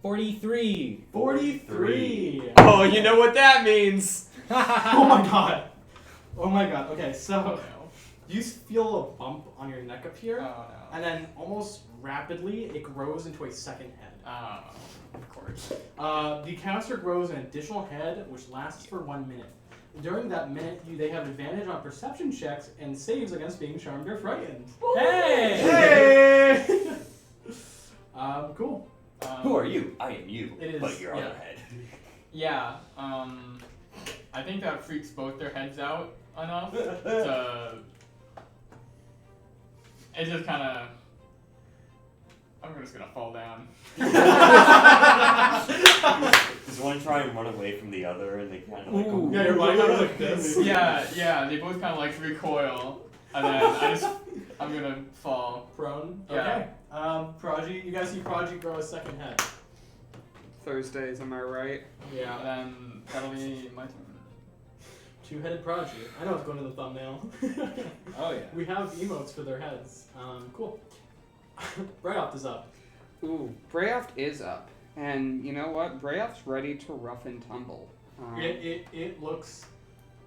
43! 43. Oh, you know what that means. Oh my god. Oh my god. Okay, Oh so no. you feel a bump on your neck up here, Oh no. and then almost rapidly it grows into a second head. Oh, of course. The caster grows an additional head, which lasts for 1 minute. During that minute, they have advantage on perception checks and saves against being charmed or frightened. Hey! Hey! Cool. Who are you? I am you. It is- But your yeah. other head. Yeah. I think that freaks both their heads out enough to it just kind of. I'm just gonna fall down. Does one try and run away from the other, and they kind of like? Ooh. Yeah, your body goes like this. Yeah, they both kind of like recoil, and then I'm gonna fall. Prone. Yeah. Okay. Prodigy, you guys see Prodigy grow a second head. Thursdays, am I right? Yeah. Then that'll be my turn. Two-headed Prodigy. I know it's going to the thumbnail. Oh yeah. We have emotes for their heads. Cool. Brayoft is up. Ooh, Brayoft is up. And you know what? Brayoft's ready to rough and tumble. It looks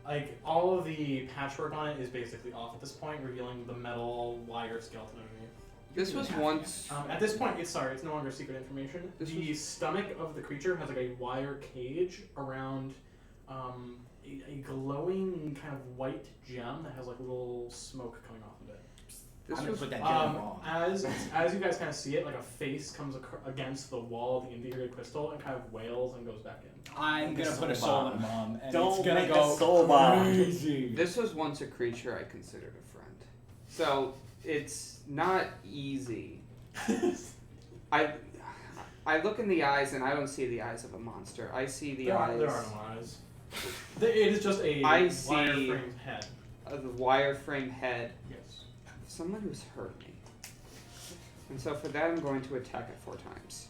like all of the patchwork on it is basically off at this point, revealing the metal wire skeleton underneath. This was once. At this point, it's no longer secret information. The stomach of the creature has like a wire cage around a glowing kind of white gem that has like little smoke coming off of it. This I'm gonna was put that gem wrong. As you guys kind of see it, like a face comes against the wall of the integrated crystal and kind of wails and goes back in. I'm gonna put a soul soul bomb. in a bomb, and Don't it's gonna make go a soul bomb. crazy. This was once a creature I considered a friend. So it's not easy. I look in the eyes and I don't see the eyes of a monster. I see the eyes. There are no eyes. It is just a wire-framed head. The wire-frame head Yes. of someone who's hurt me. And so for that, I'm going to attack it 4 times.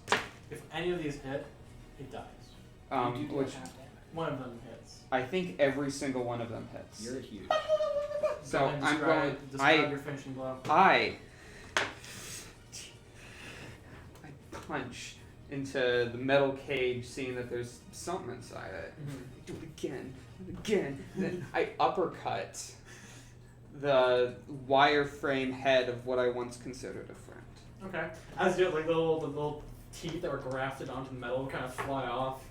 If any of these hit, it dies. Which One of them hits. I think every single one of them hits. You're huge. So Go ahead and I'm going. describe your finishing blow. I punch into the metal cage, seeing that there's something inside it. Mhm. I do it again, and again. Then I uppercut the wireframe head of what I once considered a friend. Okay. As you like the little teeth that were grafted onto the metal kind of fly off.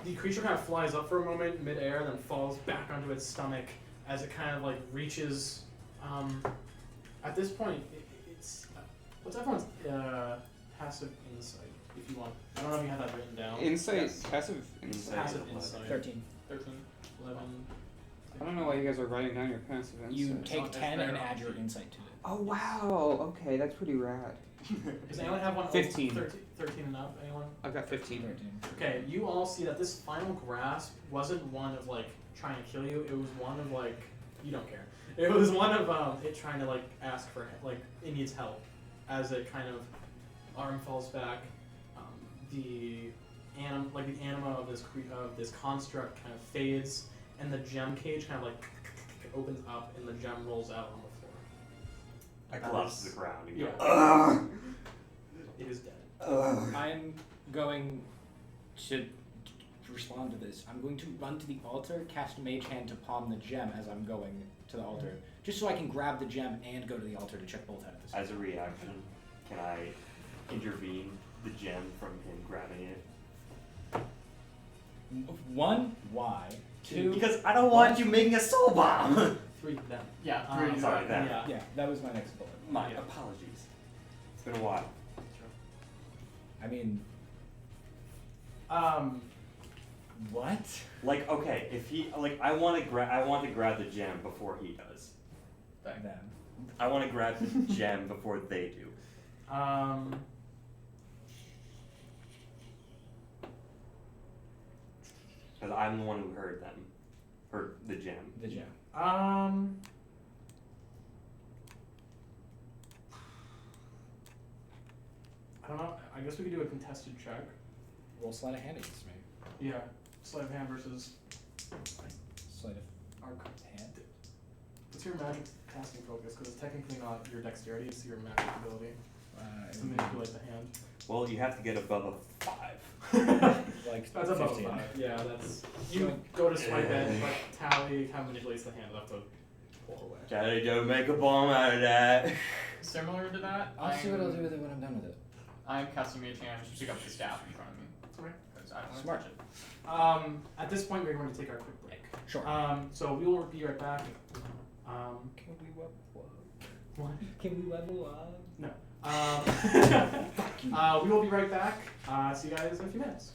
The creature kind of flies up for a moment midair, then falls back onto its stomach as it kind of like reaches. At this point, it's what's everyone's passive insight, if you want. I don't know if you have that written down. Insight, Yes. passive insight. Passive insight. 13. 13, 11. I don't know why you guys are writing down your passive insight. You It's take 10 very and off. add your insight to it. Oh wow! Okay, that's pretty rad. Does anyone have one? 15. 13 and up? Anyone? I've got 15. 13. Okay, you all see that this final grasp wasn't one of like trying to kill you. It was one of like you don't care. It was one of it trying to like ask for like it needs help. As it kind of arm falls back, the anima of this construct kind of fades, and the gem cage kind of like opens up, and the gem rolls out on the floor. I collapse to the ground and go. Yeah. Ugh. It is dead. Ugh. I'm going to respond to this. I'm going to run to the altar, cast Mage Hand to palm the gem as I'm going to the altar, just so I can grab the gem and go to the altar to check both out at the same As a reaction, can I intervene the gem from him grabbing it? time. 1, why? 2, Because I don't want you making a soul bomb. 3 them. Yeah, Um, three. sorry, that. Yeah. yeah, that was my next bullet. My Yeah. apologies. It's been a while. I mean, what? Like, okay, if he I want to grab the gem before he does. Them. I want to grab the gem before they do. Because I'm the one who heard the gem. The gem. I don't know. I guess we could do a contested check. Roll sleight of hand against me. Yeah. Sleight of hand versus Sleight of arc. hand. What's your magic casting focus? Because it's technically not your dexterity, it's your magic ability to Uh, manipulate the hand. Well, you have to get above a 5. like That's above 15. 5. Yeah, that's. You go to swipe it, but Tally kind of manipulates the hand enough to pull away. Daddy, don't make a bomb out of that. Similar to that, I'll see what I'll do with it when I'm done with it. I'm casting Mage Hand to pick up the staff in front of me. Okay. Because I don't want to Smart. touch it. At this point, we're going to take our quick break. Sure. So we will be right back. Can we level up? What? Can we level up? No. We will be right back. See you guys in a few minutes.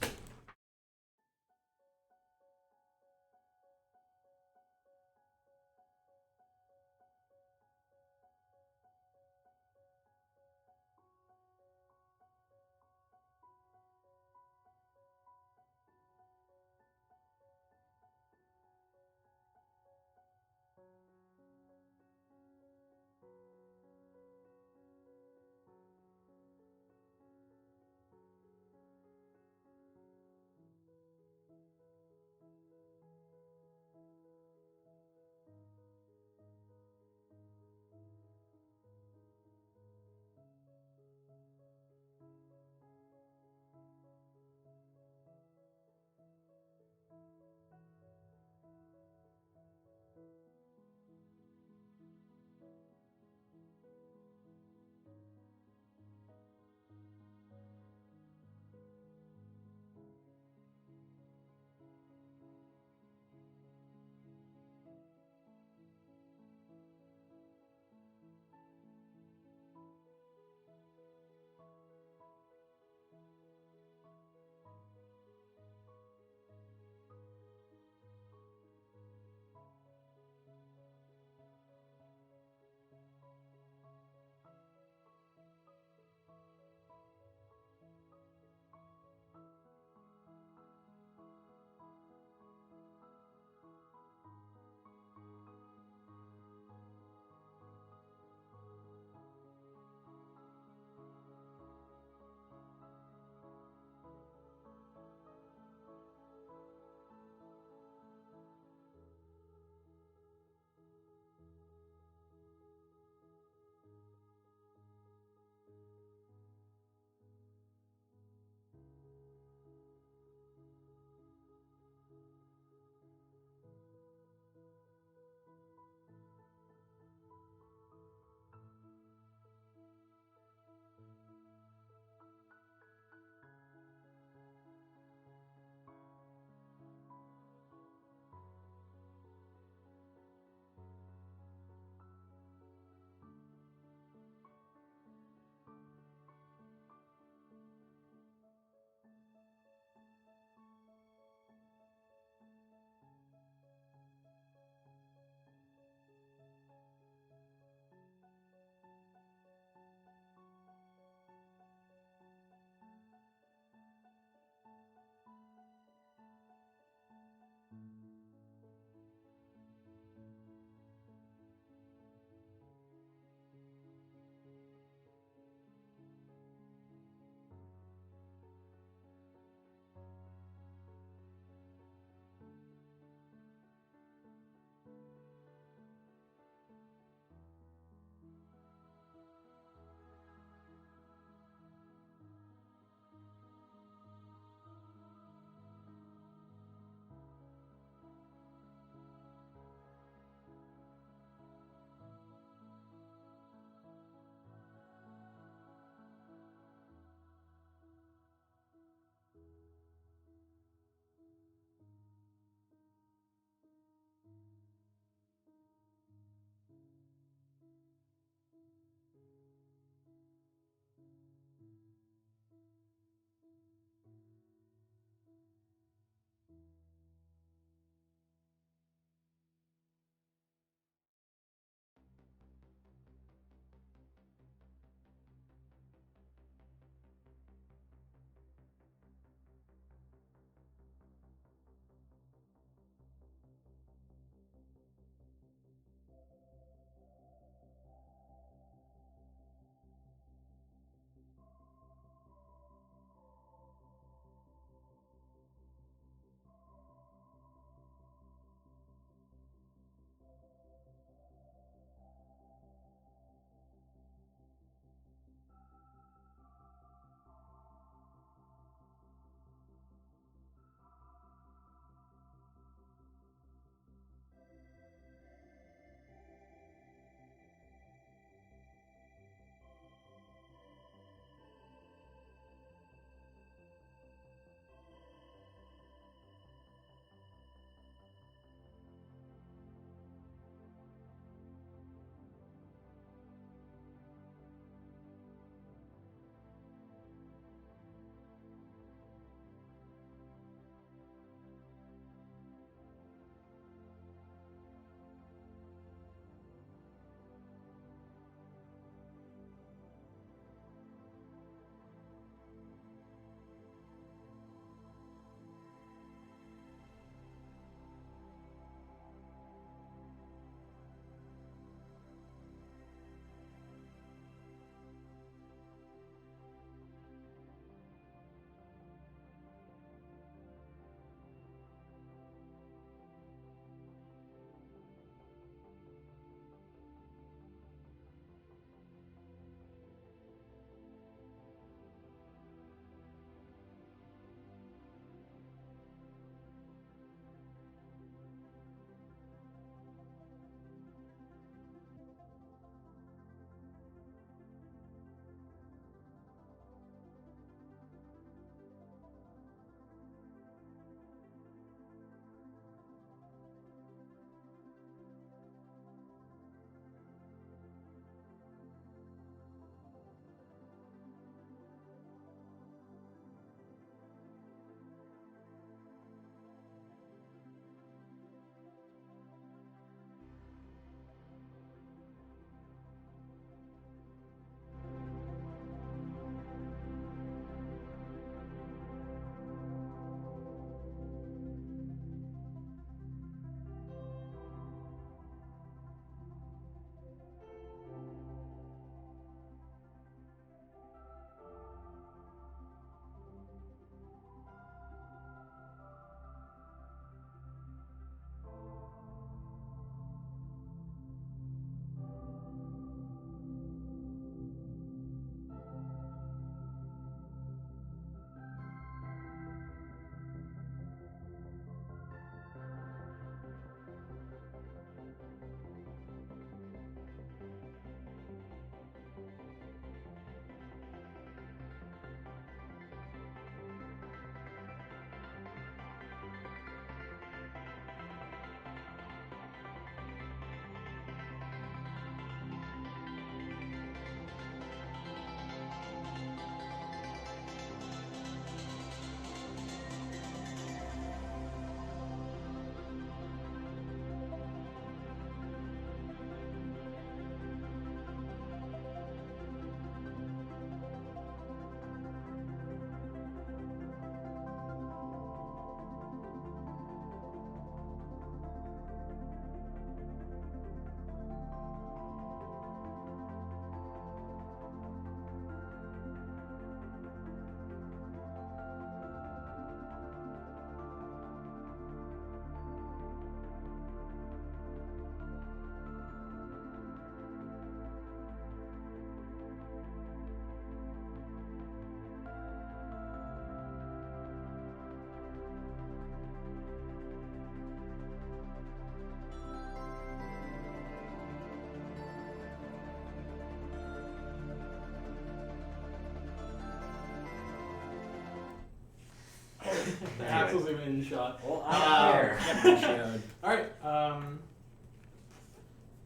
The Anyways. axle's even in the shot. Well, I'm there. Alright,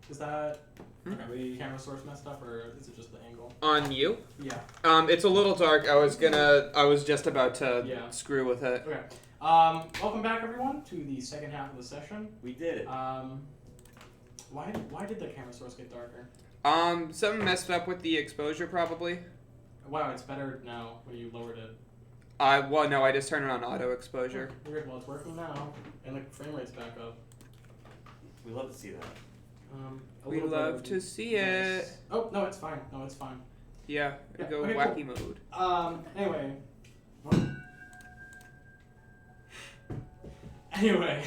is that Are we? camera source messed up, or is it just the angle? On you? Yeah. It's a little dark. I was just about to Yeah. screw with it. Okay. Welcome back, everyone, to the second half of the session. We did it. Why did the camera source get darker? Something messed up with the exposure probably. Wow, it's better now when you lowered it. Well, no, I just turned it on auto exposure. Weird. Well, it's working now, and the frame rate's back up. We love to see that. A We little bit love would to be see nice. it. Oh no, it's fine. No, it's fine. Yeah, Yeah, go okay, wacky mode. Anyway. Anyway,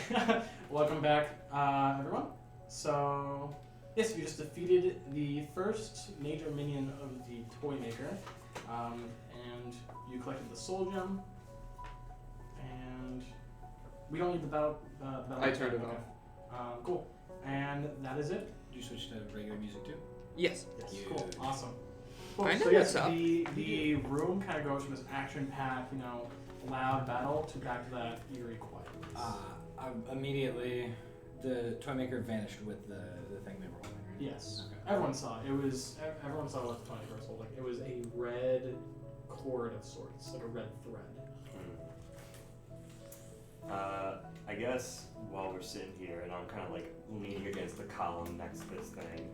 welcome back, everyone. So, yes, you just defeated the first major minion of the Toy Maker, and you collected the Soul Gem, and we don't need the battle. I turned it okay. Cool. And that is it. Did you switch to regular music too? Yes. Yes. Yeah. Cool. Awesome. Cool. I know So yes, what's up. the room kind of goes from this action-packed, loud battle to back to that eerie quiet. Immediately, the toy maker vanished with the thing they were holding. Right? Yes. Okay. Everyone saw it. Everyone saw what the Tony Verse was like. It was a red cord of sorts, like a red thread. I guess while we're sitting here and I'm kind of like leaning against the column next to this thing,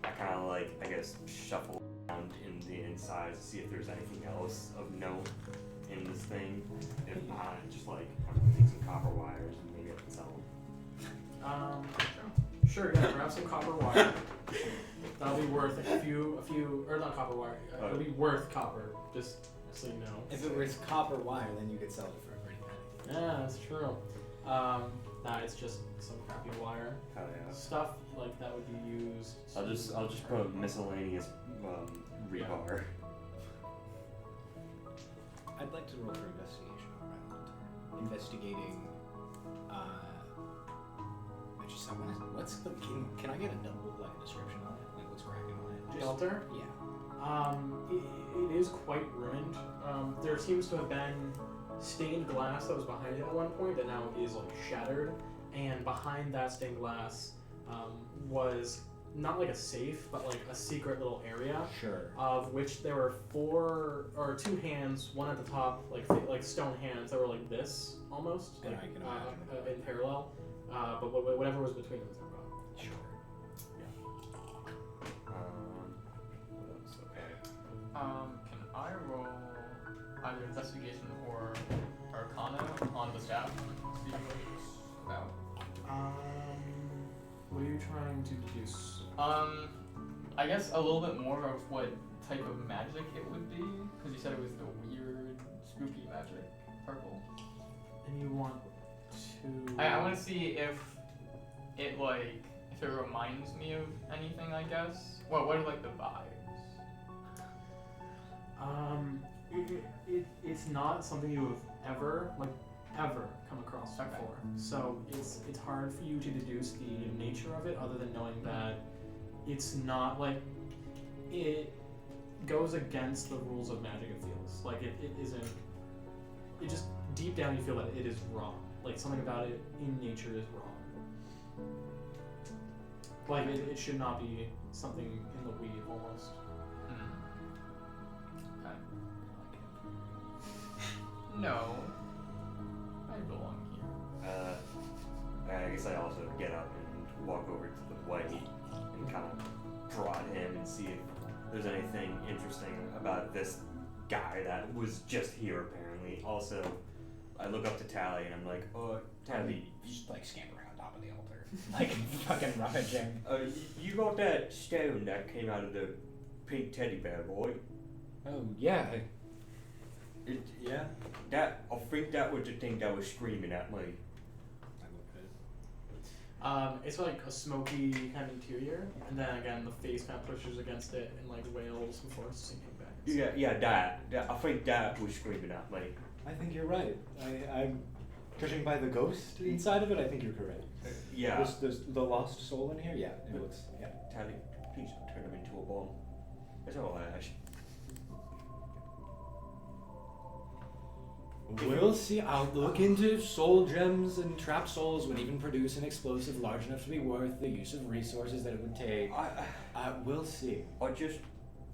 I kind of like, I guess, shuffle around in the inside to see if there's anything else of note in this thing. If not, just like, I'm gonna take some copper wires and maybe I can sell them. Sure, yeah, grab some copper wire. That'll be worth a few, or not copper wire. It'll be worth copper, just so you know. If it was copper wire, then you could sell it for a pretty penny. Yeah, that's true. Nah, it's just some crappy wire. Hell yeah. Stuff like that would be used. I'll just put miscellaneous rebar. I'd like to roll for investigation on my own turn. Investigating. Can I get a double description on it? Like what's cracking on it? Shelter? Yeah. It is quite ruined. There seems to have been stained glass that was behind it at one point that now is like shattered, and behind that stained glass was not like a safe, but like a secret little area, Sure. of which there were two hands, one at the top, like stone hands that were like this almost, And like, I can imagine. in parallel, but whatever was between them was gone. Sure. What else? Okay. Can I roll either investigation or arcana on the staff? See what it's about. What are you trying to deduce? I guess a little bit more of what type of magic it would be, because you said it was the weird, spooky magic, purple. And you want to... I want to see if it reminds me of anything, I guess. What are like the vibes? It's not something you have ever come across Okay. before. So it's hard for you to deduce the nature of it, other than knowing that it's not like it goes against the rules of magic. It feels like it isn't. It just deep down you feel that it is wrong. Like something about it in nature is wrong. Like it should not be something in the weave almost. Okay. No. I belong here. I guess I also get up and walk over to the white and kind of prod him and see if there's anything interesting about this guy that was just here apparently. Also, I look up to Tally and I'm like, oh, Tally, Just like scamper on top of the altar, like fucking rummaging. you got that stone that came out of the pink teddy bear boy? Oh yeah. Yeah? I think that was the thing that was screaming at me. I look at it. It's like a smoky kind of interior, and then again the face kind of pushes against it and like wails before sinking back. Yeah, that. I think that was screaming at me. I think you're right. I'm judging by the ghost inside of it. I think you're correct. Yeah. There's the lost soul in here. Yeah, it looks. Yeah. Tally, please don't turn him into a bomb. It's all Ash. We'll see. I'll look into soul gems and trap souls would even produce an explosive large enough to be worth the use of resources that it would take. We'll see. I just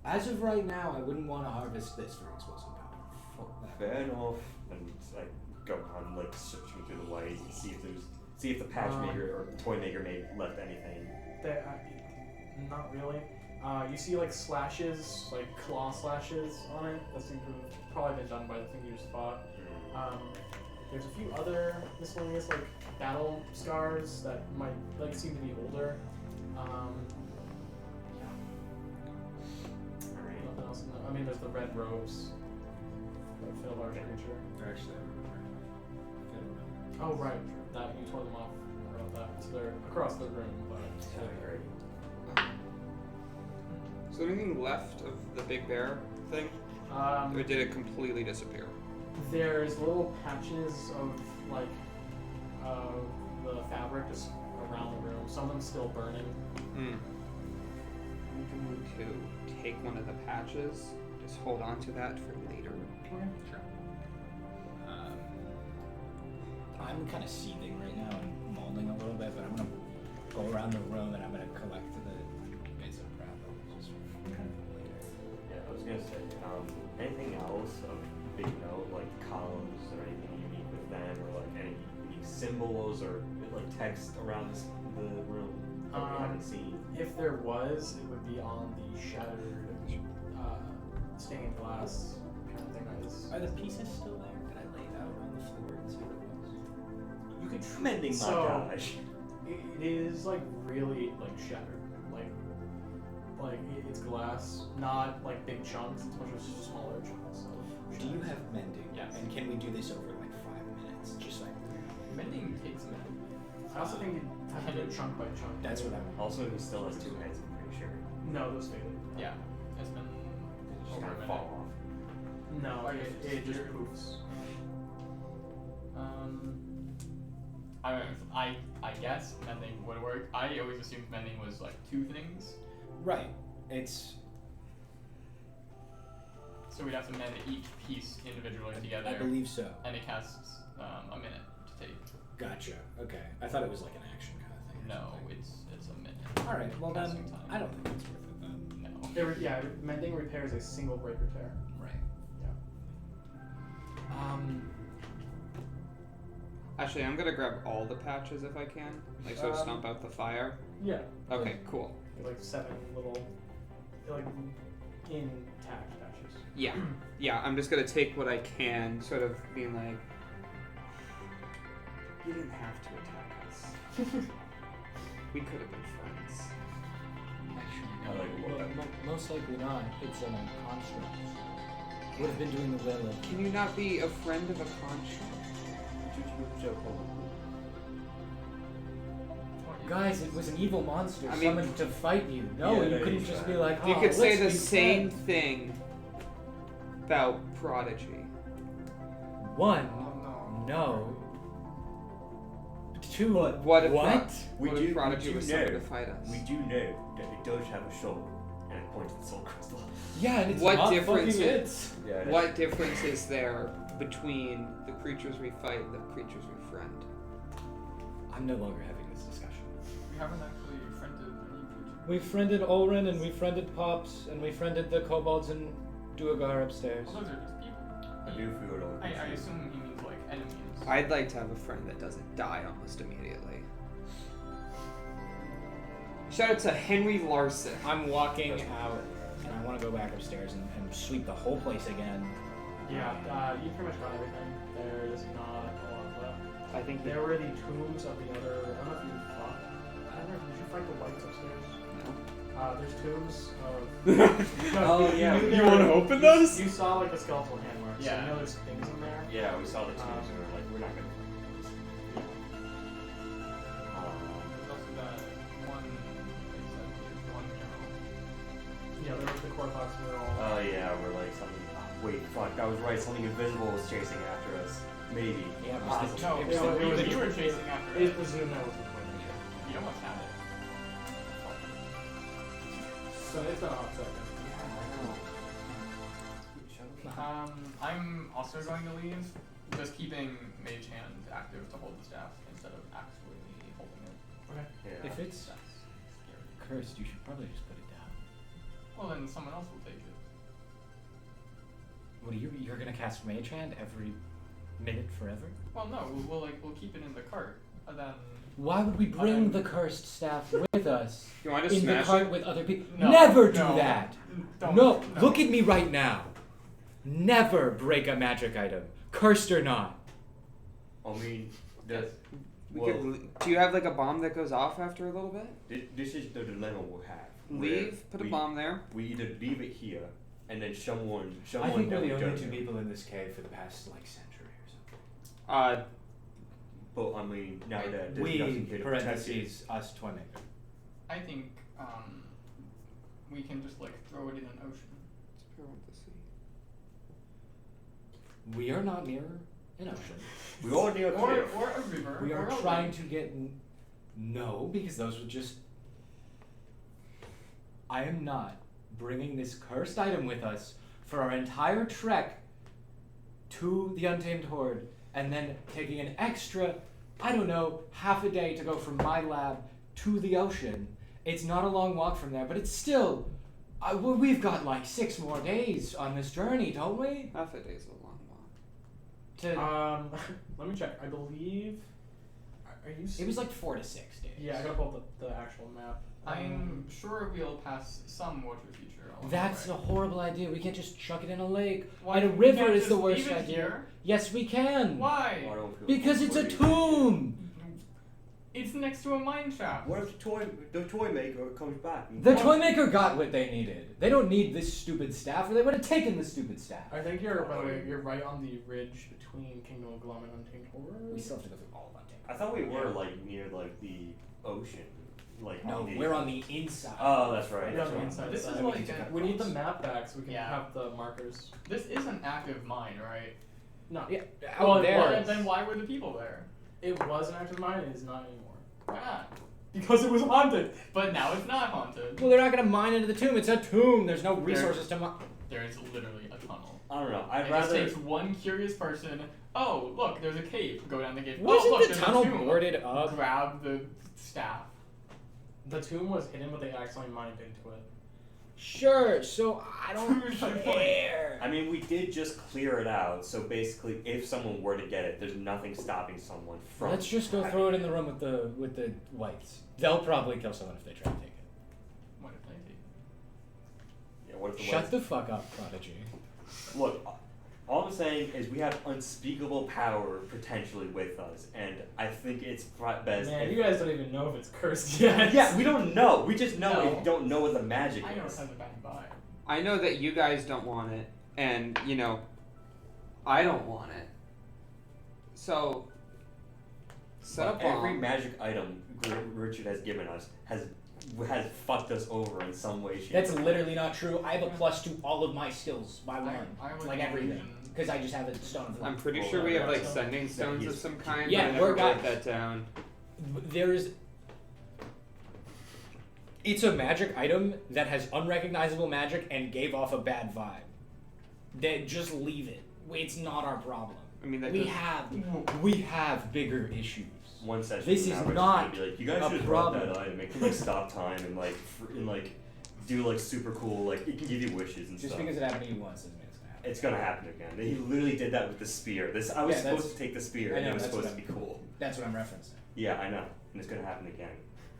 As of right now, I wouldn't want to harvest this for explosive power. fair enough. And I go on like searching through the white and see if the patch maker or toy maker may left anything. Not really. You see like slashes, like claw slashes on it. That seem to have probably been done by the thing you just fought. There's a few other miscellaneous like battle scars that might like seem to be older. Nothing else in there. I mean, there's the red robes that fit a large creature. Actually, I remember. Oh right, that you tore them off. I forgot that. So they're across the room, but Great. Is there anything left of the big bear thing? Or did it completely disappear? there's little patches of like the fabric just around the room. Some of them still burning. I'm going to take one of the patches, just hold on to that for later. Okay. Sure. I'm kind of seething right now and molding a little bit, but I'm gonna go around the room and I'm gonna collect the bits of crap that was just kind of later. Yeah, I was gonna say, anything else of big note, like columns or anything unique with them, or like any unique symbols or like text around the room that we haven't seen? If there was, it would be on the shattered stained glass kind of thing. Are the pieces still there? Did I lay it out on the floor and see what it was? You could Mending my gosh. It is like really like shattered, like it's glass, not like big chunks. It's much of smaller chunks. Do you have mending? Yes. And can we do this over like 5 minutes? Just like Mending takes a minute. I also think you have to do it chunk by chunk. that's what I'm. Also, he still has 2 heads, I'm pretty sure. No, those faded. Yeah, it's been They just over kind a of minute. fall off. No, it just poofs. I guess mending would work. I always assumed mending was like 2 things, Right. It's. so we'd have to mend each piece individually together, I believe so. and it casts a minute to take. Gotcha. Okay. I thought it was like an action kind of thing. or No, something. it's a minute. All right. Well then, casting time. I don't think it's worth it then. No. Yeah, mending repairs a single breaker tear. Right. Yeah. Actually, I'm gonna grab all the patches if I can, like so stomp out the fire. Yeah. Okay, cool. Like 7 little, like intact patches. Yeah, I'm just gonna take what I can, sort of being like, you didn't have to attack us. We could have been friends. I like Well, what most likely not. It's a construct. Would have been doing the will of. Can you not be a friend of a construct? Guys, it was an evil monster I mean- summoned to fight you. No, Yeah, you no, couldn't he's just fine. be like, oh, You could say let's the be same friends. thing about Prodigy. 1, Oh no. 2, What if We what do- if Prodigy we was do summoned know. to fight us? We do know that it does have a soul, and it points to the soul crystal. Yeah, and it's What not difference fucking is- it. Yeah. What difference is there between the creatures we fight and the creatures we friend? I'm no longer having this discussion. We haven't actually friended any creature. We friended Olrin, and we friended Pops, and we friended the kobolds and Duergar upstairs. Well, those are just people. I do feel it all. I assume he means like enemies. I'd like to have a friend that doesn't die almost immediately. Shout out to Henry Larson. I'm walking out and I want to go back upstairs and sweep the whole place again. Yeah, you pretty much got everything. There's not a lot left. I think There were the tombs of the other. I don't know if you fought. I don't know. Did you fight the whites upstairs? There's tombs of. Oh, yeah. knew You there wanna were- open those? You saw like the skeletal hand marks. Yeah. So you know there's things in there. Yeah, we saw the tombs and we were like, we're not gonna find those. There's also that one place that is one arrow. Yeah, there was the Corvox mural. Oh yeah, we're like something. Wait, fuck, I was right. Something invisible was chasing after us. Maybe. Yeah, it was Possibly. No, It it was- was it you was- were chasing after It is it. presumed that was the point. You almost had it. So it's been a hot second. I'm also going to leave. just keeping Mage Hand active to hold the staff instead of actually holding it. Okay. Yeah. If it's That's scary. cursed, you should probably just put it down. Well, then someone else will take it. What are you're gonna cast Mage Hand every minute forever? Well, no, we'll keep it in the cart, and then. Why would we bring the cursed staff with us You want to in the smash cart it? with other people? No, Never do no, that. Don't, No, look at me right now. Never break a magic item, cursed or not. I mean, Yes. Do you have like a bomb that goes off after a little bit? this is the dilemma we'll have. Leave, put a bomb there. We either leave it here, and then someone I think we're that the we only don't two know. people in this cave for the past like century or something. But I mean, now that there's We nothing here to protect it. parentheses us Toymaker. I think we can just like throw it in an ocean. We are not near an ocean. We all near a Or cliff. a river. We are or a trying lake. to get no, because those would just. I am not bringing this cursed item with us for our entire trek to the Untamed Horde, and then taking an extra, I don't know, half a day to go from my lab to the ocean. It's not a long walk from there, but it's still. We've got like 6 more days on this journey, don't we? Half a day's a long walk. To Let me check. I believe. Are you? it was like 4 to 6 days. Yeah, I gotta pull up the actual map. I'm sure we'll pass some water feature. along the That's way. a horrible idea. We can't just chuck it in a lake. Why And a we river can't is the just worst leave it idea. Here? Yes, we can. Why? I don't feel Because it's a comfortable. tomb. It's next to a mine shaft. What if the toy maker comes back? And The Toymaker got what they needed. They don't need this stupid staff, or they would have taken the stupid staff. I think you're, by the way, you're right on the ridge between Kingdom of Glum and Untamed Horror. We still have to go through all of Untamed. I thought we were like near like the ocean, like No, on the. we're on the inside. Oh, that's right. You're That's on the right. inside This side. is like an- We need the map back so we can Yeah. have the markers. This is an active mine, right? No, Yeah, Well, out there. Well, then why were the people there? it was an active mine. It is not anymore Why not? because it was haunted. But now it's not haunted. Well, they're not gonna mine into the tomb. It's a tomb. There's no resources to mine. There is literally a tunnel. I don't know. I'd It just rather. takes one curious person. Oh, look, there's a cave. Go down the cave. Wasn't oh, look, the there's tunnel a tomb. boarded up? Grab the staff. The tomb was hidden, but they accidentally mined into it. Sure. So I don't Who's the care. I mean, we did just clear it out. So basically, if someone were to get it, there's nothing stopping someone from. Let's just go throw it in the room with the whites. They'll probably kill someone if they try to take it. What if they take? Yeah, what if the Shut whites- the fuck up, Prodigy. Look, all I'm saying is we have unspeakable power potentially with us, and I think it's best. Man, if- you guys don't even know if it's cursed yet. Yeah, we don't know. We just know No. we don't know what the magic I know it is. has a bad vibe. I know that you guys don't want it, and you know, I don't want it. So, set But up bomb. every magic item Richard has given us has fucked us over in some way, shape. That's or form. literally not true. I have a plus to all of my skills by one, I would like imagine- everything, because I just have a stone of I'm life. pretty Well, sure we have like yeah, sending stones of he's- some kind. Yeah, but I never we're wrote guys. that down. There is. It's a magic item that has unrecognizable magic and gave off a bad vibe. That just leave it. It's not our problem. I mean, that We does- we have bigger issues. One session. This from is now, Richard's not gonna be like, you guys a should drop problem. that item. It can like stop time and do like super cool. Like it can give you wishes and Just stuff. because it happened to you once doesn't mean it's gonna happen. It's gonna happen again. He literally did that with the spear. I was Yeah, supposed that's- to take the spear, I and know, it was that's supposed to what be cool. That's what I'm referencing. Yeah, I know, and it's gonna happen again.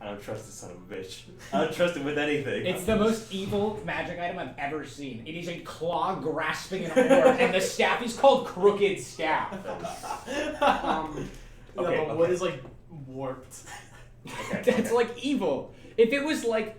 I don't trust this son of a bitch. I don't trust him with anything. It's the most evil magic item I've ever seen. It is a claw grasping an orb, and the staff is called Crooked Staff. Yeah, Okay, the wood okay. is like warped. Okay, That's okay. like evil. If it was like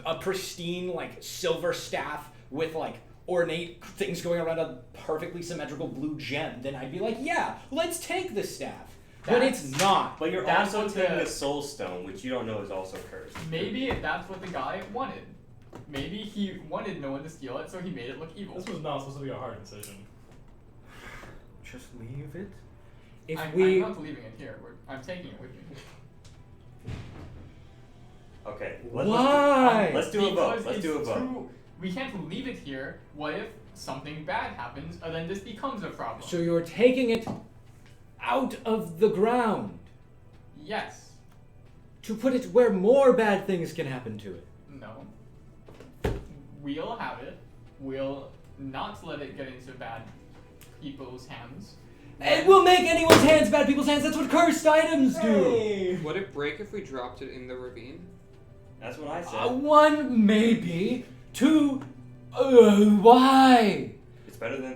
a pristine like silver staff with like ornate things going around a perfectly symmetrical blue gem, then I'd be like, yeah, let's take the staff. But it's not. But you're That's also what taking the- a soul stone, which you don't know is also cursed. Maybe that's what the guy wanted. Maybe he wanted no one to steal it, so he made it look evil. This was not supposed to be a hard decision. Just leave it. If I'm not leaving it here. I'm taking it with me. Okay. Why? Let's do a vote. Because Let's it's do a vote. We can't leave it here. What if something bad happens, and then this becomes a problem. So you're taking it out of the ground Yes. to put it where more bad things can happen to it. No. We'll have it. We'll not let it get into bad people's hands. It will make anyone's hands bad people's hands. That's what cursed items do. Would it break if we dropped it in the ravine? That's what I said. One, maybe. Two, why? It's better than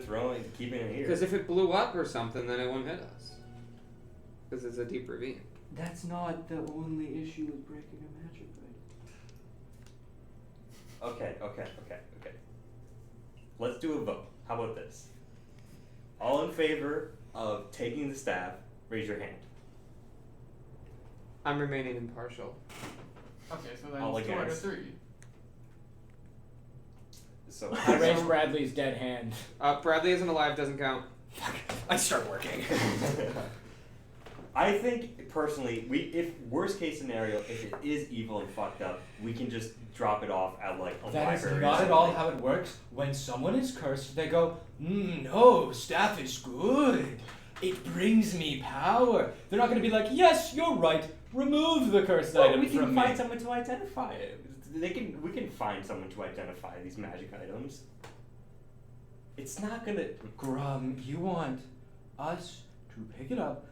keeping it here. Because if it blew up or something, then it won't hit us. Because it's a deep ravine. That's not the only issue with breaking a magic item. Okay. Let's do a vote. How about this? All in favor of taking the staff, raise your hand. I'm remaining impartial. Okay, so then All it's 2 out of against. 3. So I raised Bradley's dead hand. Bradley isn't alive, doesn't count. I start working. I think personally, if worst case scenario, if it is evil and fucked up, we can just drop it off at like a That is library. not or at all something. how it works. When someone is cursed, they go, no, staff is good. It brings me power. They're not going to be like, yes, you're right. Remove the cursed Well, item we can from find me. someone to identify it. We can find someone to identify these magic items. It's not gonna. Grum, you want us to pick it up?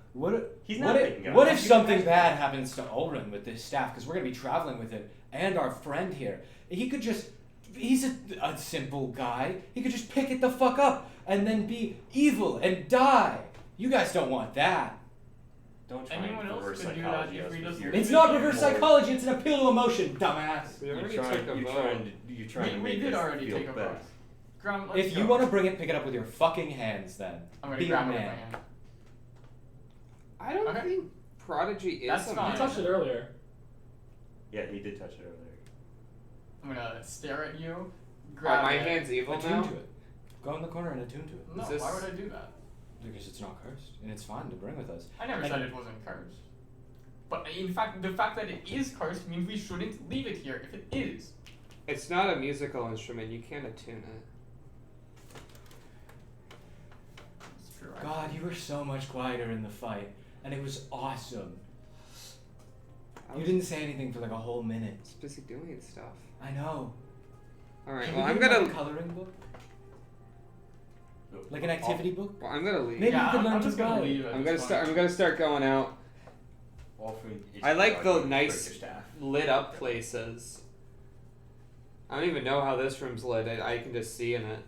He's not picking it up. What if He's something gonna- bad happens to Ulrin with this staff? Because we're going to be traveling with it, and our friend here. He could just. He's a simple guy. He could just pick it the fuck up and then be evil and die. You guys don't want that. Don't try Anyone and else reverse could do that psychology if us we with just your- leave It's it not here. reverse psychology. It's an appeal to emotion, dumbass. We You're already trying, took a you're vote. trying to We make did us already feel take a bad. vote. Grum, let's If go. you want to bring it, pick it up with your fucking hands. Then I'm gonna be a grab it with my man. hand. I don't Okay. think Prodigy is That's a fine. You touched it earlier. Yeah, he did touch it earlier. I'm gonna stare at you. Are Grab my it. hands evil Attune now? to it. Go in the corner and attune to it. No, Is this- why would I do that? Because it's not cursed, and it's fine to bring with us. I never And- said it wasn't cursed. But in fact, the fact that it is cursed means we shouldn't leave it here if it is. It's not a musical instrument. You can't attune it. It's true. God, you were so much quieter in the fight, and it was awesome. You didn't say anything for like a whole minute. I was busy doing stuff. I know. All right. Can Well, we I'm give him, gonna. like, a coloring book, like an activity book. Well, I'm gonna leave. Maybe yeah, you could learn I'm to just gonna ride. leave at I'm this gonna start. point. I'm gonna start going out. Often I like the break nice your staff. lit up places. I don't even know how this room's lit. I can just see in it.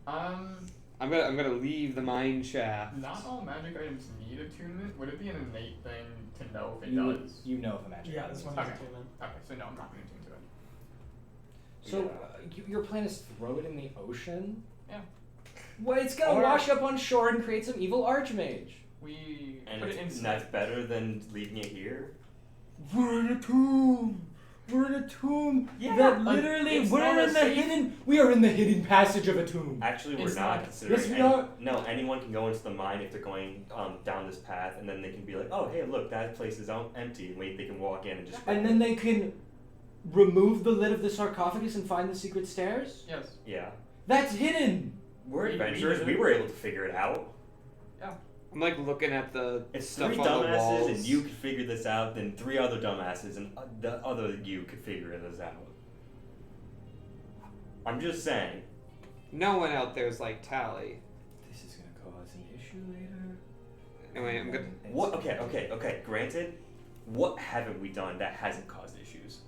I'm gonna leave the mine shaft. Not all magic items need attunement. Would it be an innate thing to know if it You does? know if a magic. Yeah, item this is. one Okay. has attunement. Okay, so no, I'm not going to attune to it. So Yeah. your plan is throw it in the ocean? Yeah. Well, it's gonna Or- wash up on shore and create some evil archmage. We And put it it's, in. that's better than leaving it here. We're in a tomb. We're in a tomb. Yeah, that like, literally it's we're not in a the safe- hidden. We are in the hidden passage of a tomb. Actually, we're It's not not. considering. Yes, we any- are. No, anyone can go into the mine if they're going down this path, and then they can be like, "Oh, hey, look, that place is empty." And wait, they can walk in and just. And then they can remove the lid of the sarcophagus and find the secret stairs. Yes. Yeah, That's hidden. we're We- we adventurers. did We it. were able to figure it out. I'm like looking at the If stuff three on the walls. dumbasses and you could figure this out, then three other dumbasses and the other you could figure this out. I'm just saying. No one out there's like Tally. This is gonna cause an issue later. Anyway, I'm gonna. What? Okay. Granted, what haven't we done that hasn't caused issues?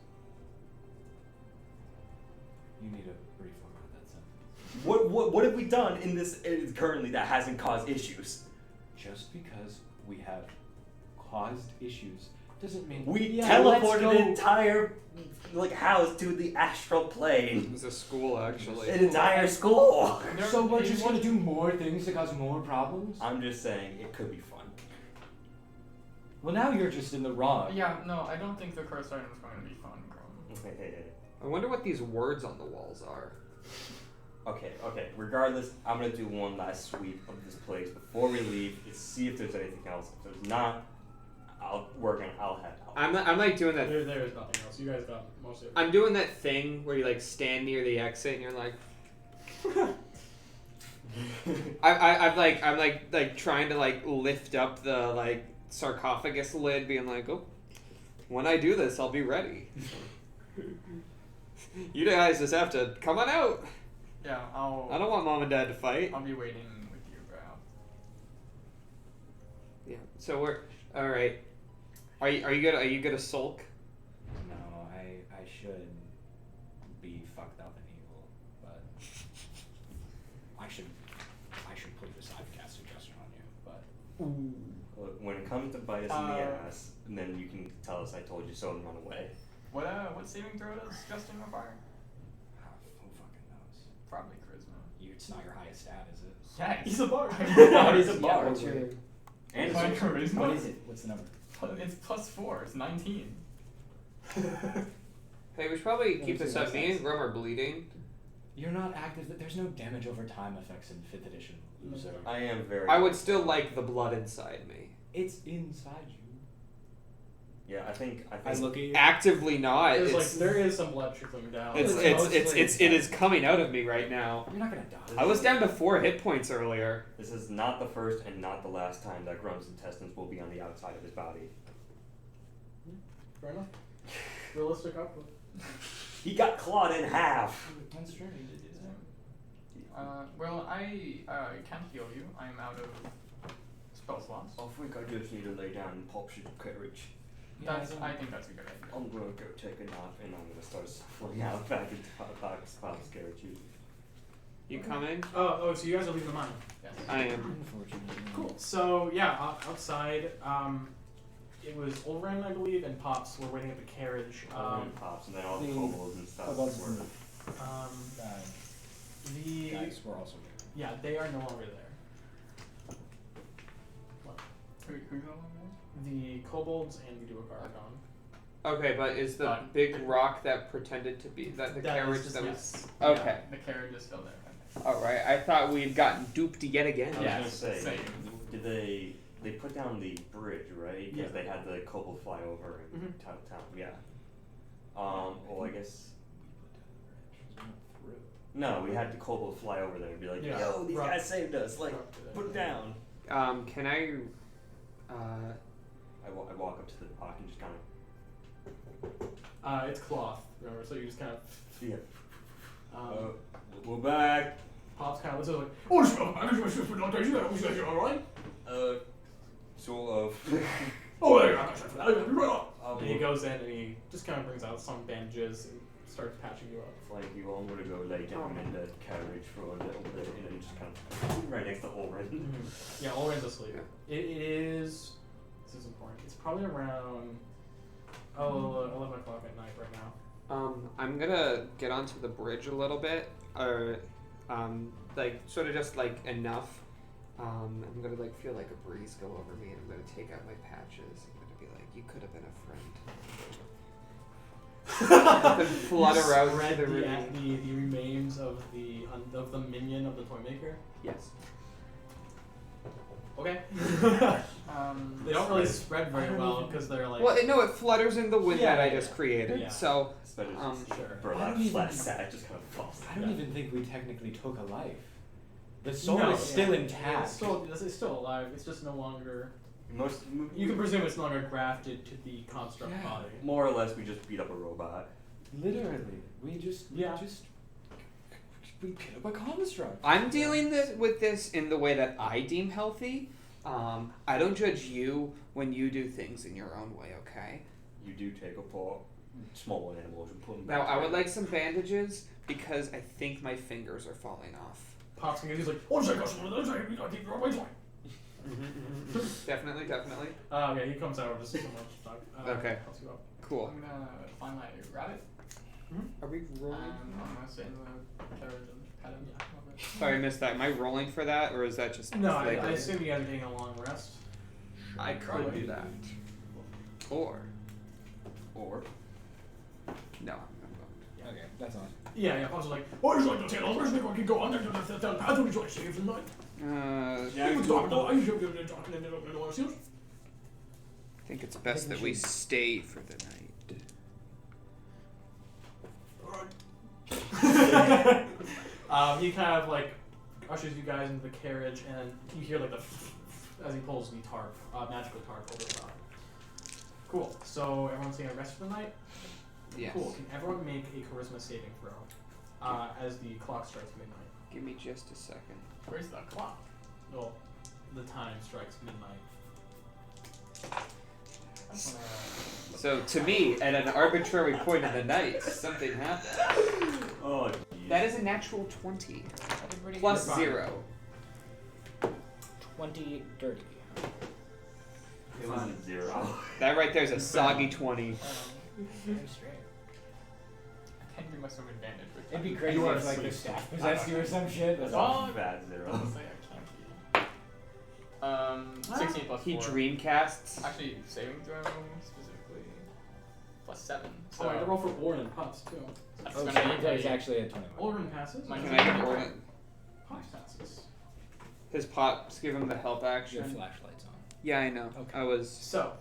You need a reformat that sentence. What have we done in this currently that hasn't caused issues? Just because we have caused issues doesn't mean We let's teleported go- an entire house to the astral It plane. was a school actually. An entire school. So we're just gonna do more things to cause more problems? I'm just saying it could be fun. Well, now you're just in the wrong. Yeah, no, I don't think the cursed item is going to be fun, Grum. I wonder what these words on the walls are. Okay. Regardless, I'm gonna do one last sweep of this place before we leave. Is see if there's anything else. If there's not, I'll head out. I'm like doing that. There is nothing else. You guys got most of it. I'm doing that thing where you like stand near the exit and you're like, I'm like trying to like lift up the like sarcophagus lid, being like, oh, when I do this, I'll be ready. You guys just have to come on out. Yeah, I don't want mom and dad to fight. I'll be waiting with you, Brayoft. Yeah. So we're all right. Are you good? Are you gonna sulk? No, I should be fucked up and evil, but I should put the sidecast suggestion on you, but Look, when it comes to bite us in the ass, and then you can tell us I told you so and run away. What saving throw does Justin require? who fucking knows? Probably charisma. It's not your highest stat, is it? Yeah, he's a bard. He's a Yeah, bard. what's your, And My it's charisma. what is it? What's the number? It's +4. It's 19. Hey, we should probably Let keep me this see up. what Me it and says. Grum are bleeding. You're not active. There's no damage over time effects in 5th edition, loser. I am very. I would still like the blood inside me. It's inside you. Yeah, I think. I look at you. Actively not. There's It's there is some blood trickling down. it's It's it's mostly it is coming out of me right now. You're not gonna die. I was down to 4 hit points earlier. This is not the first and not the last time that Grum's intestines will be on the outside of his body. Fair enough. Realistic output. He got clawed in half. That's true. Well, I can't heal you. I'm out of spell slots. I think I just need to lay down and pop some courage. I think that's a good idea. I'm gonna go take a nap and I'm gonna start flying out back into Pop's garage. You coming? Oh, so you guys are leaving the mine. Yes. I am. Unfortunately. Cool. So yeah, outside, it was Ulren, I believe, and Pops were waiting at the carriage. Pops and then all the the kobolds and stuff. kobolds were- and- The Guys, we're also here. yeah, they are no longer there. Who's on there? The kobolds and the Duergar are gone. Okay, but is the But- big rock that pretended to be that the That is carriage just- that was? yes. Okay. Yeah, the carriage is still there. Okay. All right. I thought we'd gotten duped yet again. I was Yeah. gonna say, same. did they put down the bridge, right? Because Yeah. they had the kobold fly over and Mhm. town. Yeah. Well, I guess. No, we had the kobold fly over there and be like, Yeah. yo, these Rock- guys saved us. Like, rock to them. put it down. Can I? I walk up to the rock and just kind of. It's cloth, remember? So you just kind of. Yeah. Um, We're back. Pops kind of looks at it like, oh, it's alright. Sort of. Oh, there. I'll And he goes in and he just kind of brings out some bandages and starts patching you up. Like you, I'm gonna go lay down in the carriage for a little bit and then just kind of right next to Ulrin. Yeah, Ulren's asleep. It is. This is important. It's probably around 11 o'clock at night right now. I'm gonna get onto the bridge a little bit, or like sort of just like enough. I'm gonna like feel like a breeze go over me, and I'm gonna take out my patches. I'm gonna be like, "You could have been a friend." And flutter out to Spread the the room. remains of the minion of the toy maker. Yes. Okay. Um, They don't really spread very well because they're like. Well, no, it flutters in the wind Yeah, that I yeah, just created. yeah. So, But it's Sure. burlap I don't flat even- sack just kind of falls. I don't Yeah. even think we technically took a life. The soul No, is still yeah. intact. It's still alive. It's just no longer. Most You can presume it's no longer grafted to the construct Yeah. body. more or less we just beat up a robot. Literally, we just Yeah. we beat up a construct. I'm dealing with this in the way that I deem healthy. I don't judge you when you do things in your own way, okay? You do take apart small animals and put them Now, back I would together. like some bandages because I think my fingers are falling off. Pops and he's like, oh, shit, gosh, one of those, we gotta keep your way. Definitely. Yeah, he comes out just so much. Okay. Helps you up. Cool. I'm gonna find my rabbit. Are we rolling? I'm gonna sit in the carriage and pet him. Yeah. Sorry, I missed that. Am I rolling for that, or is that just No, I flavor? assume you guys are taking a long rest. I could do that. Or no. Okay, that's on. Yeah, Pops is like, oh, it's like the tail, where's the can go on there to the path we try to save the night. I think it's best that we stay for the night. He kind of like ushers you guys into the carriage, and you hear like the as he pulls the tarp, magical tarp over the top. Cool. So everyone's taking a rest for the night. Yes. Cool. Can everyone make a charisma saving throw as the clock strikes midnight? Give me just a second. Where's the clock? Well, the time strikes midnight. So to me, at an arbitrary point in the night, something happened. Oh, geez. That is a natural 20 Everybody plus fine. 0. 20 dirty. It was a 0. That right there is a soggy 20. Very straight. I can do my some advantage with It'd be that. crazy You are if like the asleep. staff possessed you or some shit. That's Oh. a bad 0. Honestly, I can't be. 16 plus 4. He dreamcasts. Actually, saving throw specifically plus 7. So Oh, I had to roll for Orin and Pups too. that's Oh, gonna so be that is actually a 21. Orin passes. Mine Can I get Orlin? Pups passes. His pops give him the help Your action. flashlight's on. Yeah, I know. Okay. I was. So,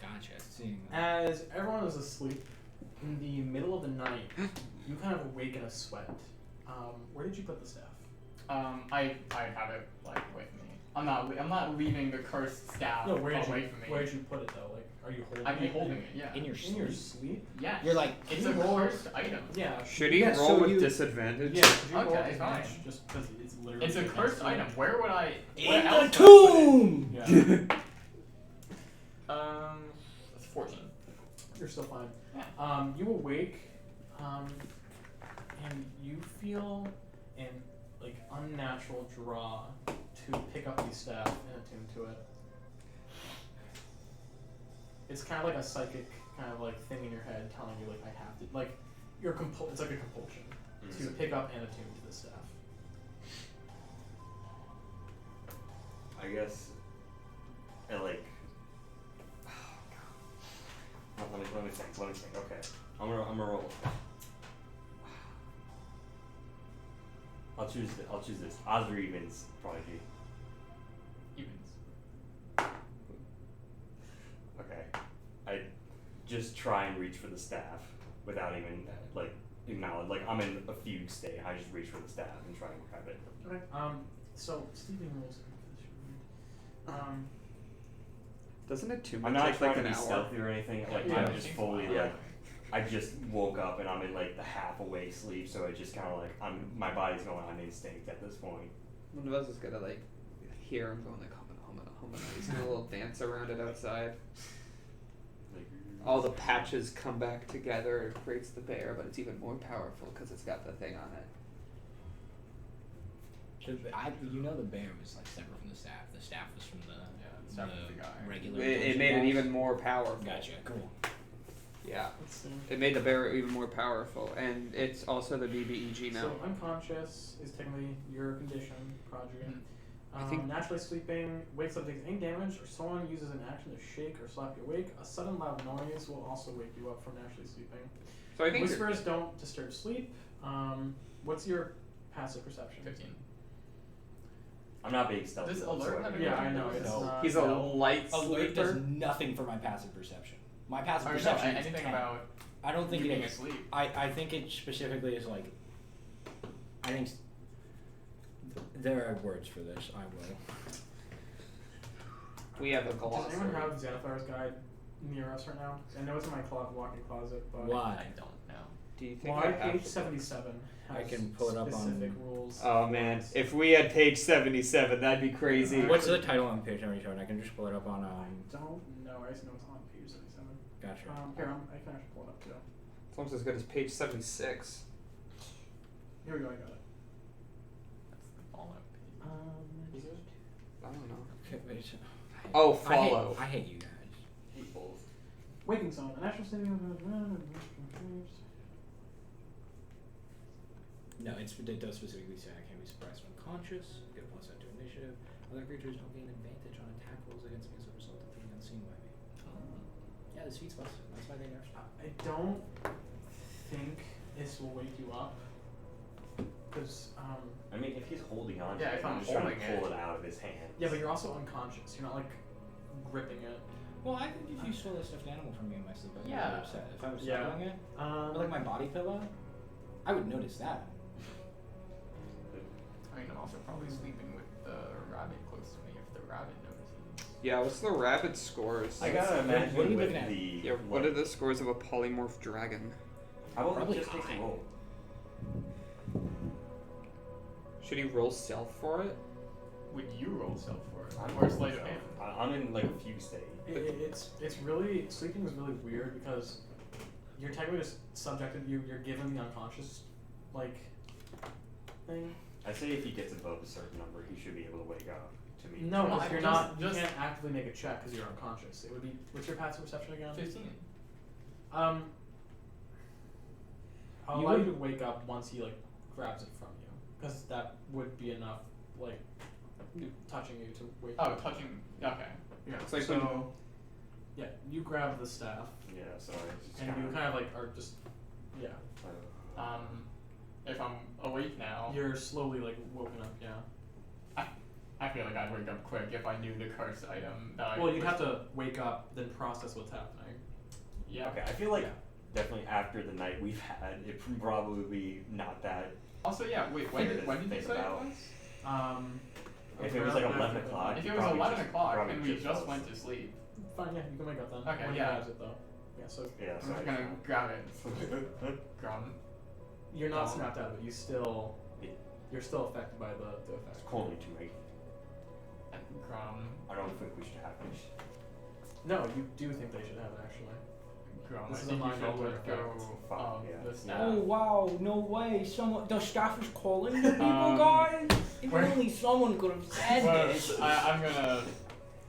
Gotcha. Seeing that. as everyone is asleep, in the middle of the night, you kind of awake in a sweat. Where did you put the staff? I have it like with me. I'm not leaving the cursed staff No, where away did you from me. where did you put it though? Like, are you holding I'd be it? holding it. Yeah. In your In your sleep. sleep? Yeah. You're like, It's Can a you roll? cursed item. Yeah. Should he Yeah, roll so with you- disadvantage? Yeah. Could you roll Okay, advantage fine. just because it's literally. It's a against cursed you? item. Where would I? In Where the else would I put it? tomb! Yeah. That's 14. You're still fine. Yeah. You awake, and you feel an like unnatural draw to pick up the staff and attune to it. It's kind of like a psychic kind of like thing in your head telling you like I have to like it's like a compulsion to pick up and attune to the staff. I guess. And like. Let me think. Okay. I'm gonna roll. I'll choose this. Odds or evens, Prodigy. Evens. Okay. I just try and reach for the staff without even like acknowledge. Like I'm in a fugue state. I just reach for the staff and try and grab it. Okay. So sleeping rules. Doesn't it too I'm much not take trying like to an be hour? stealthy or anything. Like Yeah, I'm just fully yeah. like. I just woke up and I'm in like the half awake sleep, so it's just kind of like my body's going on instinct at this point. One of us is gonna like hear him going like humming. He's doing a little dance around it outside. Like, All the patches come back together. It creates the bear, but it's even more powerful because it's got the thing on it. You know the bear was like separate from the staff. The staff was from the staff was the guy. regular. It made it even more powerful. Gotcha. Cool. Yeah. Let's see. It made the bear even more powerful, and it's also the BBEG now. So unconscious is technically your condition, Prodigy. I think- Naturally sleeping, wakes up, takes any damage, or someone uses an action to shake or slap you awake. A sudden loud noise will also wake you up from naturally sleeping. So I think Whispers don't disturb sleep. What's your passive perception? 15. I'm not being stealthy. This alert whatsoever. have Yeah, I know. It's No. not, he's a no. light Alert does sleeper. nothing for my passive perception. My passive Or no, perception is anything 10. about I don't think you it being is. asleep. I think it specifically is like. I think there are words for this. I will. We have a Does glossary. anyone have Xanathar's guide near us right now? I know it's in my walk-in closet, but Why? I don't know. Do you think why I have page the- 77 has I can pull it up on- specific rules. Oh man, if we had page 77, that'd be crazy. What's the title on page 77? I can just pull it up on. I don't know. I just know it's on page 77. Gotcha. Here, I can actually pull it up too. It's almost as good as page 76. Here we go. I got it. That's the Fallout page. I don't know. Okay, wait. Oh, I hate- follow. I hate you guys. Hate both. Waking zone. A natural state of No, it does specifically say I can't be surprised when conscious. Get a plus out to initiative. Other creatures don't gain advantage on attack rolls against me as a result of being unseen by me. Yeah, this feat's busted. That's why they nerfed it. I don't think this will wake you up. Because, I mean, if he's holding on to Yeah, it, if I'm I'm just trying to holding pull it out of his hand. yeah, but you're also unconscious. You're not like gripping it. Well, I think if you stole a stuffed animal from me in my sleep, I'd be Yeah. really upset. If I was Yeah. stealing it, or like my body pillow, I would notice that. I mean, I'm also probably sleeping with the rabbit close to me if the rabbit notices. Yeah, what's the rabbit scores? I gotta imagine what are you with looking at? the. Yeah, what are the scores of a polymorph dragon? How about Probably we just take high. a roll? Should he roll stealth for it? Would you roll self for it? I'm Or sleight of hand? I'm in like a fugue state. It's really sleeping is really weird because you're technically just subjected. You're given the unconscious like thing. I say if he gets above a certain number, he should be able to wake up. To me. No, No, because I you're just- not. You just- can't actively make a check because you're unconscious. It would be. What's your passive perception again? 15. I'll You allow you would- to wake up once he like grabs it from you, because that would be enough, like touching you to wake. Oh, you up. touching. Okay. Yeah. It's like so. Yeah, you grab the staff, Yeah, sorry. It's just and you kind of like are just. Yeah. If I'm awake now, You're slowly like woken up. Yeah. I feel like I'd wake up quick if I knew the cursed item that I Well, you'd was- have to wake up, then process what's happening. Yeah. Okay, I feel like Yeah. definitely after the night we've had, it probably be not that. Also, yeah. Wait. Fair to When did you think say about. it was? If it was like around 11 after o'clock, If you it was probably 11 just- o'clock probably and we just just fell went to sleep, Fine, yeah, you can wake up then. Okay, when yeah. he grabs it though. Yeah, so Yeah, I'm sorry. just gonna grab it. Grum. you're not Oh. snapped out of it. You still, Yeah. you're still affected by the effect. It's calling me too late. Grum. I don't think we should have this. No, you do think they should have it actually. Grum. This I is a think you mind should altering let go effect. Fuck, of yeah. the staff. Oh wow, no way. Someone the staff is calling the people, Um, guys. If we're- only someone could have said Well, this. I'm gonna,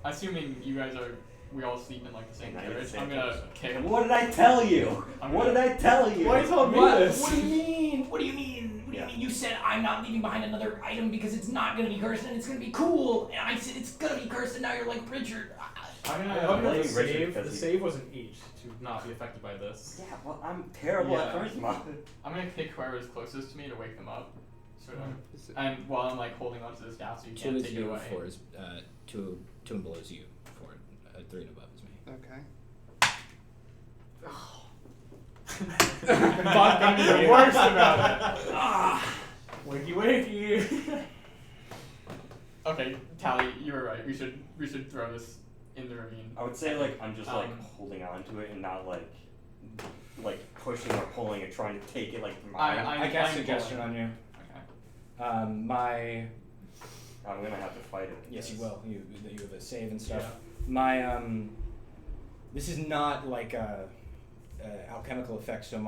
assuming you guys are, we all sleep in like the same Now you're carriage. the I'm same gonna person. kick. What did I tell you? I'm What gonna- did I tell you? Why told me What? this? What do you mean? What do you mean? What do Yeah. you mean? You said I'm not leaving behind another item because it's not gonna be cursed and it's gonna be cool. And I said it's gonna be cursed and now you're like Richard. I'm gonna I'm help you blaming with the Richard save. because The he- save was an 8 to not be affected by this. Yeah, well, I'm terrible at Yeah. charisma. I'm gonna kick whoever's closest to me to wake them up. Sort of. Is it- And while I'm like holding onto the staff so you Two can't is take it you, away. 4 is two and below is you, 4 3 and above is me. Okay. Bob's gonna be the worst about it. Wakey wakey. Okay, Tally, you were right. We should throw this in the ravine. I would say like I'm just like Um, holding on to it and not like pushing or pulling and trying to take it like from I- mine. I cast I'm suggestion pulling. on you. Okay. My I'm gonna have to fight it. yes, you will. You have a save and stuff. My this is not like a alchemical effect. So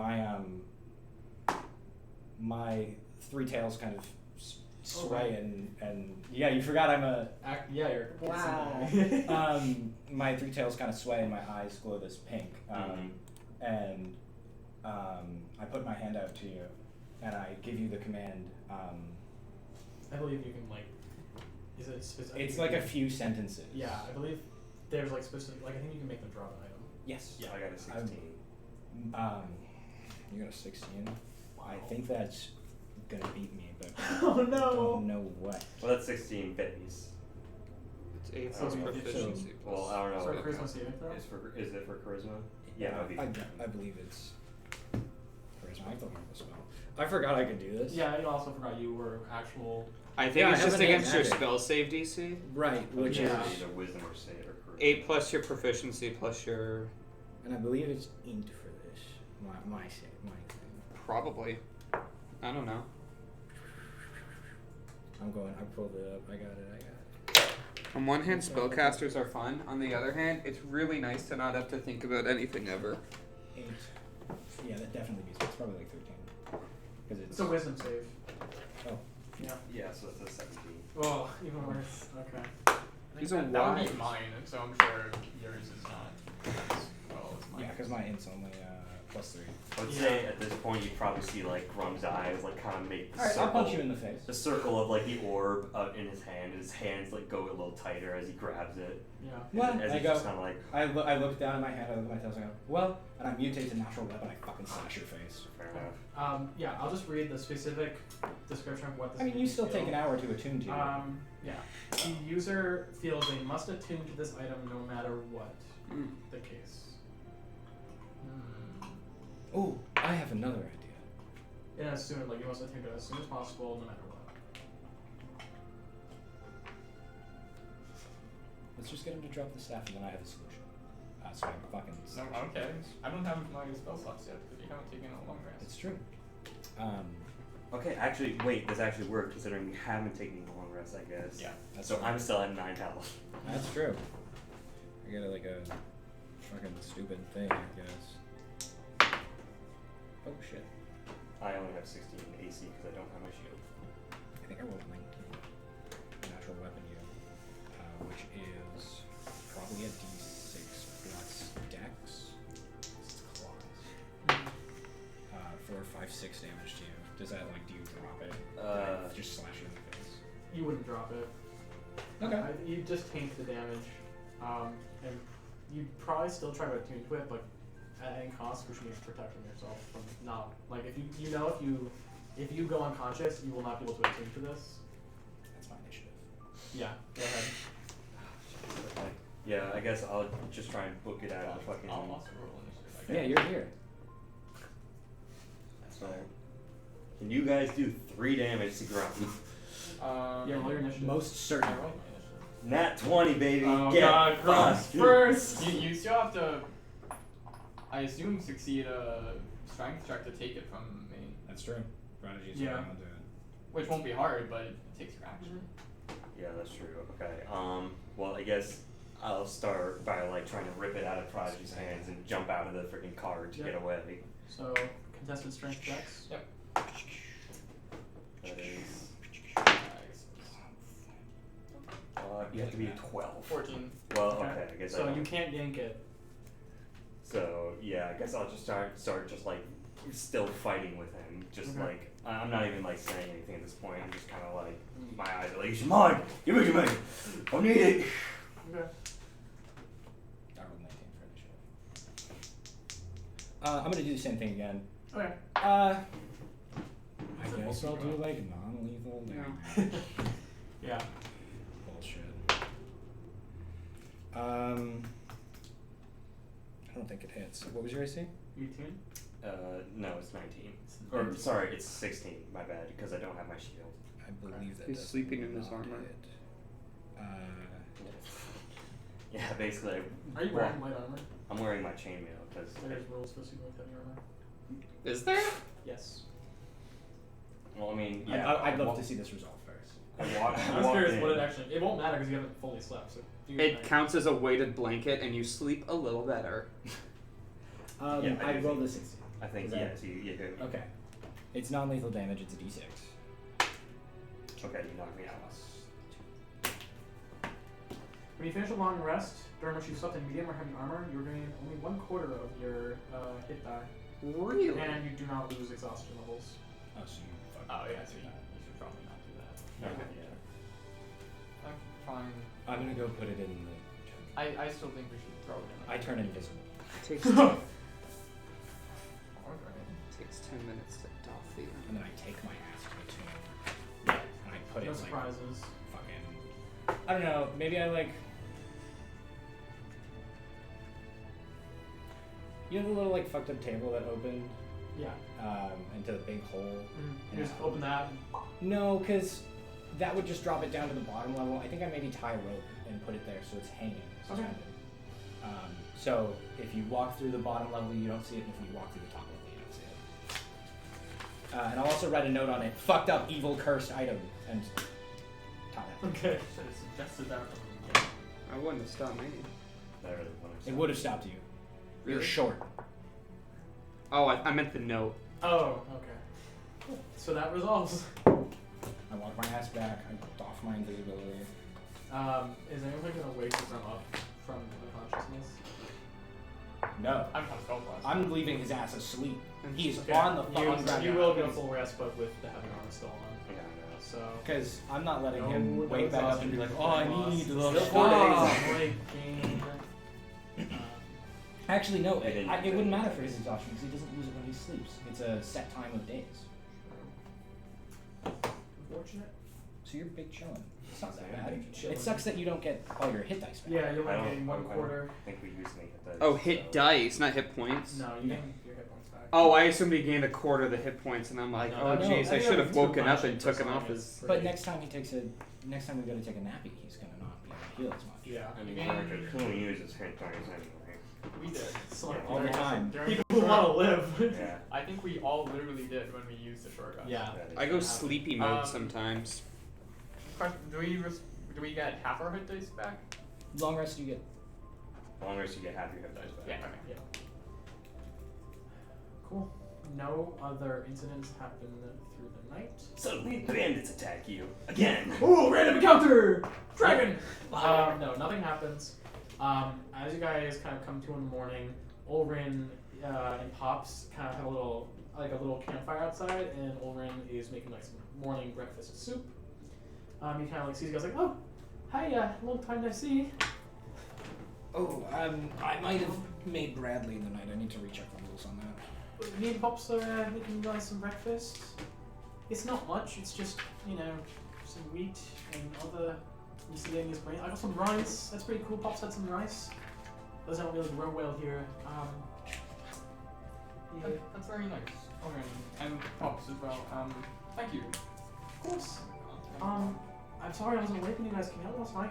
my three tails kind of sway and yeah, you forgot I'm a Yeah, you're. wow. My three tails kind of sway and my eyes glow this pink. And I put my hand out to you, and I give you the command. I believe you can like. Is it specific? It's like a few sentences. Yeah, I believe there's like specific. Like I think you can make them drop an item. Yes. Yeah, I got a 16. You got a 16. I think that's gonna beat me, but Oh I no. don't know what. Well, that's 16 base. It's 8 So plus we- proficiency. Well, I don't know. So what charisma saving throw. Is it for charisma? Yeah, that'd be. I believe it's charisma. I have to learn this spell. I forgot I could do this. Yeah, I also forgot you were actual. I think Yeah, it's I just have an against your magic. spell save DC. Right, which Yeah. is, Either wisdom or save or charisma. 8 plus your proficiency plus your and I believe it's int for this. My thing. probably. I don't know. I'm going. I pulled it up. I got it. On one hand, spellcasters are fun. On the other hand, it's really nice to not have to think about anything ever. 8. Yeah, that definitely beats me. It's probably like 13. Because It's a wisdom save. Oh. Yeah. Yeah, so it's a 17. Oh, even worse. Okay. These are That would wise. be mine, so I'm sure yours is not as well as mine. Yeah, because my int's only plus 3. I would say at this point you'd probably see like Grum's eyes like kind of make the Alright, circle. I'll punch you in the face. The circle of like the orb in his hand. His hands like go a little tighter as he grabs it. Yeah. What? As I he's go. just kind of like, I look down at my hand. I look at my tails. I go. Well, and I mutate to natural weapon. I fucking slash your face. fair enough. Yeah, I'll just read the specific description of what this I mean, you makes still feel. take an hour to attune to. Yeah. The user feels they must attune to this item no matter what Mm. the case. Oh, I have another idea. And as soon like you must attune to it as soon as possible, no matter what. Let's just get him to drop the staff, and then I have a solution. So I'm fucking. No, okay. I don't have my spell slots yet because you haven't taken a long rest. It's true. Okay, actually, wait. This actually worked considering we haven't taken a long rest. I guess. Yeah. So I'm still at 9 health. That's true. I got like a fucking stupid thing, I guess. Oh shit. I only have 16 AC because I don't have my shield. I think I rolled 19. Natural weapon you, which is probably a D6 plus Dex. It's claws. 4, 5, 6 damage to you. Does that do you drop it? Just slash it in the face. You wouldn't drop it. Okay. You just taint the damage, and you'd probably still try to attune to it, but at any cost, which means protecting yourself from not if you go unconscious, you will not be able to attune to this. That's my initiative. Yeah, go ahead. Okay. Yeah, I guess I'll just try and book it out of the fucking. I'll also roll initiative. I Yeah, guess. you're here. So, can you guys do 3 damage to Grumpy? Yeah, roll your initiative. Most I certain. rolled my initiative. Nat 20, baby. Oh Get god, Grumps fucked. first! You still have to, I assume, succeed a strength check to take it from me, That's true. Prodigy's Yeah. around to it. which won't be hard, but it takes your action. Yeah, that's true. Okay. Well, I guess I'll start by trying to rip it out of Prodigy's hands and jump out of the freaking car to get away. So, contested strength checks. Yep. That is. You have to be a 12. 14. Well, okay. I guess. I So don't. you can't yank it. So yeah, I guess I'll just start just still fighting with him. Just Okay. I'm not even saying anything at this point. I'm just kind of my eyes are it's mine. Give it to me. I need it. Okay. I rolled 19 for initiative. I'm gonna do the same thing again. Okay. I Is it guess I'll do multi-throw? non-lethal No. damage. Yeah. Bullshit. I don't think it hits. What was your AC? You tune? No, it's 19. Or sorry, it's 16. My bad, because I don't have my shield. I believe that. He's does sleeping in his not armor. hit. Yeah, basically. Are you wearing light armor? I'm wearing my chainmail because. There's rules for sleeping with heavy armor. Is there? Yes. Well, I mean, yeah. I'd love to see this resolve first. I walk. I was curious what it actually. It won't matter because you haven't fully slept. So do your It thing. counts as a weighted blanket, and you sleep a little better. Yeah, I I do rolled think- a 16. I think Is that- yes. You hit me. Okay. It's non-lethal damage. It's a D6. Okay, you knocked me out. When you finish a long rest, during which you slept in medium or heavy armor, you regain only 1/4 of your hit die, Really? and you do not lose exhaustion levels. Oh, so you fucking. Oh yeah, so you should probably not do that. Okay. Yeah. I'm fine. I'm gonna go put it in the. I still think we should throw it in. I turn invisible. Takes Alright. takes 10 minutes to doff the. And then I take my ass to the tomb. And I put No it surprises. fucking. I don't know. Maybe I You know the little fucked up table that opened Yeah. into the big hole? Mm-hmm. You just open that. No, because that would just drop it down to the bottom level. I think I maybe tie a rope and put it there so it's hanging. Okay. Suspended. So if you walk through the bottom level, you don't see it, and if you walk through the top level, you don't see it. And I'll also write a note on it: "Fucked up, evil, cursed item," and tie that. Okay. Should have suggested that from the beginning. I wouldn't have stopped me. I really want to. It would have stopped you. You're Really? short. Oh, I meant the note. Oh, okay. Cool. So that resolves. I walk my ass back. I doff my invisibility. Is anyone gonna wake them up from unconsciousness? No, I'm kind of spell class. I'm leaving his ass asleep. He's Okay. on the fucking ground. You will get a full rest, but with the heavy armor still on. Yeah, no. So. Because I'm not letting No, him no wake back up and be like, exhaustion. "Oh, I need the Still 4 stop." days. Waking. Actually, no. I didn't It do wouldn't that. matter for his exhaustion because he doesn't lose it when he sleeps. It's a set time of days. Unfortunate. So you're big chillin'. It's not that Yeah, bad. big chillin'. It sucks that you don't get all your hit dice back. Yeah, you're I only don't. getting I 1/4. think we used to make it. Oh, hit dice, not hit points. No, you get your hit points back. Oh, I assumed he gained a quarter of the hit points, and I'm like, No, oh no, jeez, I no, should have it's woken too up much and for took him something off that's his. But next time we go to take a nappy, he's gonna not be able to heal as much. Yeah. I mean, Veronica only uses hit dice anyway. We did. All the time. During People want to live. Yeah. I think we all literally did when we used the short gun. Yeah. I go sleepy mode Um, sometimes. Question: do we get half our hit dice back? Long rest you get. Long rest you get half your hit dice back. Yeah. Okay. Cool. No other incidents happen through the night. Suddenly, the bandits attack you again. Ooh, random encounter! Dragon! No, nothing happens. As you guys kind of come to in the morning, Ulrin and Pops kind of have a little campfire outside, and Ulrin is making like some morning breakfast soup. He kind of like sees you guys like, oh, hi, long time no see. Oh, I might have made Bradley in the night. I need to recheck the rules on that. Me and Pops are making some breakfast. It's not much. It's just some wheat and other miscellaneous grain. I got some rice. That's pretty cool. Pops had some rice. Those don't really grow well here. Yeah. That's very nice. Okay. And Pops as well. Thank you. Of course. I'm sorry I wasn't awake when you guys came out last night.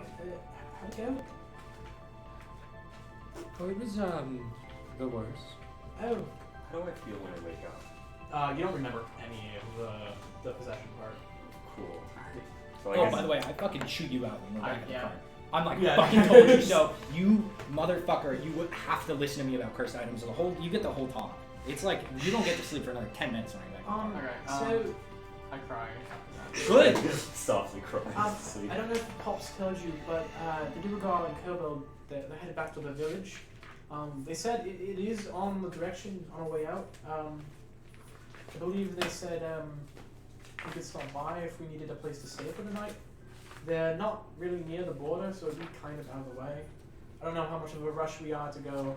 How'd it go? Oh, it was the worst. Oh, How do I feel when I wake up? you don't remember any of the possession part. Cool. So I Oh, guess by the way, I fucking shoot you out when we're back in the yeah. car. I'm like, Yeah. fucking told you so. You motherfucker, you would have to listen to me about cursed items. You get the whole talk. It's like you don't get to sleep for another 10 minutes when you're back in the car. Okay. So I cry after that. Good. softly cries. I don't know if Pops told you, but the Duergar and Kobold, they're headed back to the village. They said it is on the direction on our way out. I believe they said we could stop by if we needed a place to stay for the night. They're not really near the border, so it'd be kind of out of the way. I don't know how much of a rush we are to go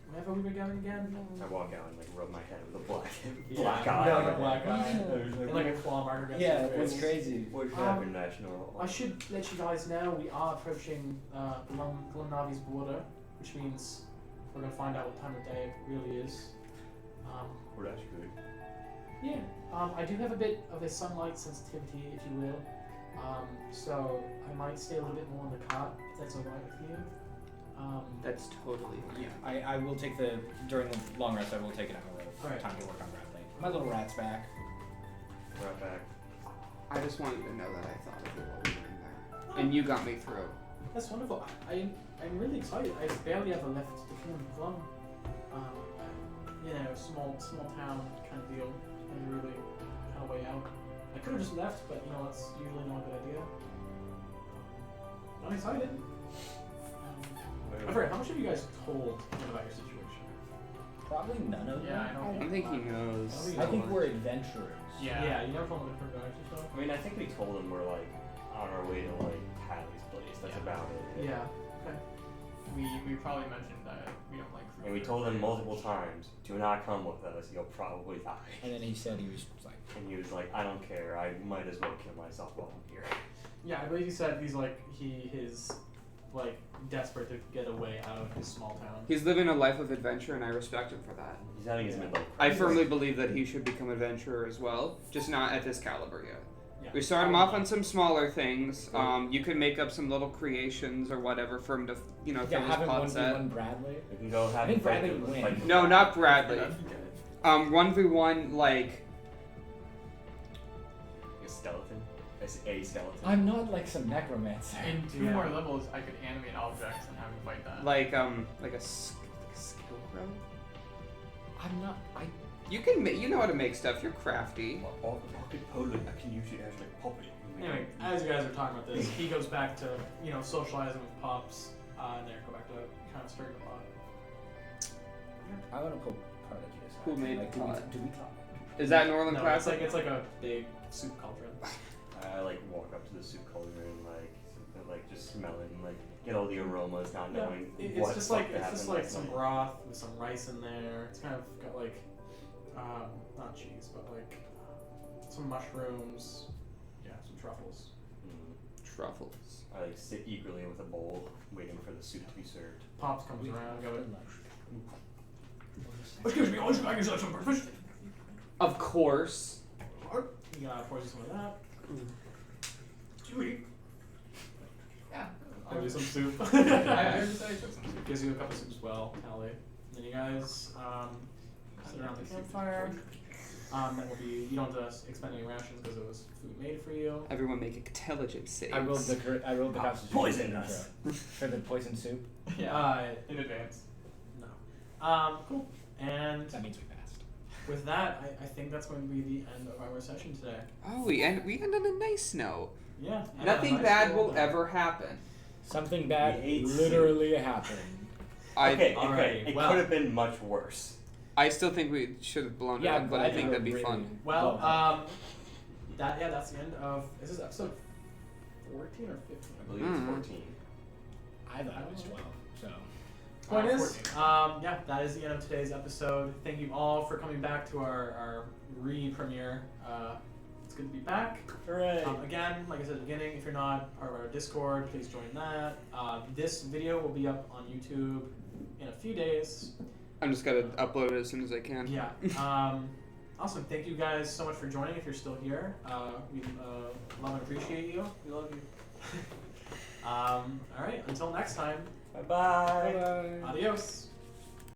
wherever we were going again. I walk out and like rub my head with a black Yeah, eye. yeah, like a black eye. There's And like a claw marker against Yeah, your what's face. crazy? What happened, National? I should let you guys know we are approaching Glumnavi's border, which means we're gonna find out what time of day it really is. Well, that's good. Yeah, I do have a bit of a sunlight sensitivity, if you will. So I might stay a little bit more in the cart, if that's alright with you. That's totally. Yeah, I will take during the long rest, I will take an hour of Alright. time to work on Bradley. My little rat's back. Right back. I just wanted to know that I thought of you while we were in there, and you got me through. That's wonderful. I'm really excited. I barely ever left the kingdom of Glum. Small town kind of deal, and really kind of way out. I could have just left, but that's usually not a good idea. I'm excited. I forget, how much have you guys told him about your situation? Probably none of Yeah, I them. don't I think he knows. I think we're adventurers. Yeah. You never told him different guys and stuff? I mean, I think we told them we're like on our way to like Hadley's place. That's Yeah. about it. Yeah. Okay. We probably mentioned that we don't like fruit. And we told him multiple times, do not come with us, you'll probably die. And then he said he was like, And he was like, I don't care, I might as well kill myself while I'm here. Yeah, I believe he said he's desperate to get away out of his small town. He's living a life of adventure, and I respect him for that. He's having his midlife I crisis. firmly believe that he should become adventurer as well, just not at this caliber yet. Yeah. We start him off on some smaller things. You can make up some little creations or whatever for him to, fill yeah, his have him pot set. 1v1 Bradley. We can go have I think him fight Bradley the- would win. fight the- No, not Bradley. Enough, you get it. 1v1 like A skeleton? A skeleton? I'm not like some necromancer. In two Yeah. more levels, I could animate objects and have him fight that. like a skill row. I'm not. You can you know how to make stuff. You're crafty. I can use it as like puppet. Anyway, as you guys are talking about this, he goes back to, socializing with Pops, and then go back to kind of stirring the pot. I want to pull part of you aside. Who made like, the pot? do we talk? Is that Northern No, classic? it's like a big soup cauldron. I like walk up to the soup cauldron and like just smell it and like get all the aromas, not Yeah, knowing it's what just fuck like happened some last night. broth with some rice in there. It's kind of got like not cheese, but like some mushrooms. Yeah, some truffles. Truffles. I like sit eagerly with a bowl, waiting for the soup to be served. Pops comes around, going, Excuse me, would you like yourself some breakfast? Of course. You gotta pour you some of that. Yeah. I'll do some soup. I just I took some soup. Gives you a cup of soup as well, Callie. And then you guys sit around the campfire. That will be, you don't have to expend any rations because it was food made for you. Everyone make intelligence saves. I rolled the constitution Poison saving us. throw for the poison soup. Yeah. In advance. No. Cool. And That means we passed. with that, I think that's going to be the end of our session today. Oh, we end on a nice note. Yeah. Nothing nice bad roll will done. ever happen. Something bad We ate literally happened. Okay, Alrighty, it well. could have been much worse. I still think we should have blown it up, but I think that'd be fun. Well, that's the end of. Is this episode 14 or 15? I believe it's 14. I thought it was 12, so. Point is, 14. yeah, that is the end of today's episode. Thank you all for coming back to our re-premiere. It's good to be back. Hooray! Again, like I said at the beginning, if you're not part of our Discord, please join that. This video will be up on YouTube in a few days. I'm just gonna upload it as soon as I can. Yeah. Awesome. Thank you guys so much for joining. If you're still here, we love and appreciate you. We love you. All right. Until next time. Bye-bye. Bye. Adios.